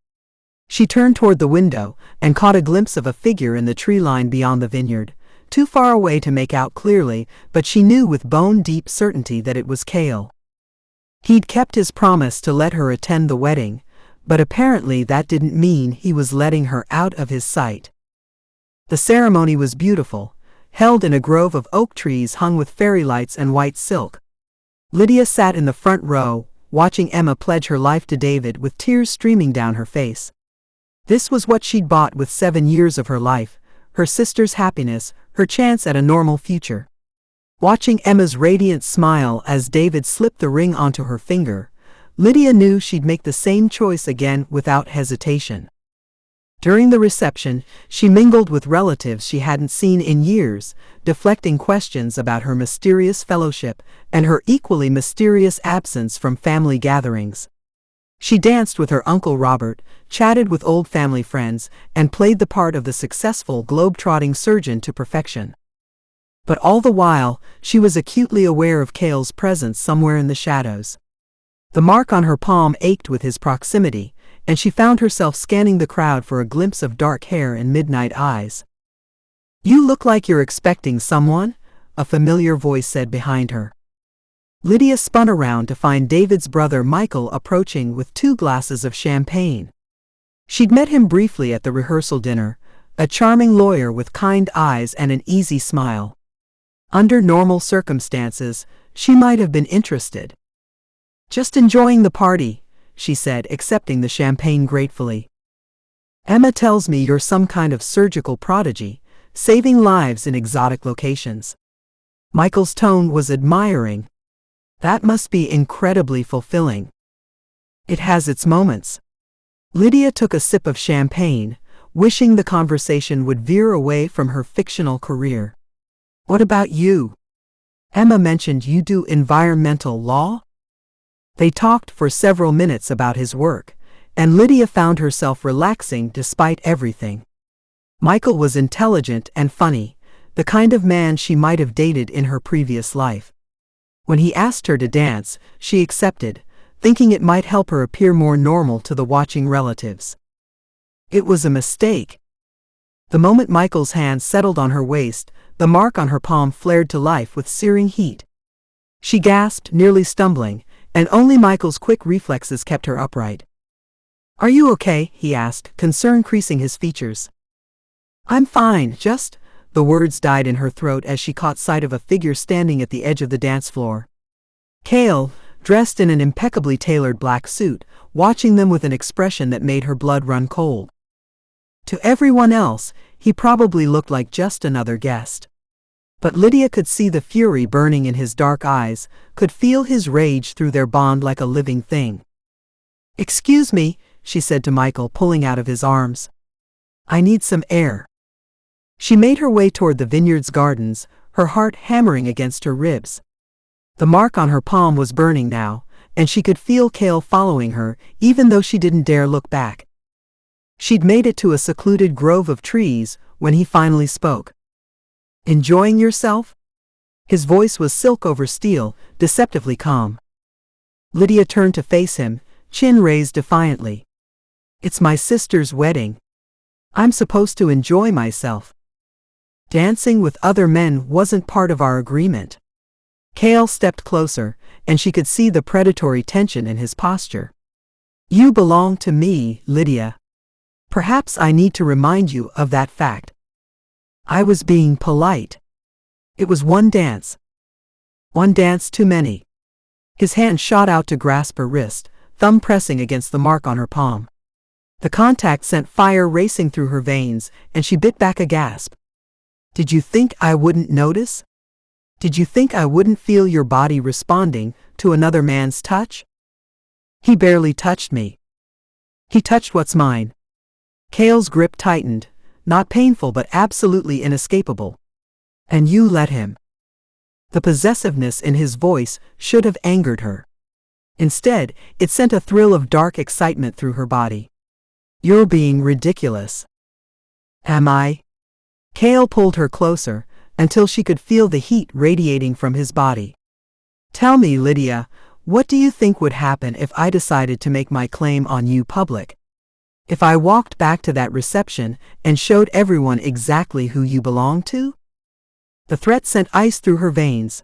She turned toward the window and caught a glimpse of a figure in the tree line beyond the vineyard, too far away to make out clearly, but she knew with bone-deep certainty that it was Cale. He'd kept his promise to let her attend the wedding, but apparently that didn't mean he was letting her out of his sight. The ceremony was beautiful, held in a grove of oak trees hung with fairy lights and white silk. Lydia sat in the front row, watching Emma pledge her life to David with tears streaming down her face. This was what she'd bought with 7 years of her life, her sister's happiness, her chance at a normal future. Watching Emma's radiant smile as David slipped the ring onto her finger, Lydia knew she'd make the same choice again without hesitation. During the reception, she mingled with relatives she hadn't seen in years, deflecting questions about her mysterious fellowship and her equally mysterious absence from family gatherings. She danced with her Uncle Robert, chatted with old family friends, and played the part of the successful globe-trotting surgeon to perfection. But all the while, she was acutely aware of Cale's presence somewhere in the shadows. The mark on her palm ached with his proximity, and she found herself scanning the crowd for a glimpse of dark hair and midnight eyes. "You look like you're expecting someone," a familiar voice said behind her. Lydia spun around to find David's brother Michael approaching with 2 glasses of champagne. She'd met him briefly at the rehearsal dinner, a charming lawyer with kind eyes and an easy smile. Under normal circumstances, she might have been interested. "Just enjoying the party," she said, accepting the champagne gratefully. "Emma tells me you're some kind of surgical prodigy, saving lives in exotic locations." Michael's tone was admiring. "That must be incredibly fulfilling." "It has its moments." Lydia took a sip of champagne, wishing the conversation would veer away from her fictional career. "What about you? Emma mentioned you do environmental law?" They talked for several minutes about his work, and Lydia found herself relaxing despite everything. Michael was intelligent and funny, the kind of man she might have dated in her previous life. When he asked her to dance, she accepted, thinking it might help her appear more normal to the watching relatives. It was a mistake. The moment Michael's hand settled on her waist, the mark on her palm flared to life with searing heat. She gasped, nearly stumbling, and only Michael's quick reflexes kept her upright. "Are you okay?" he asked, concern creasing his features. "I'm fine, just—" The words died in her throat as she caught sight of a figure standing at the edge of the dance floor. Cale, dressed in an impeccably tailored black suit, watching them with an expression that made her blood run cold. To everyone else, he probably looked like just another guest. But Lydia could see the fury burning in his dark eyes, could feel his rage through their bond like a living thing. "Excuse me," she said to Michael, pulling out of his arms. "I need some air." She made her way toward the vineyard's gardens, her heart hammering against her ribs. The mark on her palm was burning now, and she could feel Cale following her, even though she didn't dare look back. She'd made it to a secluded grove of trees when he finally spoke. Enjoying yourself? His voice was silk over steel, deceptively calm. Lydia turned to face him, chin raised defiantly. It's my sister's wedding. I'm supposed to enjoy myself. Dancing with other men wasn't part of our agreement. Cale stepped closer, and she could see the predatory tension in his posture. You belong to me, Lydia. Perhaps I need to remind you of that fact. I was being polite. It was one dance. One dance too many. His hand shot out to grasp her wrist, thumb pressing against the mark on her palm. The contact sent fire racing through her veins, and she bit back a gasp. Did you think I wouldn't notice? Did you think I wouldn't feel your body responding to another man's touch? He barely touched me. He touched what's mine. Cale's grip tightened, not painful but absolutely inescapable. And you let him. The possessiveness in his voice should have angered her. Instead, it sent a thrill of dark excitement through her body. You're being ridiculous. Am I? Cale pulled her closer, until she could feel the heat radiating from his body. Tell me, Lydia, what do you think would happen if I decided to make my claim on you public? If I walked back to that reception and showed everyone exactly who you belong to? The threat sent ice through her veins.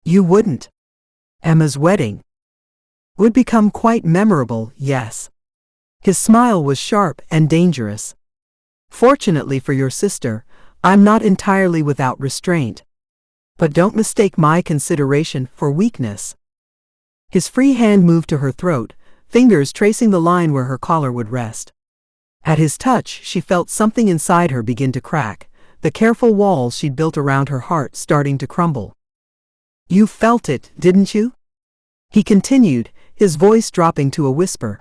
You wouldn't. Emma's wedding would become quite memorable, yes. His smile was sharp and dangerous. Fortunately for your sister, I'm not entirely without restraint. But don't mistake my consideration for weakness. His free hand moved to her throat, fingers tracing the line where her collar would rest. At his touch, she felt something inside her begin to crack, the careful walls she'd built around her heart starting to crumble. You felt it, didn't you? He continued, his voice dropping to a whisper.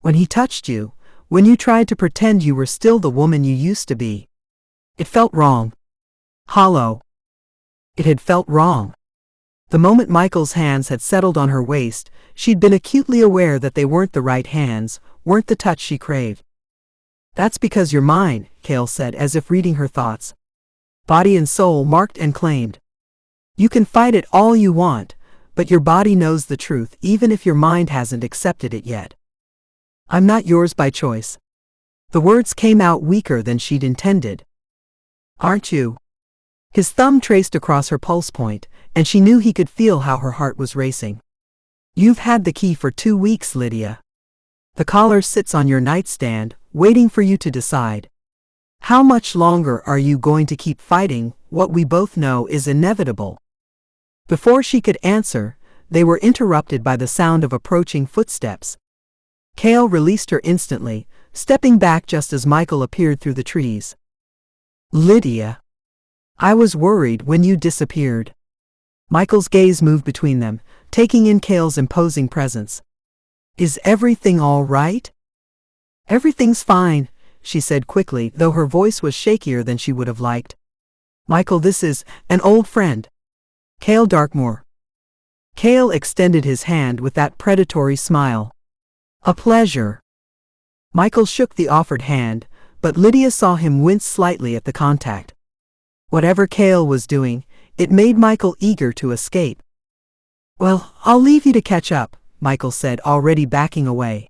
When he touched you, when you tried to pretend you were still the woman you used to be. It felt wrong. Hollow. It had felt wrong. The moment Michael's hands had settled on her waist, she'd been acutely aware that they weren't the right hands, weren't the touch she craved. That's because you're mine, Cale said as if reading her thoughts. Body and soul marked and claimed. You can fight it all you want, but your body knows the truth even if your mind hasn't accepted it yet. I'm not yours by choice. The words came out weaker than she'd intended. Aren't you? His thumb traced across her pulse point, and she knew he could feel how her heart was racing. You've had the key for 2 weeks, Lydia. The collar sits on your nightstand, waiting for you to decide. How much longer are you going to keep fighting what we both know is inevitable? Before she could answer, they were interrupted by the sound of approaching footsteps. Cale released her instantly, stepping back just as Michael appeared through the trees. Lydia. I was worried when you disappeared. Michael's gaze moved between them, taking in Cale's imposing presence. Is everything all right? Everything's fine, she said quickly, though her voice was shakier than she would have liked. Michael, this is an old friend. Cale Darkmoor. Cale extended his hand with that predatory smile. A pleasure. Michael shook the offered hand, but Lydia saw him wince slightly at the contact. Whatever Cale was doing, it made Michael eager to escape. Well, I'll leave you to catch up, Michael said, already backing away.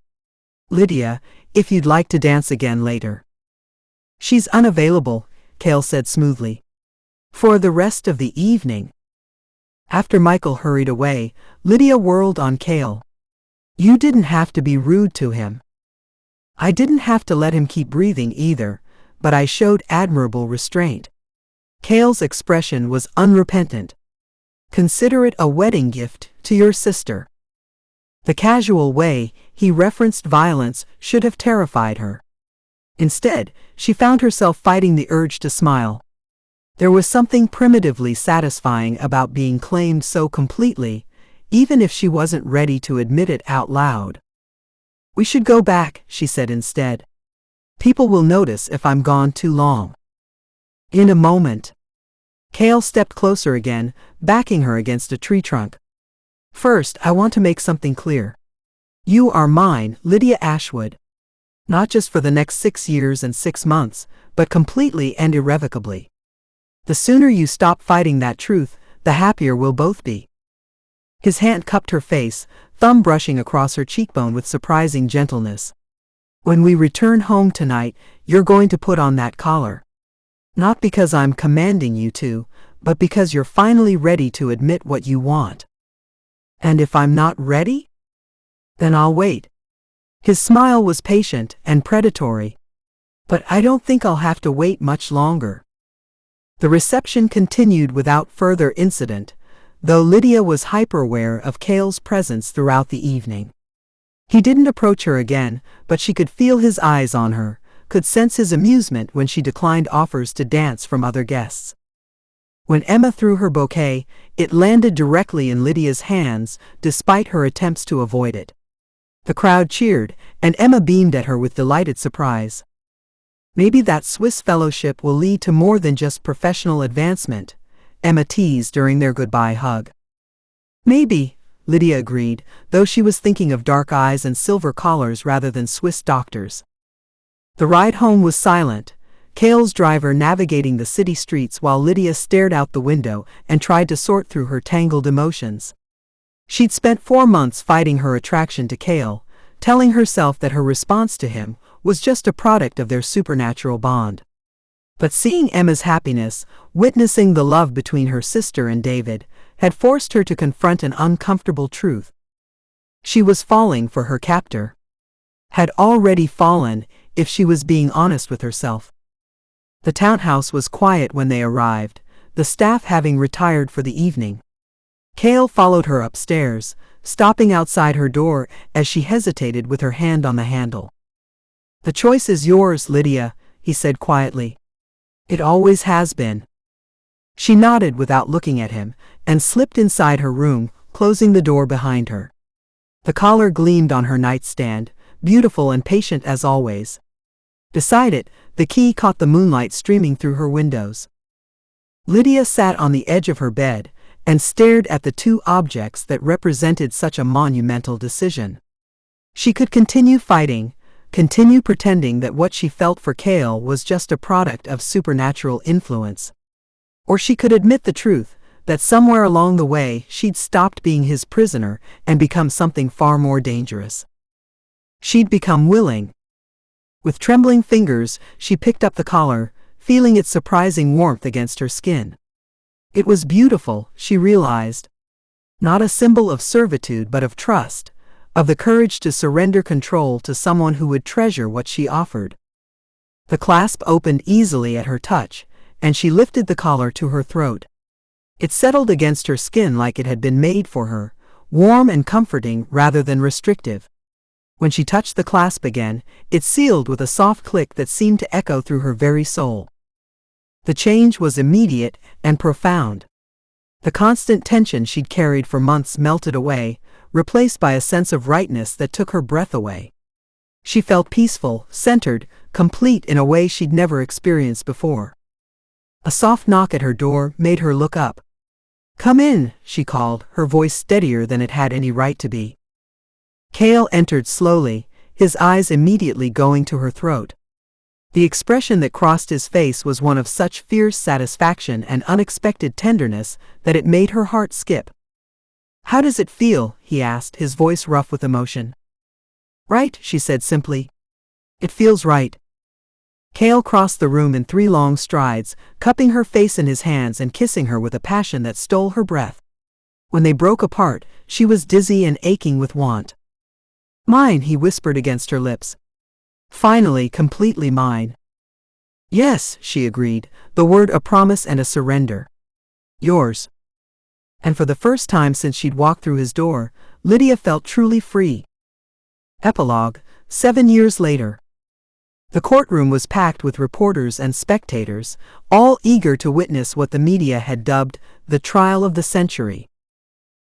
Lydia, if you'd like to dance again later. She's unavailable, Cale said smoothly. For the rest of the evening. After Michael hurried away, Lydia whirled on Cale. You didn't have to be rude to him. I didn't have to let him keep breathing either, but I showed admirable restraint. Cale's expression was unrepentant. Consider it a wedding gift to your sister. The casual way he referenced violence should have terrified her. Instead, she found herself fighting the urge to smile. There was something primitively satisfying about being claimed so completely, even if she wasn't ready to admit it out loud. We should go back, she said instead. People will notice if I'm gone too long. In a moment. Cale stepped closer again, backing her against a tree trunk. First, I want to make something clear. You are mine, Lydia Ashwood. Not just for the next 6 years and 6 months, but completely and irrevocably. The sooner you stop fighting that truth, the happier we'll both be. His hand cupped her face, thumb brushing across her cheekbone with surprising gentleness. When we return home tonight, you're going to put on that collar. Not because I'm commanding you to, but because you're finally ready to admit what you want. And if I'm not ready? Then I'll wait. His smile was patient and predatory. But I don't think I'll have to wait much longer. The reception continued without further incident, though Lydia was hyper-aware of Cale's presence throughout the evening. He didn't approach her again, but she could feel his eyes on her, could sense his amusement when she declined offers to dance from other guests. When Emma threw her bouquet, it landed directly in Lydia's hands, despite her attempts to avoid it. The crowd cheered, and Emma beamed at her with delighted surprise. Maybe that Swiss fellowship will lead to more than just professional advancement, Emma teased during their goodbye hug. Maybe, Lydia agreed, though she was thinking of dark eyes and silver collars rather than Swiss doctors. The ride home was silent, Cale's driver navigating the city streets while Lydia stared out the window and tried to sort through her tangled emotions. She'd spent 4 months fighting her attraction to Cale, telling herself that her response to him was just a product of their supernatural bond. But seeing Emma's happiness, witnessing the love between her sister and David, had forced her to confront an uncomfortable truth. She was falling for her captor. Had already fallen, if she was being honest with herself. The townhouse was quiet when they arrived, the staff having retired for the evening. Cale followed her upstairs, stopping outside her door as she hesitated with her hand on the handle. "The choice is yours, Lydia," he said quietly. "It always has been." She nodded without looking at him, and slipped inside her room, closing the door behind her. The collar gleamed on her nightstand, beautiful and patient as always. Beside it, the key caught the moonlight streaming through her windows. Lydia sat on the edge of her bed, and stared at the two objects that represented such a monumental decision. She could continue fighting, continue pretending that what she felt for Cale was just a product of supernatural influence. Or she could admit the truth, that somewhere along the way she'd stopped being his prisoner and become something far more dangerous. She'd become willing. With trembling fingers, she picked up the collar, feeling its surprising warmth against her skin. It was beautiful, she realized. Not a symbol of servitude but of trust, of the courage to surrender control to someone who would treasure what she offered. The clasp opened easily at her touch, and she lifted the collar to her throat. It settled against her skin like it had been made for her, warm and comforting rather than restrictive. When she touched the clasp again, it sealed with a soft click that seemed to echo through her very soul. The change was immediate and profound. The constant tension she'd carried for months melted away, replaced by a sense of rightness that took her breath away. She felt peaceful, centered, complete in a way she'd never experienced before. A soft knock at her door made her look up. "Come in," she called, her voice steadier than it had any right to be. Cale entered slowly, his eyes immediately going to her throat. The expression that crossed his face was one of such fierce satisfaction and unexpected tenderness that it made her heart skip. "How does it feel?" he asked, his voice rough with emotion. "Right," she said simply. "It feels right." Cale crossed the room in 3 long strides, cupping her face in his hands and kissing her with a passion that stole her breath. When they broke apart, she was dizzy and aching with want. "Mine," he whispered against her lips. "Finally, completely mine." "Yes," she agreed, the word a promise and a surrender. "Yours." And for the first time since she'd walked through his door, Lydia felt truly free. Epilogue, 7 years later. The courtroom was packed with reporters and spectators, all eager to witness what the media had dubbed the trial of the century.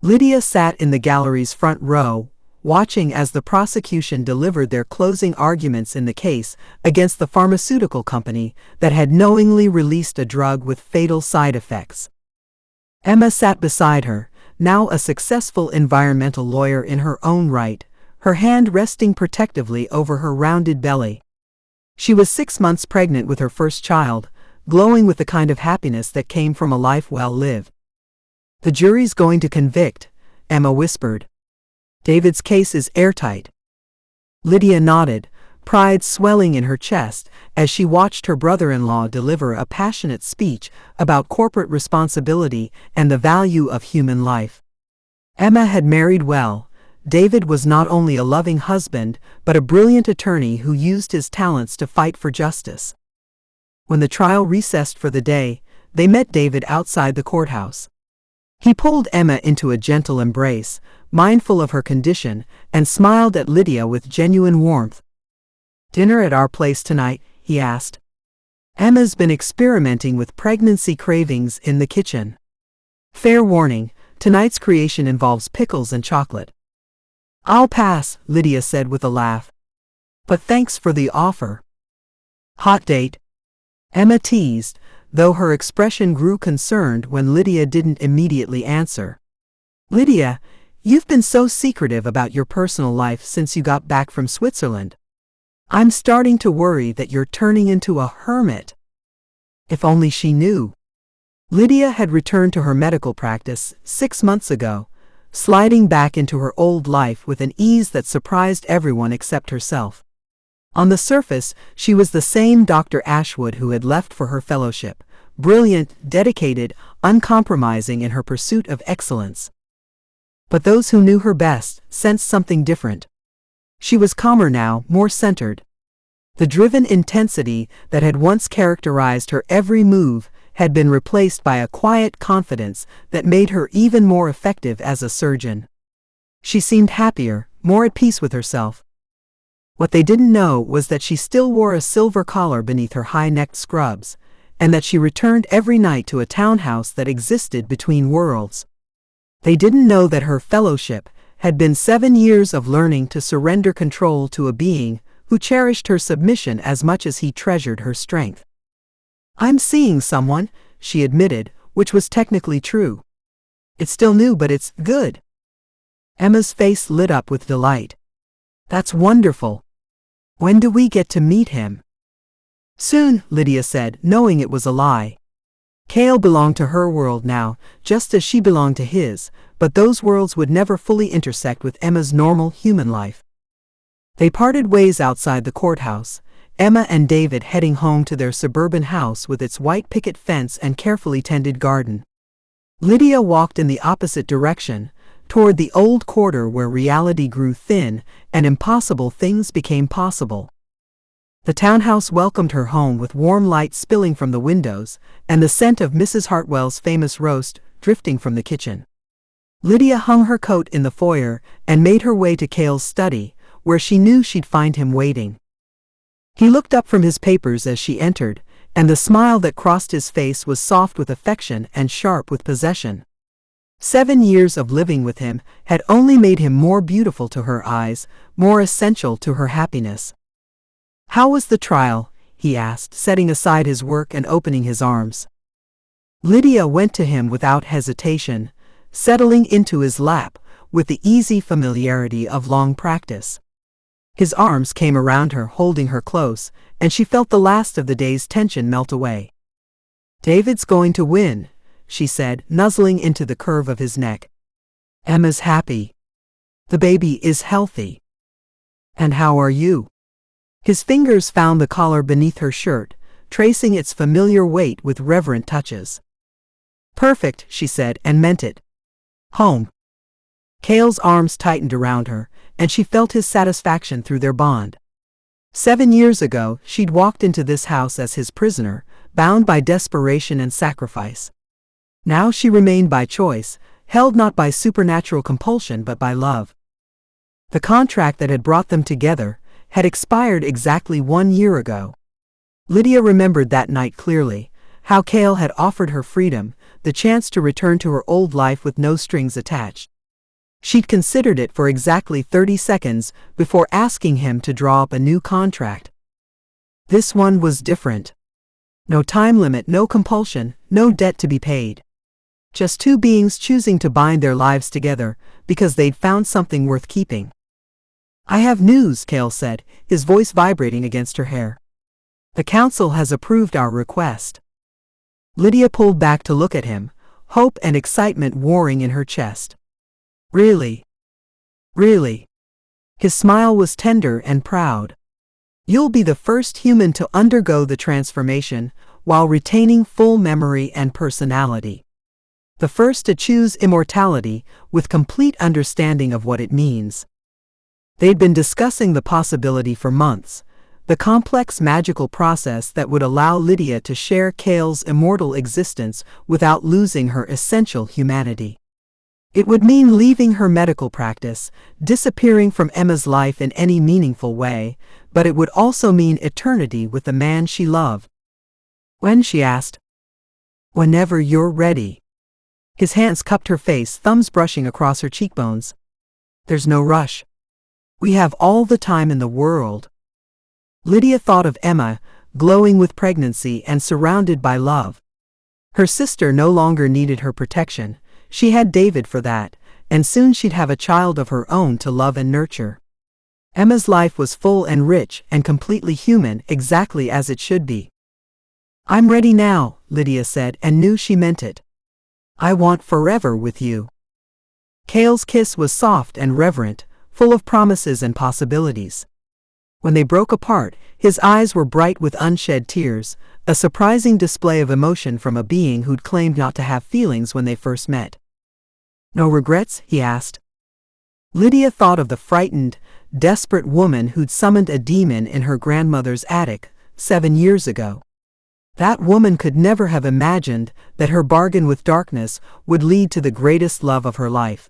Lydia sat in the gallery's front row, watching as the prosecution delivered their closing arguments in the case against the pharmaceutical company that had knowingly released a drug with fatal side effects. Emma sat beside her, now a successful environmental lawyer in her own right, her hand resting protectively over her rounded belly. She was 6 months pregnant with her first child, glowing with the kind of happiness that came from a life well lived. "The jury's going to convict," Emma whispered. "David's case is airtight." Lydia nodded, pride swelling in her chest as she watched her brother-in-law deliver a passionate speech about corporate responsibility and the value of human life. Emma had married well. David was not only a loving husband, but a brilliant attorney who used his talents to fight for justice. When the trial recessed for the day, they met David outside the courthouse. He pulled Emma into a gentle embrace, mindful of her condition, and smiled at Lydia with genuine warmth. "Dinner at our place tonight?" he asked. Emma's been experimenting with pregnancy cravings in the kitchen. "Fair warning, tonight's creation involves pickles and chocolate." "I'll pass," Lydia said with a laugh. "But thanks for the offer." "Hot date?" Emma teased, though her expression grew concerned when Lydia didn't immediately answer. "Lydia, you've been so secretive about your personal life since you got back from Switzerland. I'm starting to worry that you're turning into a hermit." If only she knew. Lydia had returned to her medical practice 6 months ago, sliding back into her old life with an ease that surprised everyone except herself. On the surface, she was the same Dr. Ashwood who had left for her fellowship, brilliant, dedicated, uncompromising in her pursuit of excellence. But those who knew her best sensed something different. She was calmer now, more centered. The driven intensity that had once characterized her every move had been replaced by a quiet confidence that made her even more effective as a surgeon. She seemed happier, more at peace with herself. What they didn't know was that she still wore a silver collar beneath her high-necked scrubs, and that she returned every night to a townhouse that existed between worlds. They didn't know that her fellowship had been 7 years of learning to surrender control to a being who cherished her submission as much as he treasured her strength. "I'm seeing someone," she admitted, which was technically true. "It's still new, but it's good." Emma's face lit up with delight. "That's wonderful. When do we get to meet him?" "Soon," Lydia said, knowing it was a lie. Cale belonged to her world now, just as she belonged to his, but those worlds would never fully intersect with Emma's normal human life. They parted ways outside the courthouse, Emma and David heading home to their suburban house with its white picket fence and carefully tended garden. Lydia walked in the opposite direction, toward the old quarter where reality grew thin and impossible things became possible. The townhouse welcomed her home with warm light spilling from the windows and the scent of Mrs. Hartwell's famous roast drifting from the kitchen. Lydia hung her coat in the foyer and made her way to Cale's study, where she knew she'd find him waiting. He looked up from his papers as she entered, and the smile that crossed his face was soft with affection and sharp with possession. 7 years of living with him had only made him more beautiful to her eyes, more essential to her happiness. "How was the trial?" he asked, setting aside his work and opening his arms. Lydia went to him without hesitation, settling into his lap with the easy familiarity of long practice. His arms came around her, holding her close, and she felt the last of the day's tension melt away. "David's going to win," she said, nuzzling into the curve of his neck. "Emma's happy. The baby is healthy. And how are you?" His fingers found the collar beneath her shirt, tracing its familiar weight with reverent touches. "Perfect," she said, and meant it. "Home." Cale's arms tightened around her, and she felt his satisfaction through their bond. 7 years ago, she'd walked into this house as his prisoner, bound by desperation and sacrifice. Now she remained by choice, held not by supernatural compulsion but by love. The contract that had brought them together had expired exactly 1 year ago. Lydia remembered that night clearly, how Cale had offered her freedom, the chance to return to her old life with no strings attached. She'd considered it for exactly 30 seconds before asking him to draw up a new contract. This one was different. No time limit, no compulsion, no debt to be paid. Just two beings choosing to bind their lives together because they'd found something worth keeping. "I have news," Cale said, his voice vibrating against her hair. "The council has approved our request." Lydia pulled back to look at him, hope and excitement warring in her chest. Really? Really? His smile was tender and proud. You'll be the first human to undergo the transformation while retaining full memory and personality. The first to choose immortality with complete understanding of what it means. They'd been discussing the possibility for months, the complex magical process that would allow Lydia to share Cale's immortal existence without losing her essential humanity. It would mean leaving her medical practice, disappearing from Emma's life in any meaningful way, but it would also mean eternity with the man she loved. When, she asked. Whenever you're ready. His hands cupped her face, thumbs brushing across her cheekbones. There's no rush. We have all the time in the world. Lydia thought of Emma, glowing with pregnancy and surrounded by love. Her sister no longer needed her protection. She had David for that, and soon she'd have a child of her own to love and nurture. Emma's life was full and rich and completely human, exactly as it should be. I'm ready now, Lydia said, and knew she meant it. I want forever with you. Cale's kiss was soft and reverent, full of promises and possibilities. When they broke apart, his eyes were bright with unshed tears, a surprising display of emotion from a being who'd claimed not to have feelings when they first met. No regrets? He asked. Lydia thought of the frightened, desperate woman who'd summoned a demon in her grandmother's attic 7 years ago. That woman could never have imagined that her bargain with darkness would lead to the greatest love of her life.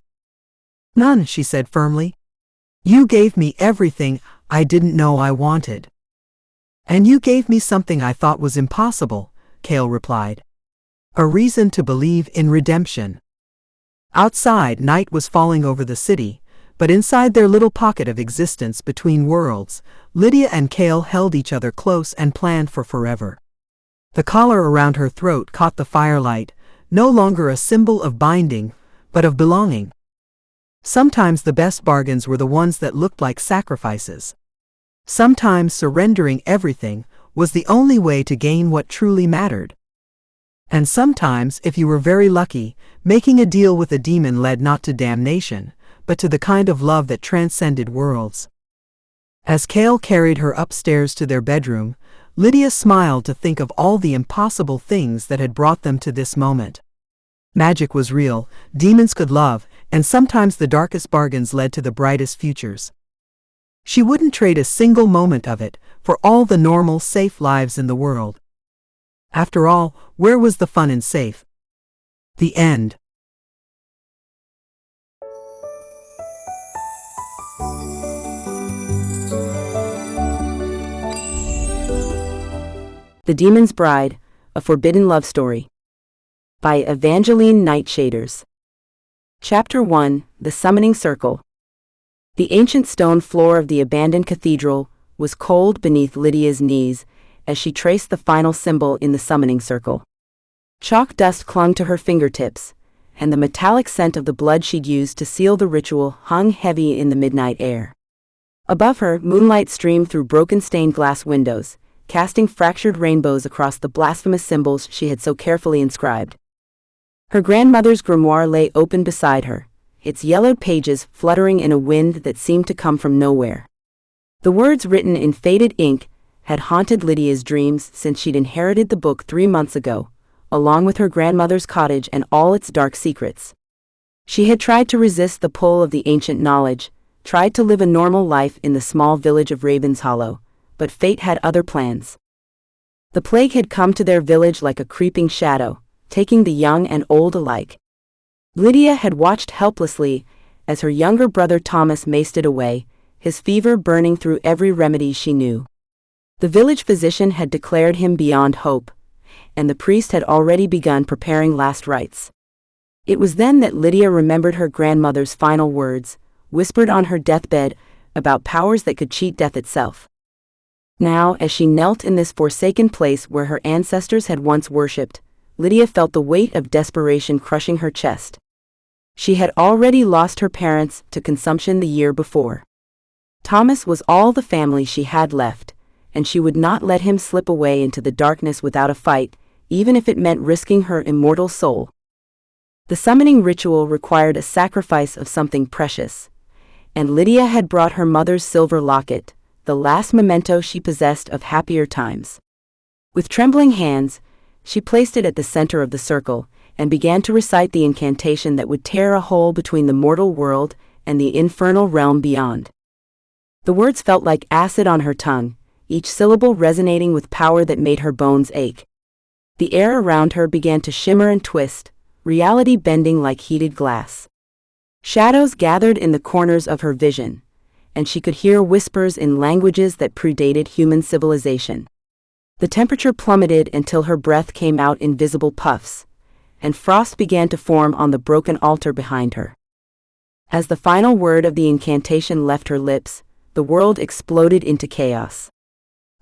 None, she said firmly. You gave me everything I didn't know I wanted. And you gave me something I thought was impossible, Cale replied. A reason to believe in redemption. Outside, night was falling over the city, but inside their little pocket of existence between worlds, Lydia and Cale held each other close and planned for forever. The collar around her throat caught the firelight, no longer a symbol of binding, but of belonging. Sometimes the best bargains were the ones that looked like sacrifices. Sometimes surrendering everything was the only way to gain what truly mattered. And sometimes, if you were very lucky, making a deal with a demon led not to damnation, but to the kind of love that transcended worlds. As Cale carried her upstairs to their bedroom, Lydia smiled to think of all the impossible things that had brought them to this moment. Magic was real, demons could love, and sometimes the darkest bargains led to the brightest futures. She wouldn't trade a single moment of it for all the normal, safe lives in the world. After all, where was the fun in safe? The end. The Demon's Bride, A Forbidden Love Story. By Evangeline Nightshaders. Chapter 1, The Summoning Circle. The ancient stone floor of the abandoned cathedral was cold beneath Lydia's knees as she traced the final symbol in the summoning circle. Chalk dust clung to her fingertips, and the metallic scent of the blood she'd used to seal the ritual hung heavy in the midnight air. Above her, moonlight streamed through broken stained glass windows, casting fractured rainbows across the blasphemous symbols she had so carefully inscribed. Her grandmother's grimoire lay open beside her, its yellowed pages fluttering in a wind that seemed to come from nowhere. The words written in faded ink had haunted Lydia's dreams since she'd inherited the book 3 months ago, along with her grandmother's cottage and all its dark secrets. She had tried to resist the pull of the ancient knowledge, tried to live a normal life in the small village of Raven's Hollow, but fate had other plans. The plague had come to their village like a creeping shadow, taking the young and old alike. Lydia had watched helplessly as her younger brother Thomas maced it away, his fever burning through every remedy she knew. The village physician had declared him beyond hope, and the priest had already begun preparing last rites. It was then that Lydia remembered her grandmother's final words, whispered on her deathbed, about powers that could cheat death itself. Now, as she knelt in this forsaken place where her ancestors had once worshipped, Lydia felt the weight of desperation crushing her chest. She had already lost her parents to consumption the year before. Thomas was all the family she had left, and she would not let him slip away into the darkness without a fight, even if it meant risking her immortal soul. The summoning ritual required a sacrifice of something precious, and Lydia had brought her mother's silver locket, the last memento she possessed of happier times. With trembling hands, she placed it at the center of the circle, and began to recite the incantation that would tear a hole between the mortal world and the infernal realm beyond. The words felt like acid on her tongue, each syllable resonating with power that made her bones ache. The air around her began to shimmer and twist, reality bending like heated glass. Shadows gathered in the corners of her vision, and she could hear whispers in languages that predated human civilization. The temperature plummeted until her breath came out in visible puffs, and frost began to form on the broken altar behind her. As the final word of the incantation left her lips, the world exploded into chaos.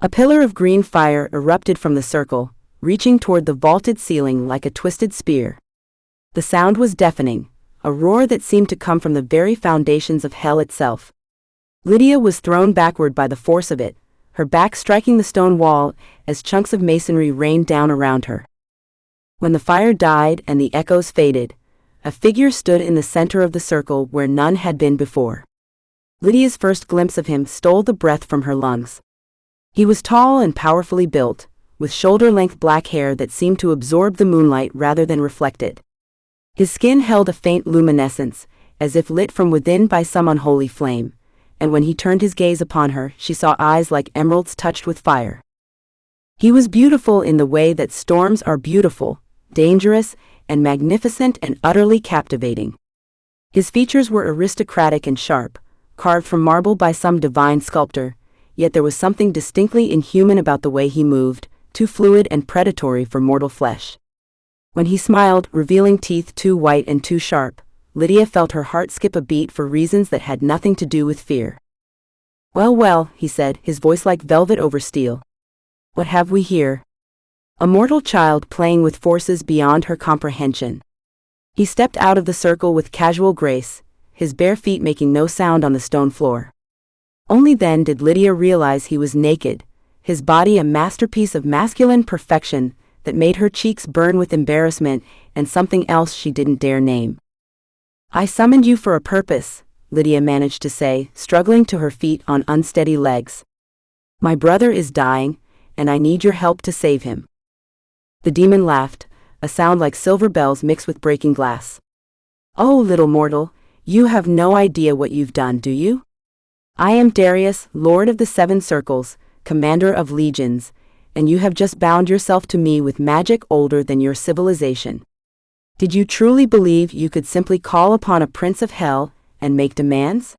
A pillar of green fire erupted from the circle, reaching toward the vaulted ceiling like a twisted spear. The sound was deafening, a roar that seemed to come from the very foundations of hell itself. Lydia was thrown backward by the force of it, her back striking the stone wall as chunks of masonry rained down around her. When the fire died and the echoes faded, a figure stood in the center of the circle where none had been before. Lydia's first glimpse of him stole the breath from her lungs. He was tall and powerfully built, with shoulder-length black hair that seemed to absorb the moonlight rather than reflect it. His skin held a faint luminescence, as if lit from within by some unholy flame, and when he turned his gaze upon her, she saw eyes like emeralds touched with fire. He was beautiful in the way that storms are beautiful, dangerous, and magnificent and utterly captivating. His features were aristocratic and sharp, carved from marble by some divine sculptor, yet there was something distinctly inhuman about the way he moved, too fluid and predatory for mortal flesh. When he smiled, revealing teeth too white and too sharp, Lydia felt her heart skip a beat for reasons that had nothing to do with fear. "Well, well," he said, his voice like velvet over steel. "What have we here?" A mortal child playing with forces beyond her comprehension. He stepped out of the circle with casual grace, his bare feet making no sound on the stone floor. Only then did Lydia realize he was naked, his body a masterpiece of masculine perfection that made her cheeks burn with embarrassment and something else she didn't dare name. "I summoned you for a purpose," Lydia managed to say, struggling to her feet on unsteady legs. "My brother is dying, and I need your help to save him." The demon laughed, a sound like silver bells mixed with breaking glass. "Oh, little mortal, you have no idea what you've done, do you? I am Darius, Lord of the Seven Circles, Commander of Legions, and you have just bound yourself to me with magic older than your civilization. Did you truly believe you could simply call upon a prince of hell and make demands?"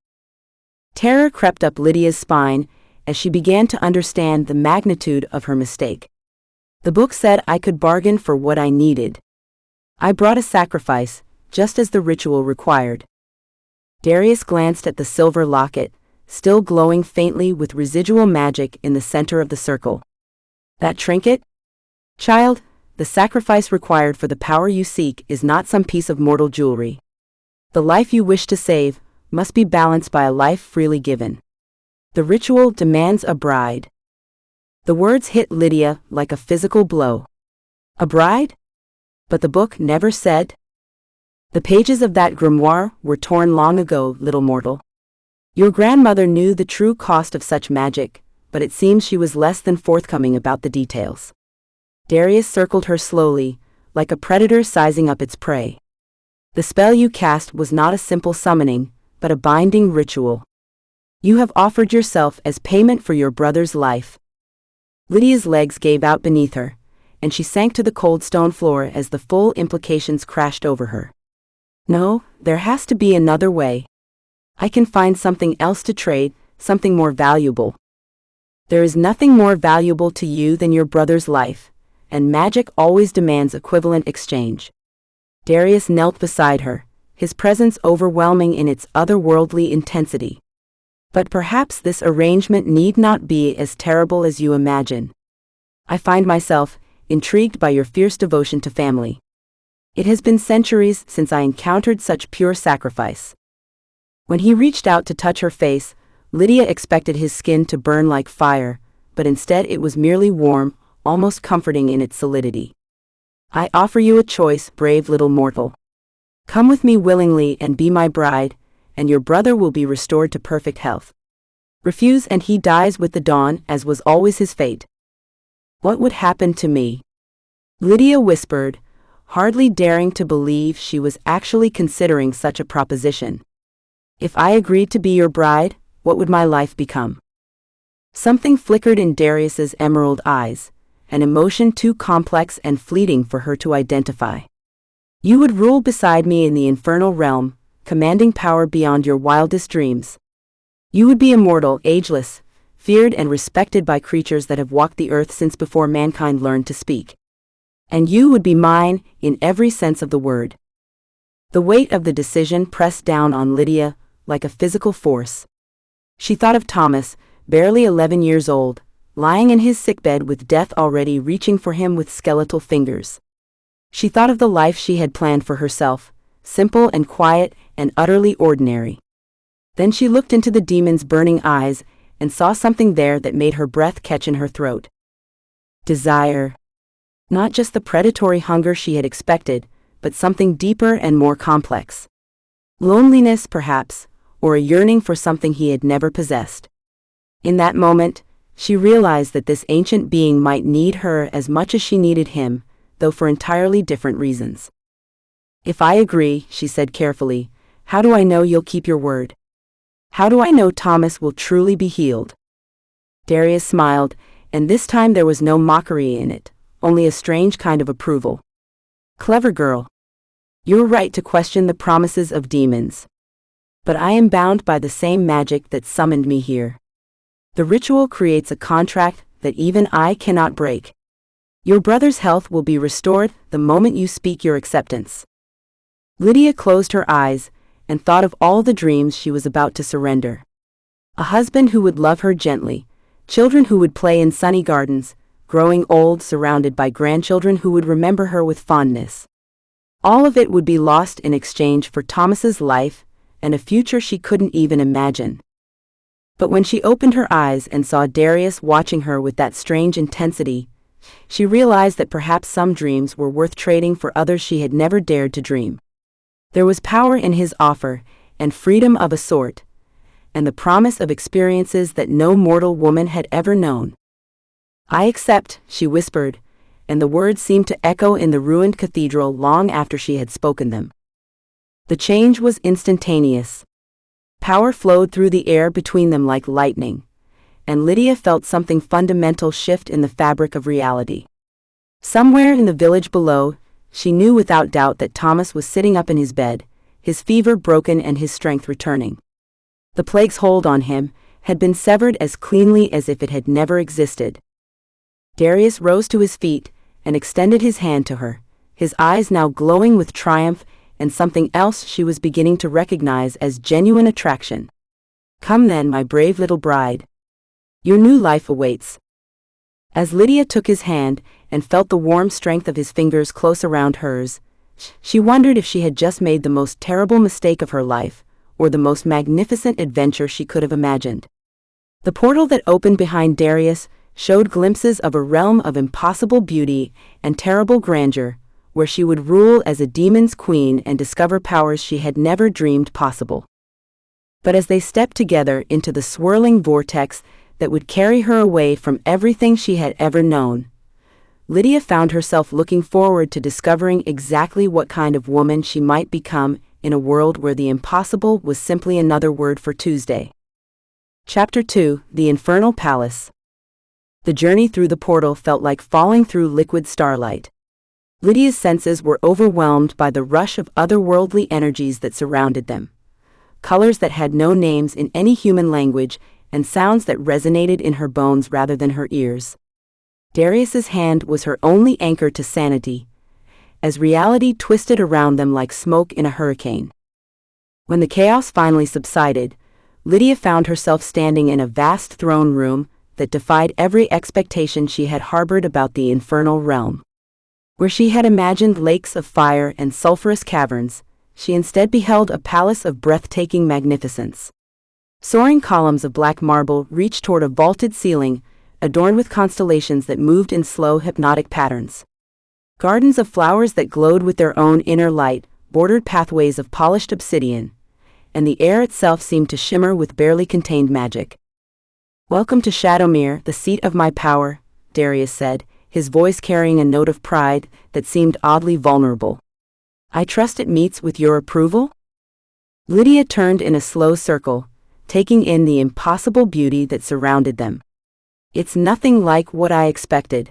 Terror crept up Lydia's spine as she began to understand the magnitude of her mistake. The book said I could bargain for what I needed. I brought a sacrifice, just as the ritual required. Darius glanced at the silver locket, still glowing faintly with residual magic in the center of the circle. "That trinket? Child, the sacrifice required for the power you seek is not some piece of mortal jewelry. The life you wish to save must be balanced by a life freely given. The ritual demands a bride." The words hit Lydia like a physical blow. A bride? But the book never said. "The pages of that grimoire were torn long ago, little mortal. Your grandmother knew the true cost of such magic, but it seems she was less than forthcoming about the details." Darius circled her slowly, like a predator sizing up its prey. "The spell you cast was not a simple summoning, but a binding ritual. You have offered yourself as payment for your brother's life." Lydia's legs gave out beneath her, and she sank to the cold stone floor as the full implications crashed over her. "No, there has to be another way. I can find something else to trade, something more valuable." "There is nothing more valuable to you than your brother's life, and magic always demands equivalent exchange." Darius knelt beside her, his presence overwhelming in its otherworldly intensity. "But perhaps this arrangement need not be as terrible as you imagine. I find myself intrigued by your fierce devotion to family. It has been centuries since I encountered such pure sacrifice." When he reached out to touch her face, Lydia expected his skin to burn like fire, but instead it was merely warm, almost comforting in its solidity. I offer you a choice, brave little mortal. Come with me willingly and be my bride, and your brother will be restored to perfect health. Refuse and he dies with the dawn, as was always his fate. What would happen to me? Lydia whispered, hardly daring to believe she was actually considering such a proposition. If I agreed to be your bride, what would my life become? Something flickered in Darius's emerald eyes, an emotion too complex and fleeting for her to identify. You would rule beside me in the infernal realm, commanding power beyond your wildest dreams. You would be immortal, ageless, feared and respected by creatures that have walked the earth since before mankind learned to speak. And you would be mine, in every sense of the word. The weight of the decision pressed down on Lydia, like a physical force. She thought of Thomas, barely 11 years old, lying in his sickbed with death already reaching for him with skeletal fingers. She thought of the life she had planned for herself, simple and quiet and utterly ordinary. Then she looked into the demon's burning eyes and saw something there that made her breath catch in her throat. Desire. Not just the predatory hunger she had expected, but something deeper and more complex. Loneliness, perhaps, or a yearning for something he had never possessed. In that moment, she realized that this ancient being might need her as much as she needed him, though for entirely different reasons. If I agree, she said carefully, how do I know you'll keep your word? How do I know Thomas will truly be healed? Darius smiled, and this time there was no mockery in it, only a strange kind of approval. Clever girl. You're right to question the promises of demons. But I am bound by the same magic that summoned me here. The ritual creates a contract that even I cannot break. Your brother's health will be restored the moment you speak your acceptance. Lydia closed her eyes and thought of all the dreams she was about to surrender. A husband who would love her gently, children who would play in sunny gardens, growing old surrounded by grandchildren who would remember her with fondness. All of it would be lost in exchange for Thomas's life and a future she couldn't even imagine. But when she opened her eyes and saw Darius watching her with that strange intensity, she realized that perhaps some dreams were worth trading for others she had never dared to dream. There was power in his offer, and freedom of a sort, and the promise of experiences that no mortal woman had ever known. I accept, she whispered, and the words seemed to echo in the ruined cathedral long after she had spoken them. The change was instantaneous. Power flowed through the air between them like lightning, and Lydia felt something fundamental shift in the fabric of reality. Somewhere in the village below, she knew without doubt that Thomas was sitting up in his bed, his fever broken and his strength returning. The plague's hold on him had been severed as cleanly as if it had never existed. Darius rose to his feet and extended his hand to her, his eyes now glowing with triumph and something else she was beginning to recognize as genuine attraction. Come then, my brave little bride. Your new life awaits. As Lydia took his hand and felt the warm strength of his fingers close around hers, she wondered if she had just made the most terrible mistake of her life, or the most magnificent adventure she could have imagined. The portal that opened behind Darius showed glimpses of a realm of impossible beauty and terrible grandeur, where she would rule as a demon's queen and discover powers she had never dreamed possible. But as they stepped together into the swirling vortex that would carry her away from everything she had ever known, Lydia found herself looking forward to discovering exactly what kind of woman she might become in a world where the impossible was simply another word for Tuesday. Chapter 2: The Infernal Palace. The journey through the portal felt like falling through liquid starlight. Lydia's senses were overwhelmed by the rush of otherworldly energies that surrounded them. Colors that had no names in any human language, and sounds that resonated in her bones rather than her ears. Darius's hand was her only anchor to sanity, as reality twisted around them like smoke in a hurricane. When the chaos finally subsided, Lydia found herself standing in a vast throne room that defied every expectation she had harbored about the infernal realm. Where she had imagined lakes of fire and sulphurous caverns, she instead beheld a palace of breathtaking magnificence. Soaring columns of black marble reached toward a vaulted ceiling, adorned with constellations that moved in slow hypnotic patterns. Gardens of flowers that glowed with their own inner light bordered pathways of polished obsidian, and the air itself seemed to shimmer with barely contained magic. "Welcome to Shadowmere, the seat of my power," Darius said, his voice carrying a note of pride that seemed oddly vulnerable. "I trust it meets with your approval?" Lydia turned in a slow circle, taking in the impossible beauty that surrounded them. "It's nothing like what I expected.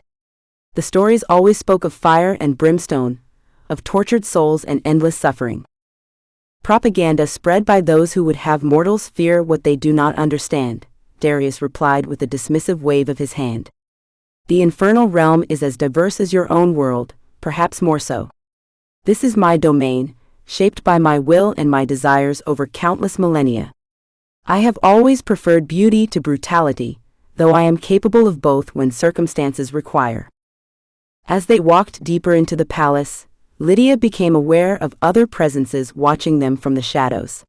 The stories always spoke of fire and brimstone, of tortured souls and endless suffering. Propaganda spread by those who would have mortals fear what they do not understand," Darius replied with a dismissive wave of his hand. "The infernal realm is as diverse as your own world, perhaps more so. This is my domain, shaped by my will and my desires over countless millennia. I have always preferred beauty to brutality, though I am capable of both when circumstances require." As they walked deeper into the palace, Lydia became aware of other presences watching them from the shadows.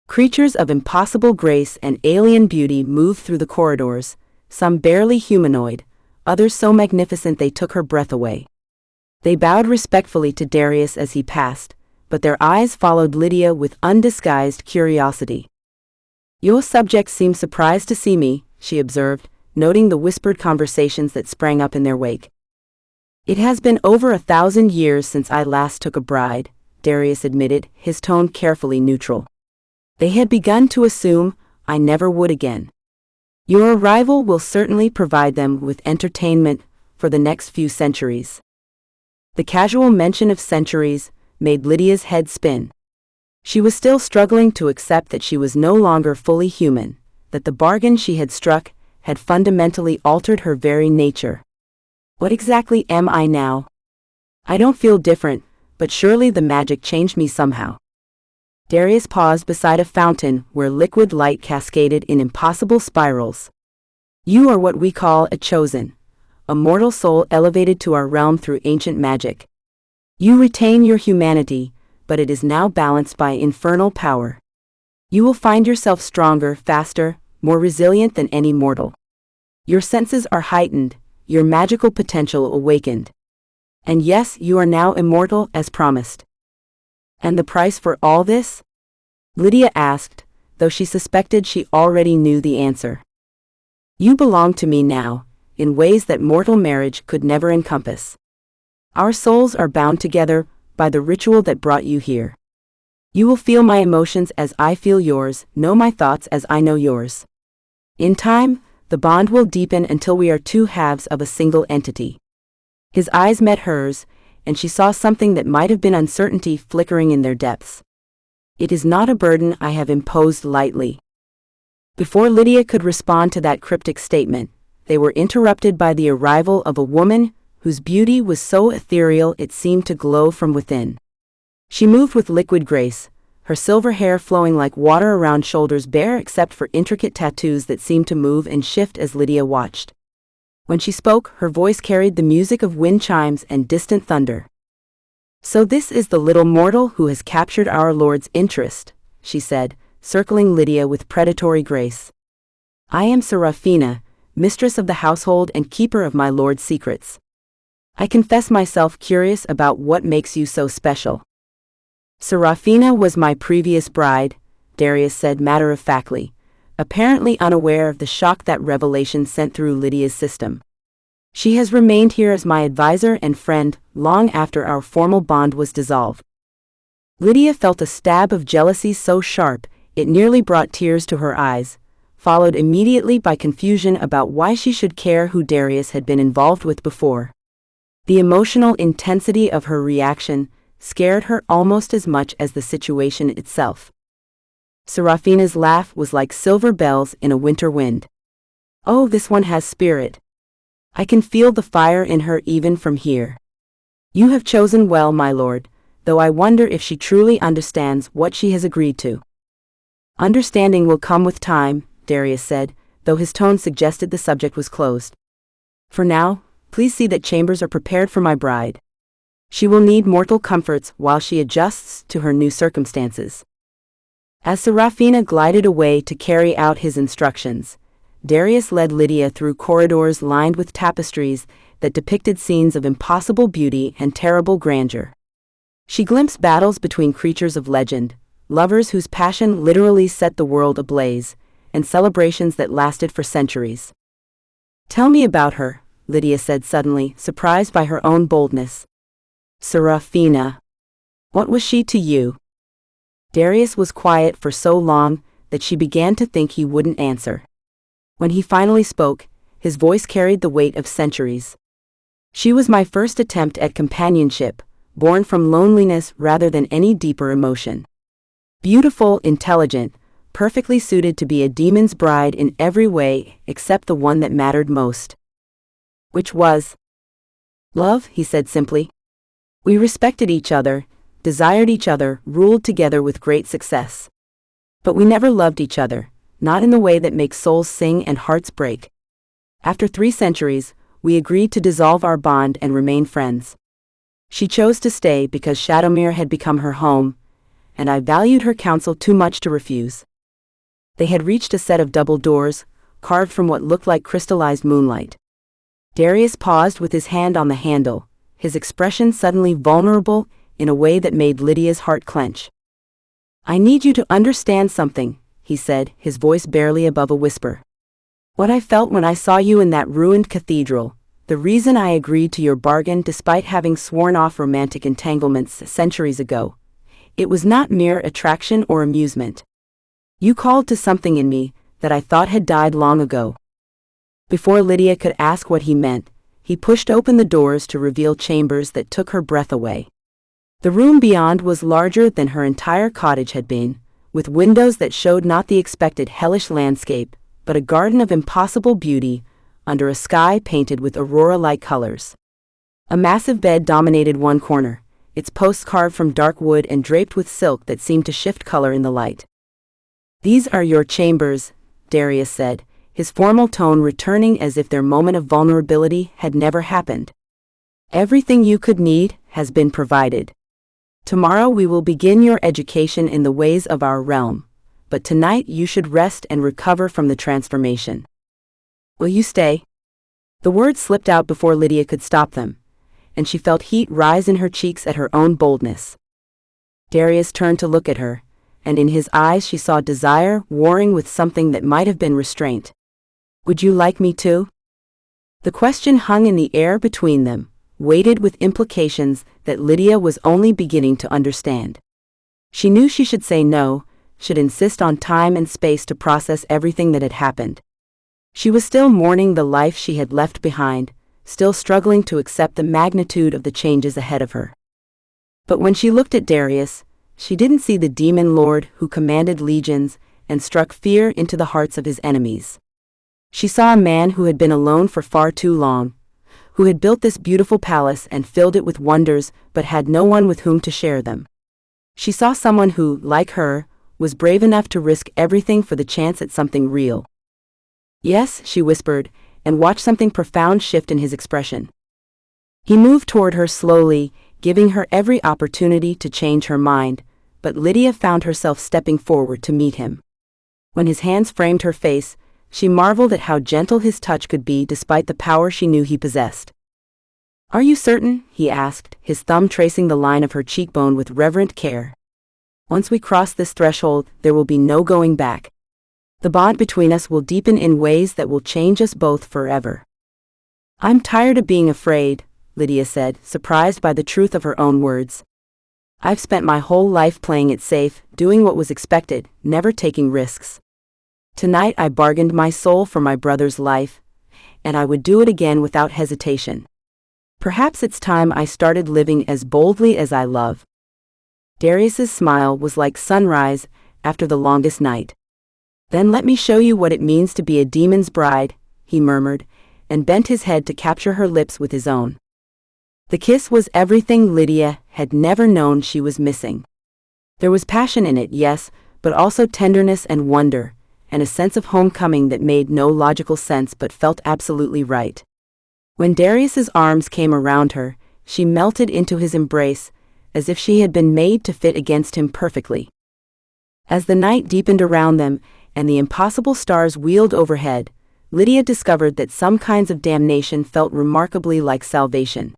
Creatures of impossible grace and alien beauty moved through the corridors, some barely humanoid, others so magnificent they took her breath away. They bowed respectfully to Darius as he passed, but their eyes followed Lydia with undisguised curiosity. "Your subjects seem surprised to see me," she observed, noting the whispered conversations that sprang up in their wake. "It has been over 1,000 years since I last took a bride," Darius admitted, his tone carefully neutral. "They had begun to assume I never would again. Your arrival will certainly provide them with entertainment for the next few centuries." The casual mention of centuries made Lydia's head spin. She was still struggling to accept that she was no longer fully human, that the bargain she had struck had fundamentally altered her very nature. "What exactly am I now? I don't feel different, but surely the magic changed me somehow." Darius paused beside a fountain where liquid light cascaded in impossible spirals. "You are what we call a chosen, a mortal soul elevated to our realm through ancient magic. You retain your humanity, but it is now balanced by infernal power. You will find yourself stronger, faster, more resilient than any mortal. Your senses are heightened, your magical potential awakened. And yes, you are now immortal as promised." "And the price for all this?" Lydia asked, though she suspected she already knew the answer. "You belong to me now, in ways that mortal marriage could never encompass. Our souls are bound together by the ritual that brought you here. You will feel my emotions as I feel yours, know my thoughts as I know yours. In time, the bond will deepen until we are two halves of a single entity." His eyes met hers, and she saw something that might have been uncertainty flickering in their depths. "It is not a burden I have imposed lightly." Before Lydia could respond to that cryptic statement, they were interrupted by the arrival of a woman whose beauty was so ethereal it seemed to glow from within. She moved with liquid grace, her silver hair flowing like water around shoulders bare except for intricate tattoos that seemed to move and shift as Lydia watched. When she spoke, her voice carried the music of wind chimes and distant thunder. "So this is the little mortal who has captured our Lord's interest," she said, circling Lydia with predatory grace. "I am Seraphina, mistress of the household and keeper of my Lord's secrets. I confess myself curious about what makes you so special." "Seraphina was my previous bride," Darius said matter-of-factly, apparently unaware of the shock that revelation sent through Lydia's system. "She has remained here as my advisor and friend long after our formal bond was dissolved." Lydia felt a stab of jealousy so sharp it nearly brought tears to her eyes, followed immediately by confusion about why she should care who Darius had been involved with before. The emotional intensity of her reaction scared her almost as much as the situation itself. Seraphina's laugh was like silver bells in a winter wind. "Oh, this one has spirit. I can feel the fire in her even from here. You have chosen well, my lord, though I wonder if she truly understands what she has agreed to." "Understanding will come with time," Darius said, though his tone suggested the subject was closed. "For now, please see that chambers are prepared for my bride. She will need mortal comforts while she adjusts to her new circumstances." As Seraphina glided away to carry out his instructions, Darius led Lydia through corridors lined with tapestries that depicted scenes of impossible beauty and terrible grandeur. She glimpsed battles between creatures of legend, lovers whose passion literally set the world ablaze, and celebrations that lasted for centuries. "Tell me about her," Lydia said suddenly, surprised by her own boldness. "Serafina. What was she to you?" Darius was quiet for so long that she began to think he wouldn't answer. When he finally spoke, his voice carried the weight of centuries. "She was my first attempt at companionship, born from loneliness rather than any deeper emotion. Beautiful, intelligent, perfectly suited to be a demon's bride in every way except the one that mattered most. Which was love," he said simply. "We respected each other, desired each other, ruled together with great success. But we never loved each other, not in the way that makes souls sing and hearts break. After 3 centuries, we agreed to dissolve our bond and remain friends. She chose to stay because Shadowmere had become her home, and I valued her counsel too much to refuse." They had reached a set of double doors, carved from what looked like crystallized moonlight. Darius paused with his hand on the handle, his expression suddenly vulnerable in a way that made Lydia's heart clench. "I need you to understand something," he said, his voice barely above a whisper. "What I felt when I saw you in that ruined cathedral, the reason I agreed to your bargain despite having sworn off romantic entanglements centuries ago, it was not mere attraction or amusement. You called to something in me that I thought had died long ago." Before Lydia could ask what he meant, he pushed open the doors to reveal chambers that took her breath away. The room beyond was larger than her entire cottage had been, with windows that showed not the expected hellish landscape, but a garden of impossible beauty, under a sky painted with aurora-like colors. A massive bed dominated one corner, its posts carved from dark wood and draped with silk that seemed to shift color in the light. "These are your chambers," Darius said, his formal tone returning as if their moment of vulnerability had never happened. "Everything you could need has been provided. Tomorrow we will begin your education in the ways of our realm, but tonight you should rest and recover from the transformation. Will you stay?" The words slipped out before Lydia could stop them, and she felt heat rise in her cheeks at her own boldness. Darius turned to look at her, and in his eyes she saw desire warring with something that might have been restraint. "Would you like me to?" The question hung in the air between them, weighted with implications that Lydia was only beginning to understand. She knew she should say no, should insist on time and space to process everything that had happened. She was still mourning the life she had left behind, still struggling to accept the magnitude of the changes ahead of her. But when she looked at Darius, she didn't see the demon lord who commanded legions and struck fear into the hearts of his enemies. She saw a man who had been alone for far too long, who had built this beautiful palace and filled it with wonders but had no one with whom to share them. She saw someone who, like her, was brave enough to risk everything for the chance at something real. "Yes," she whispered, and watched something profound shift in his expression. He moved toward her slowly, giving her every opportunity to change her mind, but Lydia found herself stepping forward to meet him. When his hands framed her face, she marveled at how gentle his touch could be despite the power she knew he possessed. "Are you certain?" he asked, his thumb tracing the line of her cheekbone with reverent care. "Once we cross this threshold, there will be no going back. The bond between us will deepen in ways that will change us both forever." "I'm tired of being afraid," Lydia said, surprised by the truth of her own words. "I've spent my whole life playing it safe, doing what was expected, never taking risks. Tonight I bargained my soul for my brother's life, and I would do it again without hesitation. Perhaps it's time I started living as boldly as I love." Darius's smile was like sunrise after the longest night. "Then let me show you what it means to be a demon's bride," he murmured, and bent his head to capture her lips with his own. The kiss was everything Lydia had never known she was missing. There was passion in it, yes, but also tenderness and wonder, and a sense of homecoming that made no logical sense but felt absolutely right. When Darius's arms came around her, she melted into his embrace, as if she had been made to fit against him perfectly. As the night deepened around them, and the impossible stars wheeled overhead, Lydia discovered that some kinds of damnation felt remarkably like salvation.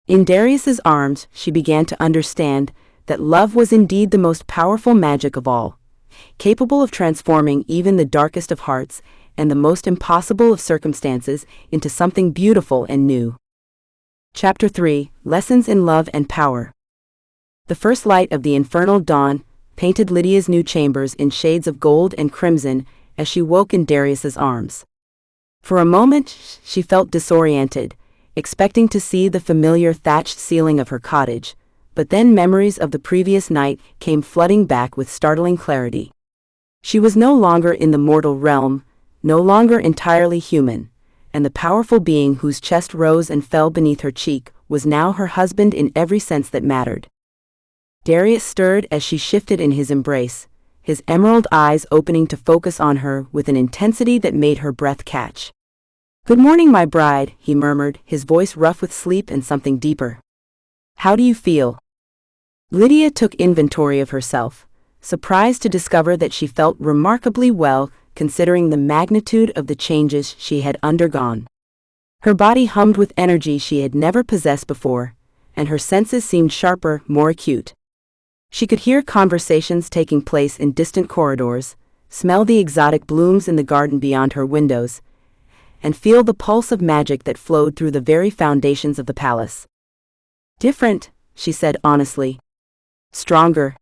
In Darius's arms, she began to understand that love was indeed the most powerful magic of all, capable of transforming even the darkest of hearts and the most impossible of circumstances into something beautiful and new. Chapter 3: Lessons in Love and Power. The first light of the infernal dawn painted Lydia's new chambers in shades of gold and crimson as she woke in Darius's arms. For a moment, she felt disoriented, expecting to see the familiar thatched ceiling of her cottage, but then memories of the previous night came flooding back with startling clarity. She was no longer in the mortal realm, no longer entirely human, and the powerful being whose chest rose and fell beneath her cheek was now her husband in every sense that mattered. Darius stirred as she shifted in his embrace, his emerald eyes opening to focus on her with an intensity that made her breath catch. "Good morning, my bride," he murmured, his voice rough with sleep and something deeper. "How do you feel?" Lydia took inventory of herself, surprised to discover that she felt remarkably well considering the magnitude of the changes she had undergone. Her body hummed with energy she had never possessed before, and her senses seemed sharper, more acute. She could hear conversations taking place in distant corridors, smell the exotic blooms in the garden beyond her windows, and feel the pulse of magic that flowed through the very foundations of the palace. "Different," she said honestly. "Stronger.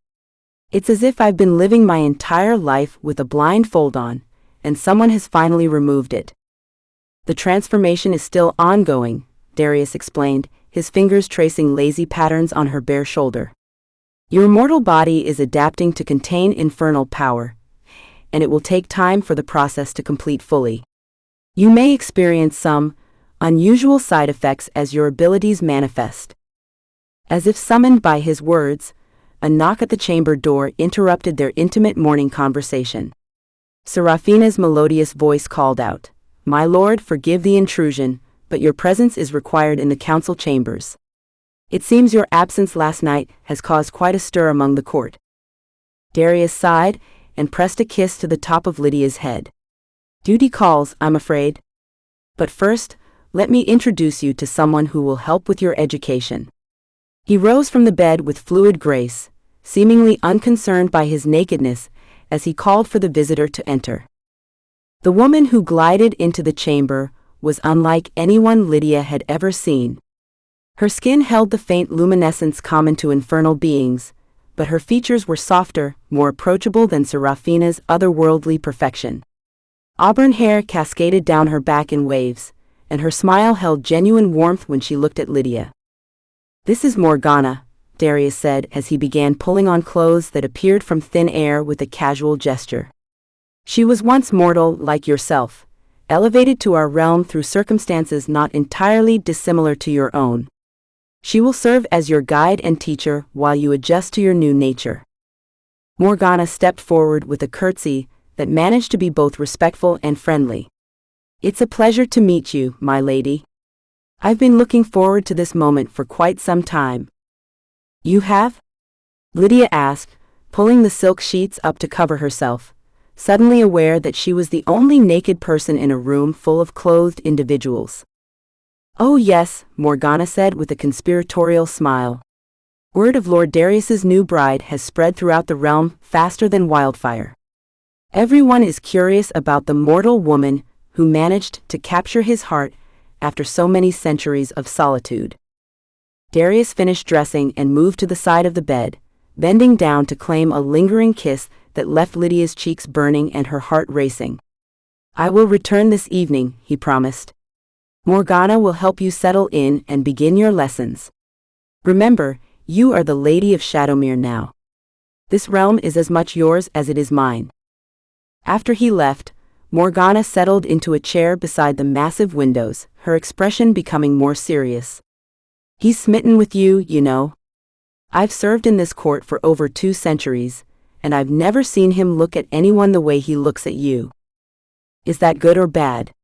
It's as if I've been living my entire life with a blindfold on, and someone has finally removed it." "The transformation is still ongoing," Darius explained, his fingers tracing lazy patterns on her bare shoulder. "Your mortal body is adapting to contain infernal power, and it will take time for the process to complete fully. You may experience some unusual side effects as your abilities manifest." As if summoned by his words, a knock at the chamber door interrupted their intimate morning conversation. Serafina's melodious voice called out, "My lord, forgive the intrusion, but your presence is required in the council chambers. It seems your absence last night has caused quite a stir among the court." Darius sighed and pressed a kiss to the top of Lydia's head. "Duty calls, I'm afraid. But first, let me introduce you to someone who will help with your education." He rose from the bed with fluid grace, seemingly unconcerned by his nakedness as he called for the visitor to enter. The woman who glided into the chamber was unlike anyone Lydia had ever seen. Her skin held the faint luminescence common to infernal beings, but her features were softer, more approachable than Serafina's otherworldly perfection. Auburn hair cascaded down her back in waves, and her smile held genuine warmth when she looked at Lydia. "This is Morgana," Darius said as he began pulling on clothes that appeared from thin air with a casual gesture. "She was once mortal like yourself, elevated to our realm through circumstances not entirely dissimilar to your own. She will serve as your guide and teacher while you adjust to your new nature." Morgana stepped forward with a curtsy that managed to be both respectful and friendly. "It's a pleasure to meet you, my lady. I've been looking forward to this moment for quite some time." "You have?" Lydia asked, pulling the silk sheets up to cover herself, suddenly aware that she was the only naked person in a room full of clothed individuals. "Oh yes," Morgana said with a conspiratorial smile. "Word of Lord Darius's new bride has spread throughout the realm faster than wildfire. Everyone is curious about the mortal woman who managed to capture his heart after so many centuries of solitude." Darius finished dressing and moved to the side of the bed, bending down to claim a lingering kiss that left Lydia's cheeks burning and her heart racing. "I will return this evening," he promised. "Morgana will help you settle in and begin your lessons. Remember, you are the Lady of Shadowmere now. This realm is as much yours as it is mine." After he left, Morgana settled into a chair beside the massive windows, her expression becoming more serious. "He's smitten with you, you know. I've served in this court for over 2 centuries, and I've never seen him look at anyone the way he looks at you." "Is that good or bad?"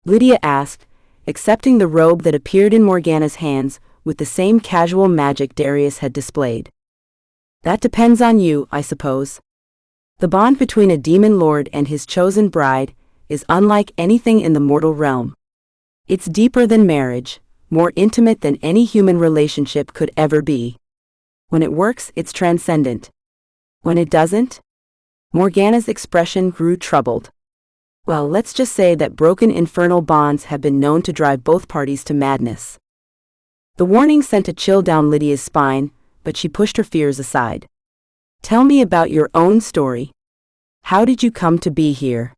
Lydia asked, accepting the robe that appeared in Morgana's hands with the same casual magic Darius had displayed. "That depends on you, I suppose. The bond between a demon lord and his chosen bride is unlike anything in the mortal realm. It's deeper than marriage, more intimate than any human relationship could ever be. When it works, it's transcendent. When it doesn't? Morgana's expression grew troubled. Well, let's just say that broken infernal bonds have been known to drive both parties to madness. The warning sent a chill down Lydia's spine, but she pushed her fears aside. Tell me about your own story. How did you come to be here?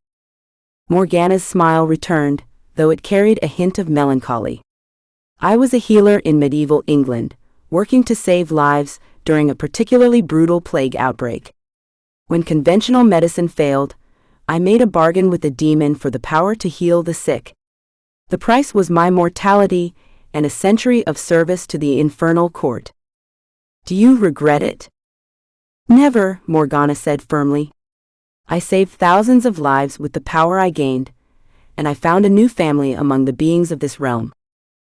Morgana's smile returned, though it carried a hint of melancholy. I was a healer in medieval England, working to save lives during a particularly brutal plague outbreak. When conventional medicine failed, I made a bargain with the demon for the power to heal the sick. The price was my mortality and a century of service to the infernal court. Do you regret it? Never, Morgana said firmly. I saved thousands of lives with the power I gained, and I found a new family among the beings of this realm.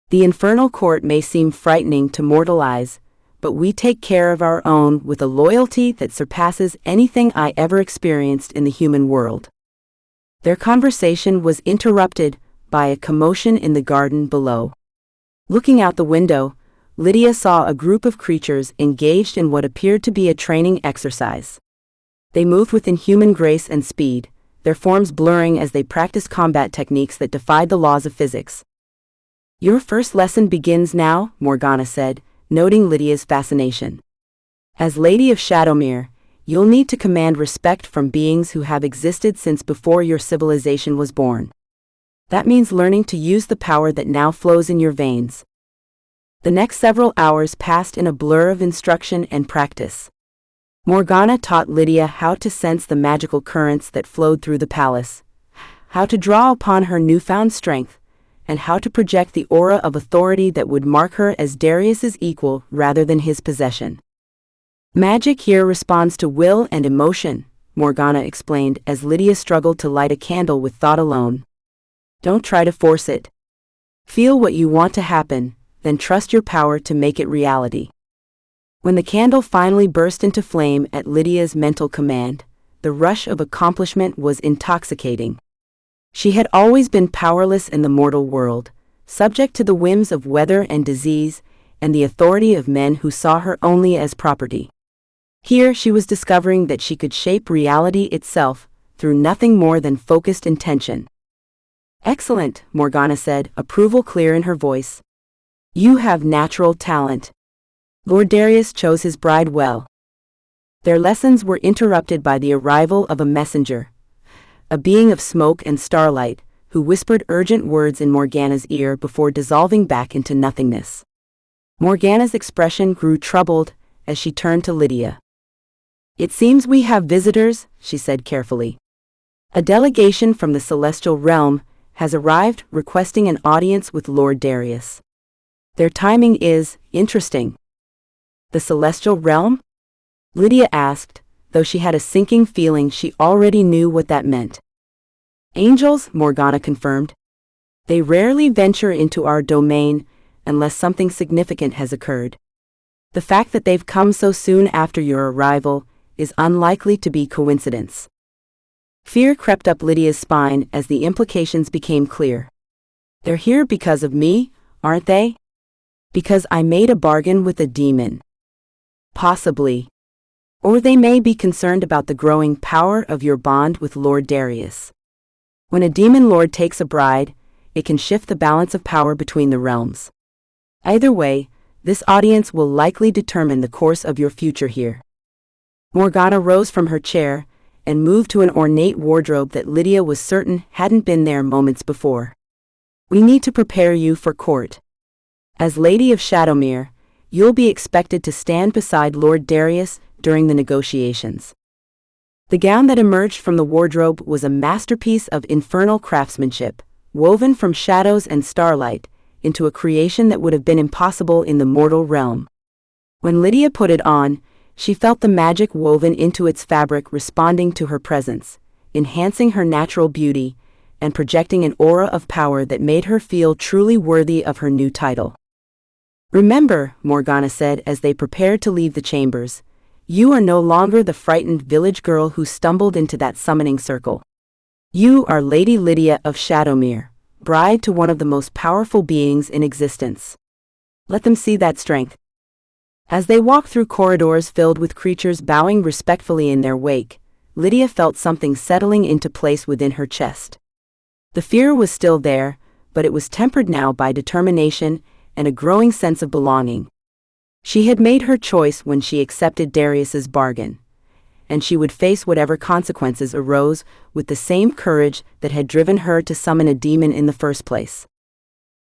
The infernal court may seem frightening to mortal eyes, but we take care of our own with a loyalty that surpasses anything I ever experienced in the human world. Their conversation was interrupted by a commotion in the garden below. Looking out the window, Lydia saw a group of creatures engaged in what appeared to be a training exercise. They moved with inhuman grace and speed, their forms blurring as they practiced combat techniques that defied the laws of physics. Your first lesson begins now, Morgana said, noting Lydia's fascination. As Lady of Shadowmere, you'll need to command respect from beings who have existed since before your civilization was born. That means learning to use the power that now flows in your veins. The next several hours passed in a blur of instruction and practice. Morgana taught Lydia how to sense the magical currents that flowed through the palace, how to draw upon her newfound strength, and how to project the aura of authority that would mark her as Darius's equal rather than his possession. Magic here responds to will and emotion, Morgana explained as Lydia struggled to light a candle with thought alone. Don't try to force it. Feel what you want to happen, then trust your power to make it reality. When the candle finally burst into flame at Lydia's mental command, the rush of accomplishment was intoxicating. She had always been powerless in the mortal world, subject to the whims of weather and disease, and the authority of men who saw her only as property. Here she was discovering that she could shape reality itself, through nothing more than focused intention. Excellent, Morgana said, approval clear in her voice. You have natural talent. Lord Darius chose his bride well. Their lessons were interrupted by the arrival of a messenger, a being of smoke and starlight, who whispered urgent words in Morgana's ear before dissolving back into nothingness. Morgana's expression grew troubled as she turned to Lydia. It seems we have visitors, she said carefully. A delegation from the celestial realm has arrived requesting an audience with Lord Darius. Their timing is interesting. The celestial realm? Lydia asked, though she had a sinking feeling she already knew what that meant. Angels, Morgana confirmed. They rarely venture into our domain unless something significant has occurred. The fact that they've come so soon after your arrival is unlikely to be coincidence. Fear crept up Lydia's spine as the implications became clear. They're here because of me, aren't they? Because I made a bargain with a demon. Possibly. Or they may be concerned about the growing power of your bond with Lord Darius. When a demon lord takes a bride, it can shift the balance of power between the realms. Either way, this audience will likely determine the course of your future here. Morgana rose from her chair and moved to an ornate wardrobe that Lydia was certain hadn't been there moments before. We need to prepare you for court. As Lady of Shadowmere, you'll be expected to stand beside Lord Darius during the negotiations. The gown that emerged from the wardrobe was a masterpiece of infernal craftsmanship, woven from shadows and starlight, into a creation that would have been impossible in the mortal realm. When Lydia put it on, she felt the magic woven into its fabric responding to her presence, enhancing her natural beauty, and projecting an aura of power that made her feel truly worthy of her new title. Remember, Morgana said as they prepared to leave the chambers, you are no longer the frightened village girl who stumbled into that summoning circle. You are Lady Lydia of Shadowmere, bride to one of the most powerful beings in existence. Let them see that strength." As they walked through corridors filled with creatures bowing respectfully in their wake, Lydia felt something settling into place within her chest. The fear was still there, but it was tempered now by determination and a growing sense of belonging. She had made her choice when she accepted Darius's bargain, and she would face whatever consequences arose with the same courage that had driven her to summon a demon in the first place.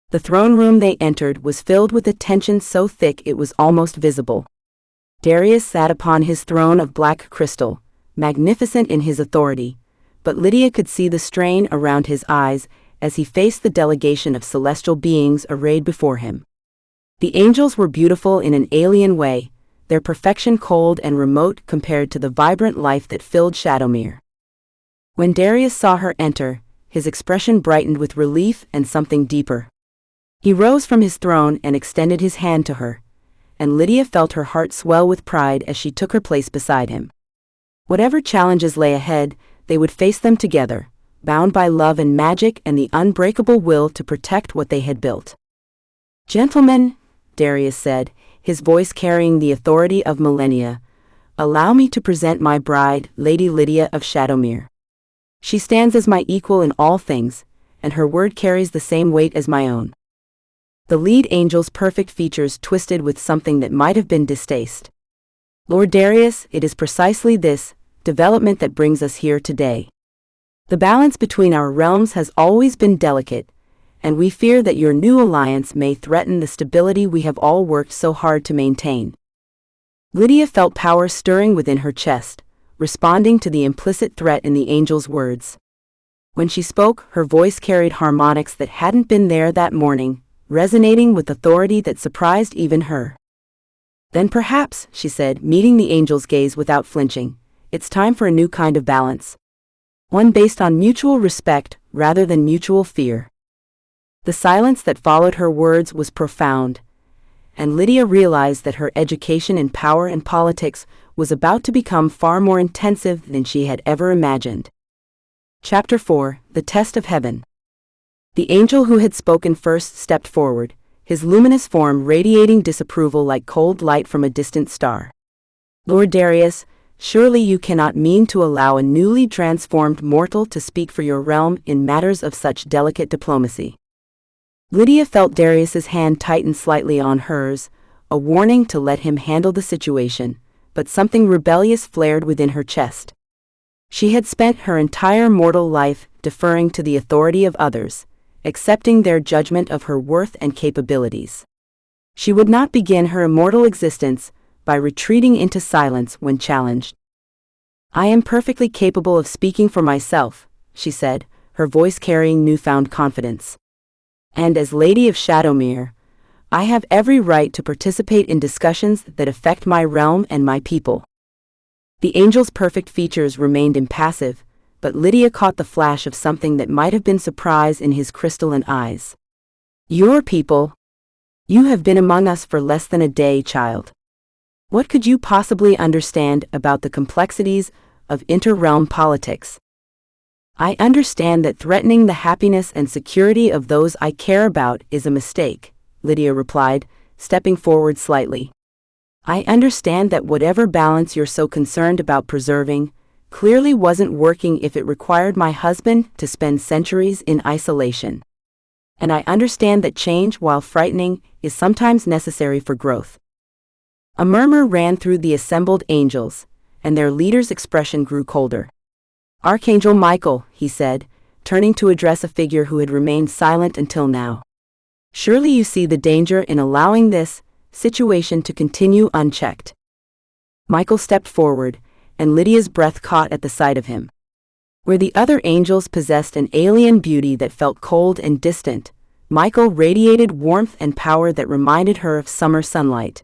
The throne room they entered was filled with a tension so thick it was almost visible. Darius sat upon his throne of black crystal, magnificent in his authority, but Lydia could see the strain around his eyes as he faced the delegation of celestial beings arrayed before him. The angels were beautiful in an alien way, their perfection cold and remote compared to the vibrant life that filled Shadowmere. When Darius saw her enter, his expression brightened with relief and something deeper. He rose from his throne and extended his hand to her, and Lydia felt her heart swell with pride as she took her place beside him. Whatever challenges lay ahead, they would face them together, bound by love and magic and the unbreakable will to protect what they had built. "Gentlemen," Darius said, his voice carrying the authority of millennia, "allow me to present my bride, Lady Lydia of Shadowmere. She stands as my equal in all things, and her word carries the same weight as my own." The lead angel's perfect features twisted with something that might have been distaste. "Lord Darius, it is precisely this development that brings us here today. The balance between our realms has always been delicate, and we fear that your new alliance may threaten the stability we have all worked so hard to maintain." Lydia felt power stirring within her chest, responding to the implicit threat in the angel's words. When she spoke, her voice carried harmonics that hadn't been there that morning, resonating with authority that surprised even her. "Then perhaps," she said, meeting the angel's gaze without flinching, "it's time for a new kind of balance. One based on mutual respect rather than mutual fear." The silence that followed her words was profound, and Lydia realized that her education in power and politics was about to become far more intensive than she had ever imagined. Chapter 4: The Test of Heaven. The angel who had spoken first stepped forward, his luminous form radiating disapproval like cold light from a distant star. "Lord Darius, surely you cannot mean to allow a newly transformed mortal to speak for your realm in matters of such delicate diplomacy." Lydia felt Darius's hand tighten slightly on hers, a warning to let him handle the situation, but something rebellious flared within her chest. She had spent her entire mortal life deferring to the authority of others, accepting their judgment of her worth and capabilities. She would not begin her immortal existence by retreating into silence when challenged. "I am perfectly capable of speaking for myself," she said, her voice carrying newfound confidence. "And as Lady of Shadowmere, I have every right to participate in discussions that affect my realm and my people." The angel's perfect features remained impassive, but Lydia caught the flash of something that might have been surprise in his crystalline eyes. "Your people? You have been among us for less than a day, child. What could you possibly understand about the complexities of inter-realm politics?" "I understand that threatening the happiness and security of those I care about is a mistake," Lydia replied, stepping forward slightly. "I understand that whatever balance you're so concerned about preserving clearly wasn't working if it required my husband to spend centuries in isolation. And I understand that change, while frightening, is sometimes necessary for growth." A murmur ran through the assembled angels, and their leader's expression grew colder. "Archangel Michael," he said, turning to address a figure who had remained silent until now. "Surely you see the danger in allowing this situation to continue unchecked." Michael stepped forward, and Lydia's breath caught at the sight of him. Where the other angels possessed an alien beauty that felt cold and distant, Michael radiated warmth and power that reminded her of summer sunlight.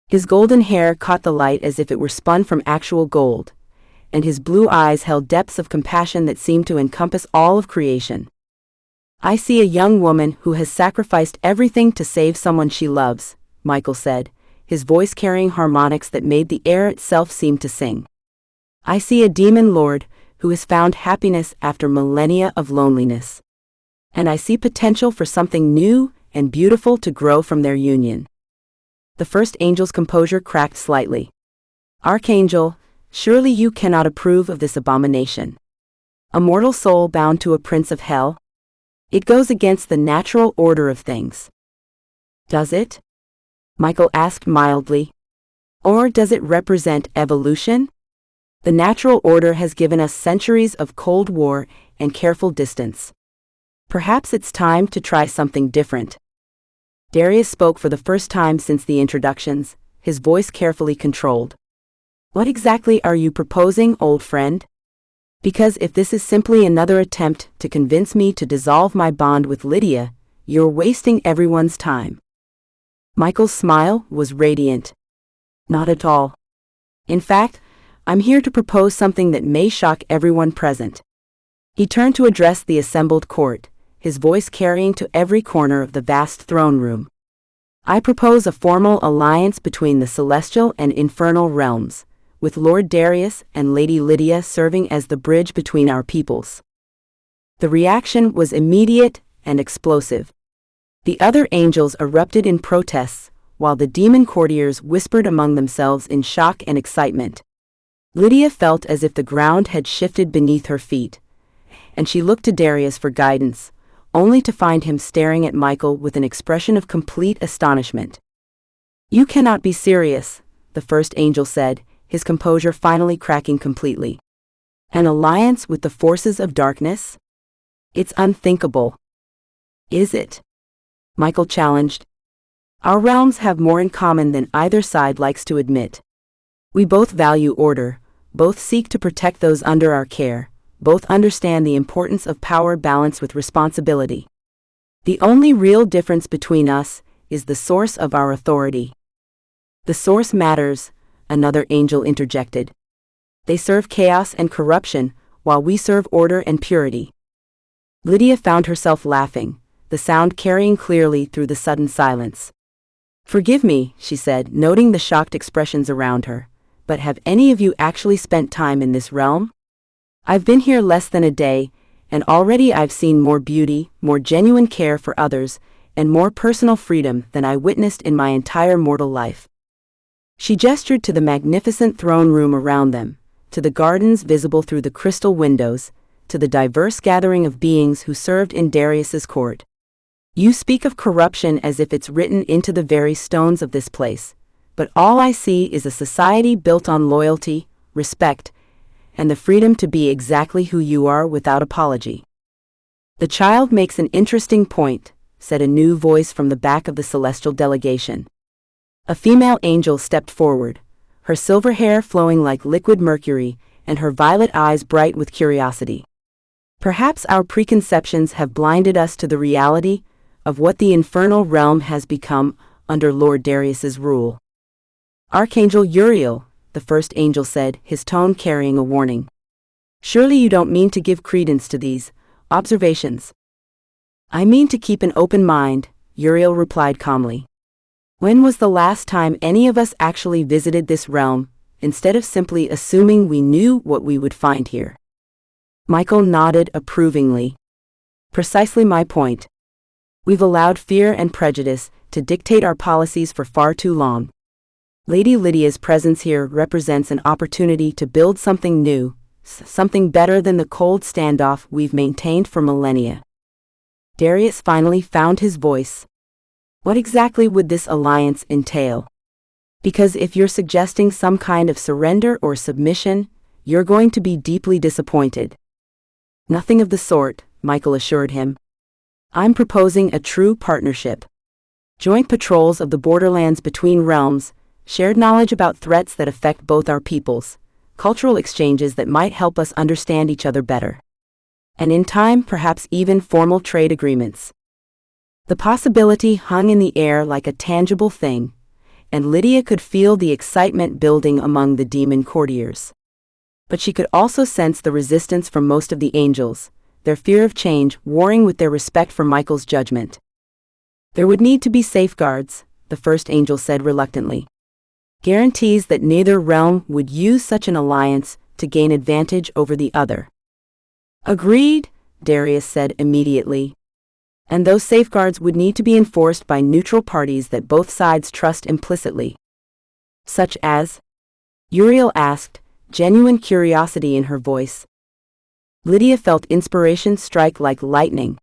His golden hair caught the light as if it were spun from actual gold, and his blue eyes held depths of compassion that seemed to encompass all of creation. "I see a young woman who has sacrificed everything to save someone she loves," Michael said, his voice carrying harmonics that made the air itself seem to sing. "I see a demon lord who has found happiness after millennia of loneliness. And I see potential for something new and beautiful to grow from their union. The first angel's composure cracked slightly. Archangel, surely you cannot approve of this abomination. A mortal soul bound to a prince of hell? It goes against the natural order of things. Does it? Michael asked mildly. Or does it represent evolution? The natural order has given us centuries of Cold War and careful distance. Perhaps it's time to try something different. Darius spoke for the first time since the introductions, his voice carefully controlled. What exactly are you proposing, old friend? Because if this is simply another attempt to convince me to dissolve my bond with Lydia, you're wasting everyone's time. Michael's smile was radiant. Not at all. In fact, I'm here to propose something that may shock everyone present. He turned to address the assembled court, his voice carrying to every corner of the vast throne room. I propose a formal alliance between the celestial and infernal realms, with Lord Darius and Lady Lydia serving as the bridge between our peoples. The reaction was immediate and explosive. The other angels erupted in protests, while the demon courtiers whispered among themselves in shock and excitement. Lydia felt as if the ground had shifted beneath her feet, and she looked to Darius for guidance, only to find him staring at Michael with an expression of complete astonishment. You cannot be serious, the first angel said, his composure finally cracking completely. An alliance with the forces of darkness? It's unthinkable. Is it? Michael challenged. Our realms have more in common than either side likes to admit. We both value order, both seek to protect those under our care, both understand the importance of power balanced with responsibility. The only real difference between us is the source of our authority. The source matters, another angel interjected. They serve chaos and corruption, while we serve order and purity. Lydia found herself laughing, the sound carrying clearly through the sudden silence. Forgive me, she said, noting the shocked expressions around her, but have any of you actually spent time in this realm? I've been here less than a day, and already I've seen more beauty, more genuine care for others, and more personal freedom than I witnessed in my entire mortal life. She gestured to the magnificent throne room around them, to the gardens visible through the crystal windows, to the diverse gathering of beings who served in Darius's court. You speak of corruption as if it's written into the very stones of this place, but all I see is a society built on loyalty, respect, and the freedom to be exactly who you are without apology. The child makes an interesting point, said a new voice from the back of the celestial delegation. A female angel stepped forward, her silver hair flowing like liquid mercury and her violet eyes bright with curiosity. Perhaps our preconceptions have blinded us to the reality of what the infernal realm has become under Lord Darius's rule. Archangel Uriel, the first angel said, his tone carrying a warning. Surely you don't mean to give credence to these observations. I mean to keep an open mind, Uriel replied calmly. When was the last time any of us actually visited this realm, instead of simply assuming we knew what we would find here? Michael nodded approvingly. Precisely my point. We've allowed fear and prejudice to dictate our policies for far too long. Lady Lydia's presence here represents an opportunity to build something new, something better than the cold standoff we've maintained for millennia. Darius finally found his voice. What exactly would this alliance entail? Because if you're suggesting some kind of surrender or submission, you're going to be deeply disappointed. Nothing of the sort, Michael assured him. I'm proposing a true partnership. Joint patrols of the borderlands between realms, shared knowledge about threats that affect both our peoples, cultural exchanges that might help us understand each other better. And in time, perhaps even formal trade agreements. The possibility hung in the air like a tangible thing, and Lydia could feel the excitement building among the demon courtiers. But she could also sense the resistance from most of the angels, their fear of change warring with their respect for Michael's judgment. There would need to be safeguards, the first angel said reluctantly. Guarantees that neither realm would use such an alliance to gain advantage over the other. Agreed, Darius said immediately. And those safeguards would need to be enforced by neutral parties that both sides trust implicitly. Such as? Uriel asked, genuine curiosity in her voice. Lydia felt inspiration strike like lightning.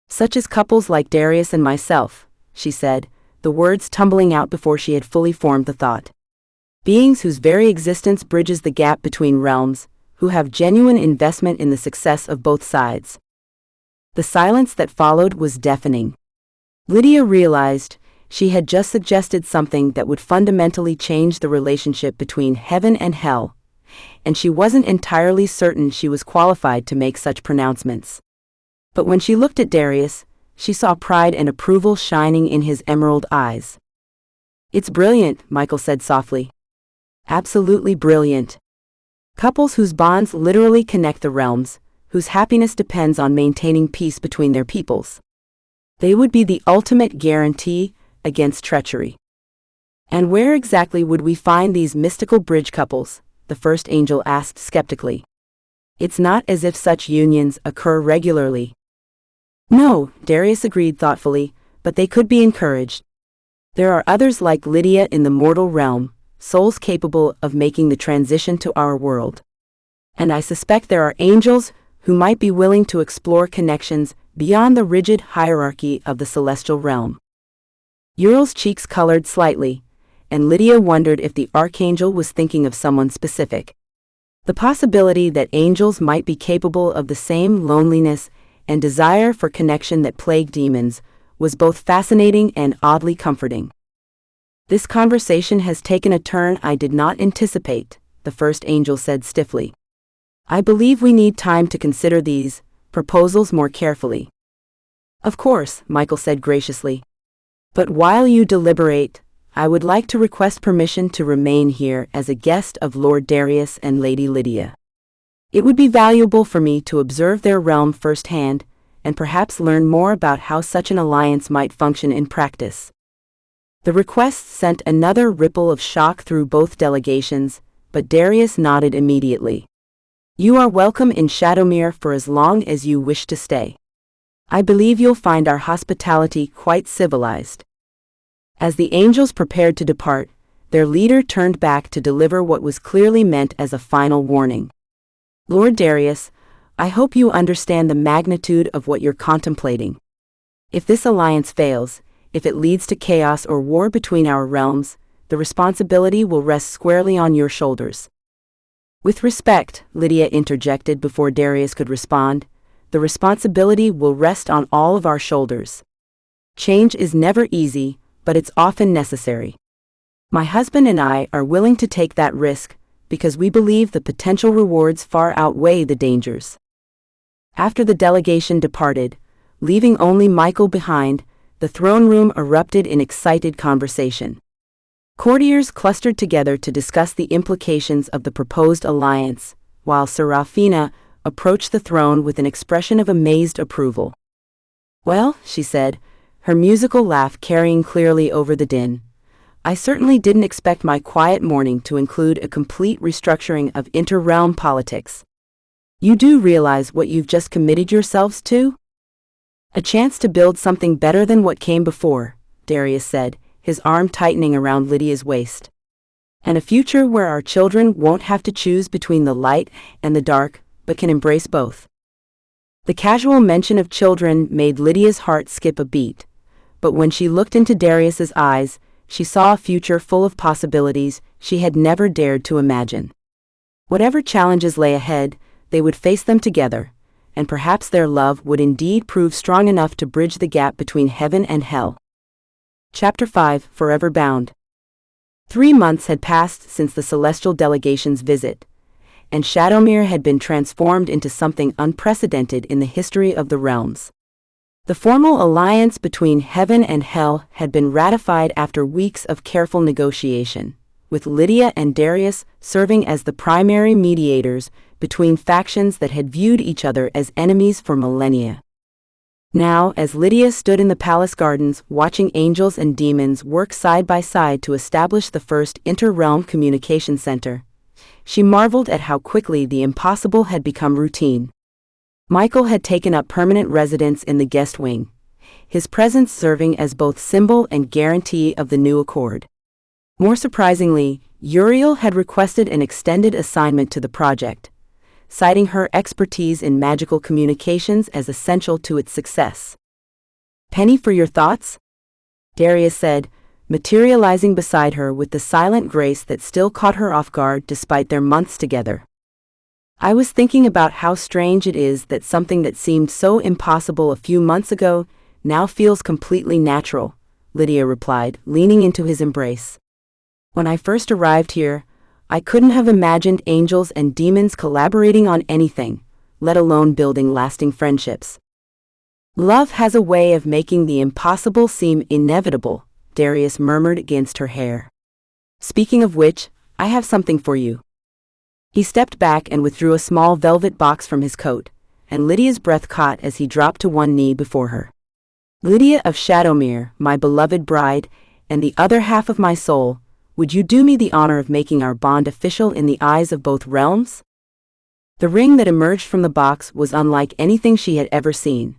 Such as couples like Darius and myself, she said, the words tumbling out before she had fully formed the thought. Beings whose very existence bridges the gap between realms, who have genuine investment in the success of both sides. The silence that followed was deafening. Lydia realized she had just suggested something that would fundamentally change the relationship between heaven and hell, and she wasn't entirely certain she was qualified to make such pronouncements. But when she looked at Darius, she saw pride and approval shining in his emerald eyes. It's brilliant, Michael said softly. Absolutely brilliant. Couples whose bonds literally connect the realms, whose happiness depends on maintaining peace between their peoples. They would be the ultimate guarantee against treachery. And where exactly would we find these mystical bridge couples? The first angel asked skeptically. It's not as if such unions occur regularly. No, Darius agreed thoughtfully, but they could be encouraged. There are others like Lydia in the mortal realm, souls capable of making the transition to our world. And I suspect there are angels who might be willing to explore connections beyond the rigid hierarchy of the celestial realm. Uriel's cheeks colored slightly, and Lydia wondered if the archangel was thinking of someone specific. The possibility that angels might be capable of the same loneliness and desire for connection that plague demons was both fascinating and oddly comforting. This conversation has taken a turn I did not anticipate, the first angel said stiffly. I believe we need time to consider these proposals more carefully. Of course, Michael said graciously. But while you deliberate, I would like to request permission to remain here as a guest of Lord Darius and Lady Lydia. It would be valuable for me to observe their realm firsthand, and perhaps learn more about how such an alliance might function in practice. The request sent another ripple of shock through both delegations, but Darius nodded immediately. You are welcome in Shadowmere for as long as you wish to stay. I believe you'll find our hospitality quite civilized. As the angels prepared to depart, their leader turned back to deliver what was clearly meant as a final warning. Lord Darius, I hope you understand the magnitude of what you're contemplating. If this alliance fails, if it leads to chaos or war between our realms, the responsibility will rest squarely on your shoulders. With respect, Lydia interjected before Darius could respond, the responsibility will rest on all of our shoulders. Change is never easy, but it's often necessary. My husband and I are willing to take that risk, because we believe the potential rewards far outweigh the dangers. After the delegation departed, leaving only Michael behind, the throne room erupted in excited conversation. Courtiers clustered together to discuss the implications of the proposed alliance, while Serafina approached the throne with an expression of amazed approval. Well, she said, her musical laugh carrying clearly over the din, I certainly didn't expect my quiet morning to include a complete restructuring of inter-realm politics. You do realize what you've just committed yourselves to? A chance to build something better than what came before, Darius said, his arm tightening around Lydia's waist. And a future where our children won't have to choose between the light and the dark, but can embrace both. The casual mention of children made Lydia's heart skip a beat, but when she looked into Darius's eyes, she saw a future full of possibilities she had never dared to imagine. Whatever challenges lay ahead, they would face them together, and perhaps their love would indeed prove strong enough to bridge the gap between heaven and hell. Chapter 5, Forever Bound. 3 months had passed since the celestial delegation's visit, and Shadowmere had been transformed into something unprecedented in the history of the realms. The formal alliance between heaven and hell had been ratified after weeks of careful negotiation, with Lydia and Darius serving as the primary mediators between factions that had viewed each other as enemies for millennia. Now, as Lydia stood in the palace gardens watching angels and demons work side by side to establish the first inter-realm communication center, She marveled at how quickly the impossible had become routine. Michael had taken up permanent residence in the guest wing, his presence serving as both symbol and guarantee of the new accord. More surprisingly, Uriel had requested an extended assignment to the project, citing her expertise in magical communications as essential to its success. "Penny for your thoughts?" Darius said, materializing beside her with the silent grace that still caught her off guard despite their months together. "I was thinking about how strange it is that something that seemed so impossible a few months ago now feels completely natural," Lydia replied, leaning into his embrace. "When I first arrived here, I couldn't have imagined angels and demons collaborating on anything, let alone building lasting friendships. Love has a way of making the impossible seem inevitable," Darius murmured against her hair. "Speaking of which, I have something for you." He stepped back and withdrew a small velvet box from his coat, and Lydia's breath caught as he dropped to one knee before her. "Lydia of Shadowmere, my beloved bride, and the other half of my soul, would you do me the honor of making our bond official in the eyes of both realms?" The ring that emerged from the box was unlike anything she had ever seen.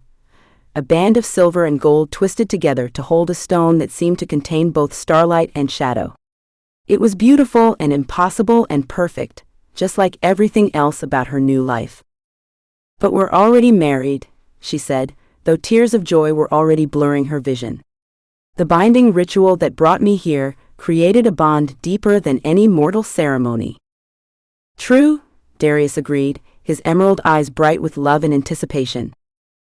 A band of silver and gold twisted together to hold a stone that seemed to contain both starlight and shadow. It was beautiful and impossible and perfect, just like everything else about her new life. "But we're already married," she said, though tears of joy were already blurring her vision. "The binding ritual that brought me here created a bond deeper than any mortal ceremony." "True," Darius agreed, his emerald eyes bright with love and anticipation.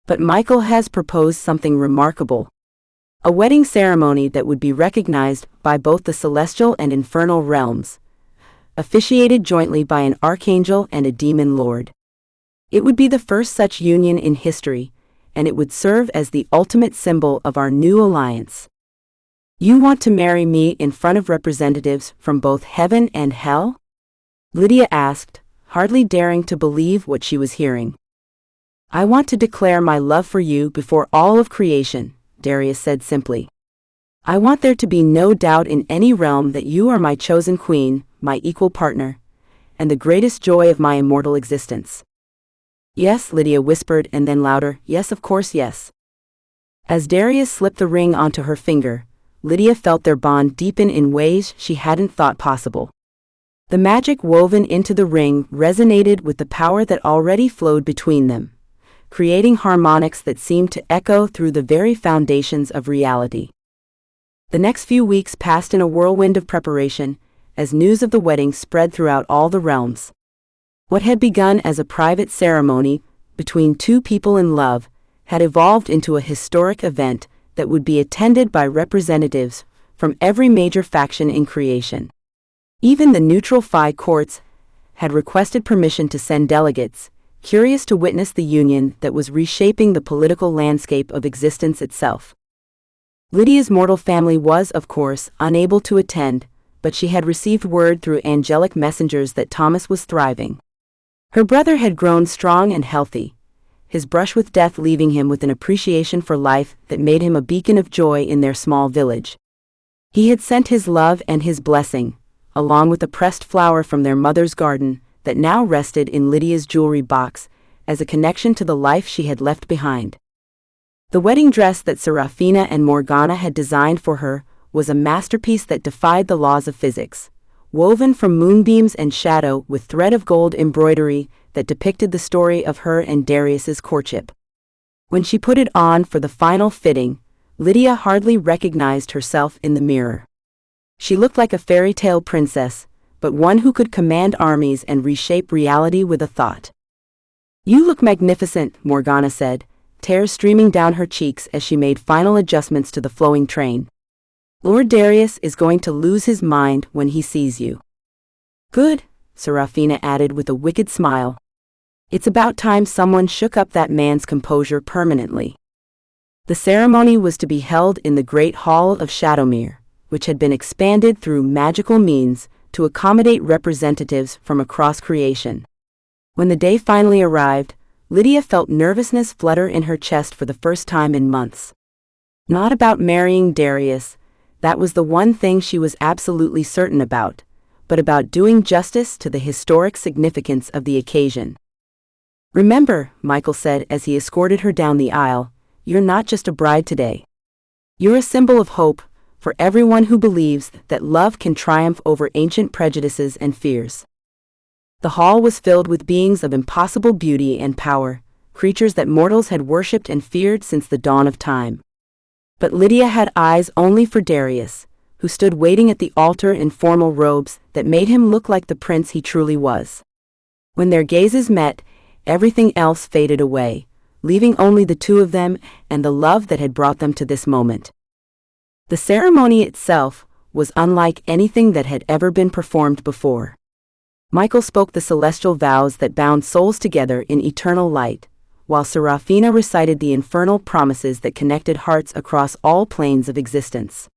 "But Michael has proposed something remarkable. A wedding ceremony that would be recognized by both the celestial and infernal realms, officiated jointly by an archangel and a demon lord. It would be the first such union in history, and it would serve as the ultimate symbol of our new alliance." "You want to marry me in front of representatives from both heaven and hell?" Lydia asked, hardly daring to believe what she was hearing. "I want to declare my love for you before all of creation," Darius said simply. "I want there to be no doubt in any realm that you are my chosen queen, my equal partner, and the greatest joy of my immortal existence." "Yes," Lydia whispered, and then louder, "Yes, of course, yes." As Darius slipped the ring onto her finger, Lydia felt their bond deepen in ways she hadn't thought possible. The magic woven into the ring resonated with the power that already flowed between them, creating harmonics that seemed to echo through the very foundations of reality. The next few weeks passed in a whirlwind of preparation, as news of the wedding spread throughout all the realms. What had begun as a private ceremony between two people in love had evolved into a historic event that would be attended by representatives from every major faction in creation. Even the neutral Phi courts had requested permission to send delegates, curious to witness the union that was reshaping the political landscape of existence itself. Lydia's mortal family was, of course, unable to attend, but she had received word through angelic messengers that Thomas was thriving. Her brother had grown strong and healthy, his brush with death leaving him with an appreciation for life that made him a beacon of joy in their small village. He had sent his love and his blessing, along with a pressed flower from their mother's garden that now rested in Lydia's jewelry box as a connection to the life she had left behind. The wedding dress that Serafina and Morgana had designed for her was a masterpiece that defied the laws of physics, woven from moonbeams and shadow with thread of gold embroidery that depicted the story of her and Darius's courtship. When she put it on for the final fitting, Lydia hardly recognized herself in the mirror. She looked like a fairy tale princess, but one who could command armies and reshape reality with a thought. "You look magnificent," Morgana said, tears streaming down her cheeks as she made final adjustments to the flowing train. "Lord Darius is going to lose his mind when he sees you." "Good," Serafina added with a wicked smile. "It's about time someone shook up that man's composure permanently." The ceremony was to be held in the Great Hall of Shadowmere, which had been expanded through magical means to accommodate representatives from across creation. When the day finally arrived, Lydia felt nervousness flutter in her chest for the first time in months. Not about marrying Darius, that was the one thing she was absolutely certain about, but about doing justice to the historic significance of the occasion. "Remember," Michael said as he escorted her down the aisle, "you're not just a bride today. You're a symbol of hope for everyone who believes that love can triumph over ancient prejudices and fears." The hall was filled with beings of impossible beauty and power, creatures that mortals had worshipped and feared since the dawn of time. But Lydia had eyes only for Darius, who stood waiting at the altar in formal robes that made him look like the prince he truly was. When their gazes met, everything else faded away, leaving only the two of them and the love that had brought them to this moment. The ceremony itself was unlike anything that had ever been performed before. Michael spoke the celestial vows that bound souls together in eternal light, while Serafina recited the infernal promises that connected hearts across all planes of existence.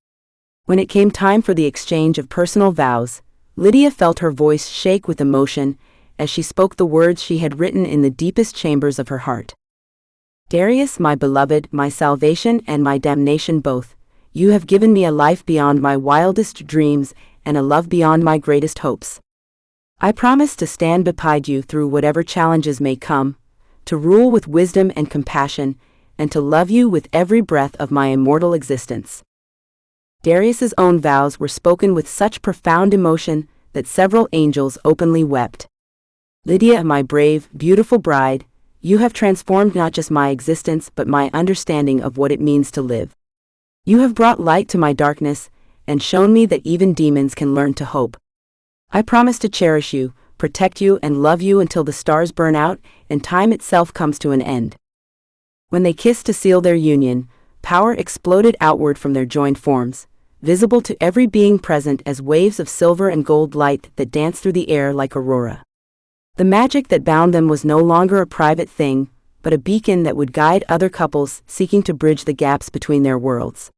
When it came time for the exchange of personal vows, Lydia felt her voice shake with emotion as she spoke the words she had written in the deepest chambers of her heart. "Darius, my beloved, my salvation and my damnation both, you have given me a life beyond my wildest dreams and a love beyond my greatest hopes. I promise to stand beside you through whatever challenges may come, to rule with wisdom and compassion, and to love you with every breath of my immortal existence." Darius's own vows were spoken with such profound emotion that several angels openly wept. "Lydia, my brave, beautiful bride, you have transformed not just my existence but my understanding of what it means to live. You have brought light to my darkness and shown me that even demons can learn to hope. I promise to cherish you, protect you and love you until the stars burn out and time itself comes to an end." When they kissed to seal their union, power exploded outward from their joined forms, visible to every being present as waves of silver and gold light that danced through the air like aurora. The magic that bound them was no longer a private thing, but a beacon that would guide other couples seeking to bridge the gaps between their worlds.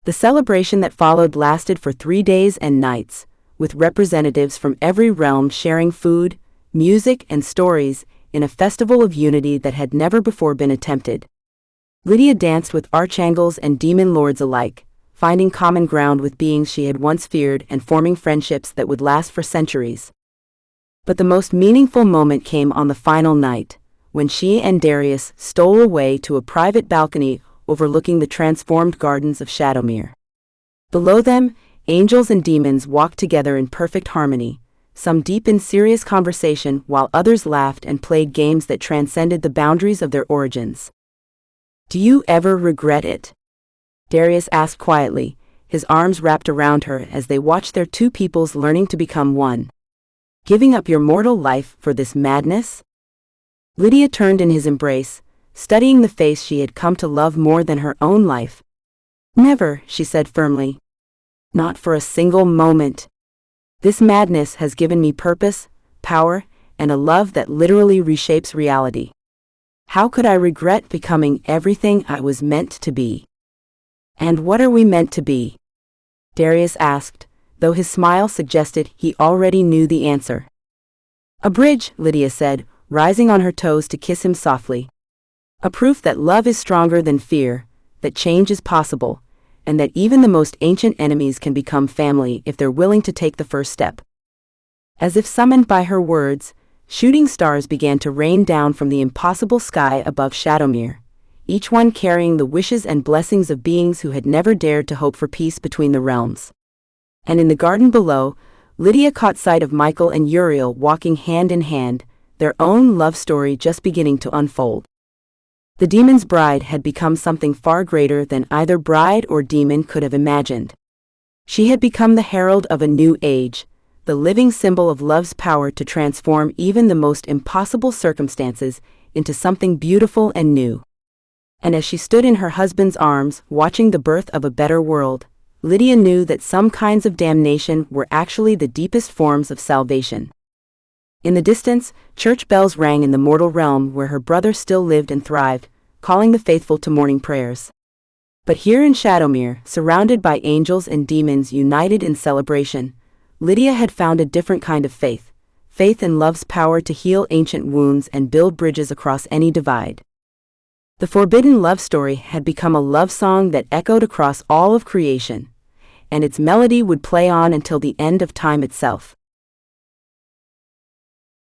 The celebration that followed lasted for 3 days and nights, with representatives from every realm sharing food, music, and stories in a festival of unity that had never before been attempted. Lydia danced with archangels and demon lords alike, finding common ground with beings she had once feared and forming friendships that would last for centuries. But the most meaningful moment came on the final night, when she and Darius stole away to a private balcony overlooking the transformed gardens of Shadowmere. Below them, angels and demons walked together in perfect harmony, some deep in serious conversation while others laughed and played games that transcended the boundaries of their origins. "Do you ever regret it?" Darius asked quietly, his arms wrapped around her as they watched their two peoples learning to become one. "Giving up your mortal life for this madness?" Lydia turned in his embrace, studying the face she had come to love more than her own life. "Never," she said firmly. "Not for a single moment. This madness has given me purpose, power, and a love that literally reshapes reality. How could I regret becoming everything I was meant to be?" "And what are we meant to be?" Darius asked, though his smile suggested he already knew the answer. "A bridge," Lydia said, rising on her toes to kiss him softly. "A proof that love is stronger than fear, that change is possible, and that even the most ancient enemies can become family if they're willing to take the first step." As if summoned by her words, shooting stars began to rain down from the impossible sky above Shadowmere, each one carrying the wishes and blessings of beings who had never dared to hope for peace between the realms. And in the garden below, Lydia caught sight of Michael and Uriel walking hand in hand, their own love story just beginning to unfold. The demon's bride had become something far greater than either bride or demon could have imagined. She had become the herald of a new age, the living symbol of love's power to transform even the most impossible circumstances into something beautiful and new. And as she stood in her husband's arms, watching the birth of a better world, Lydia knew that some kinds of damnation were actually the deepest forms of salvation. In the distance, church bells rang in the mortal realm where her brother still lived and thrived, calling the faithful to morning prayers. But here in Shadowmere, surrounded by angels and demons united in celebration, Lydia had found a different kind of faith, faith in love's power to heal ancient wounds and build bridges across any divide. The forbidden love story had become a love song that echoed across all of creation, and its melody would play on until the end of time itself.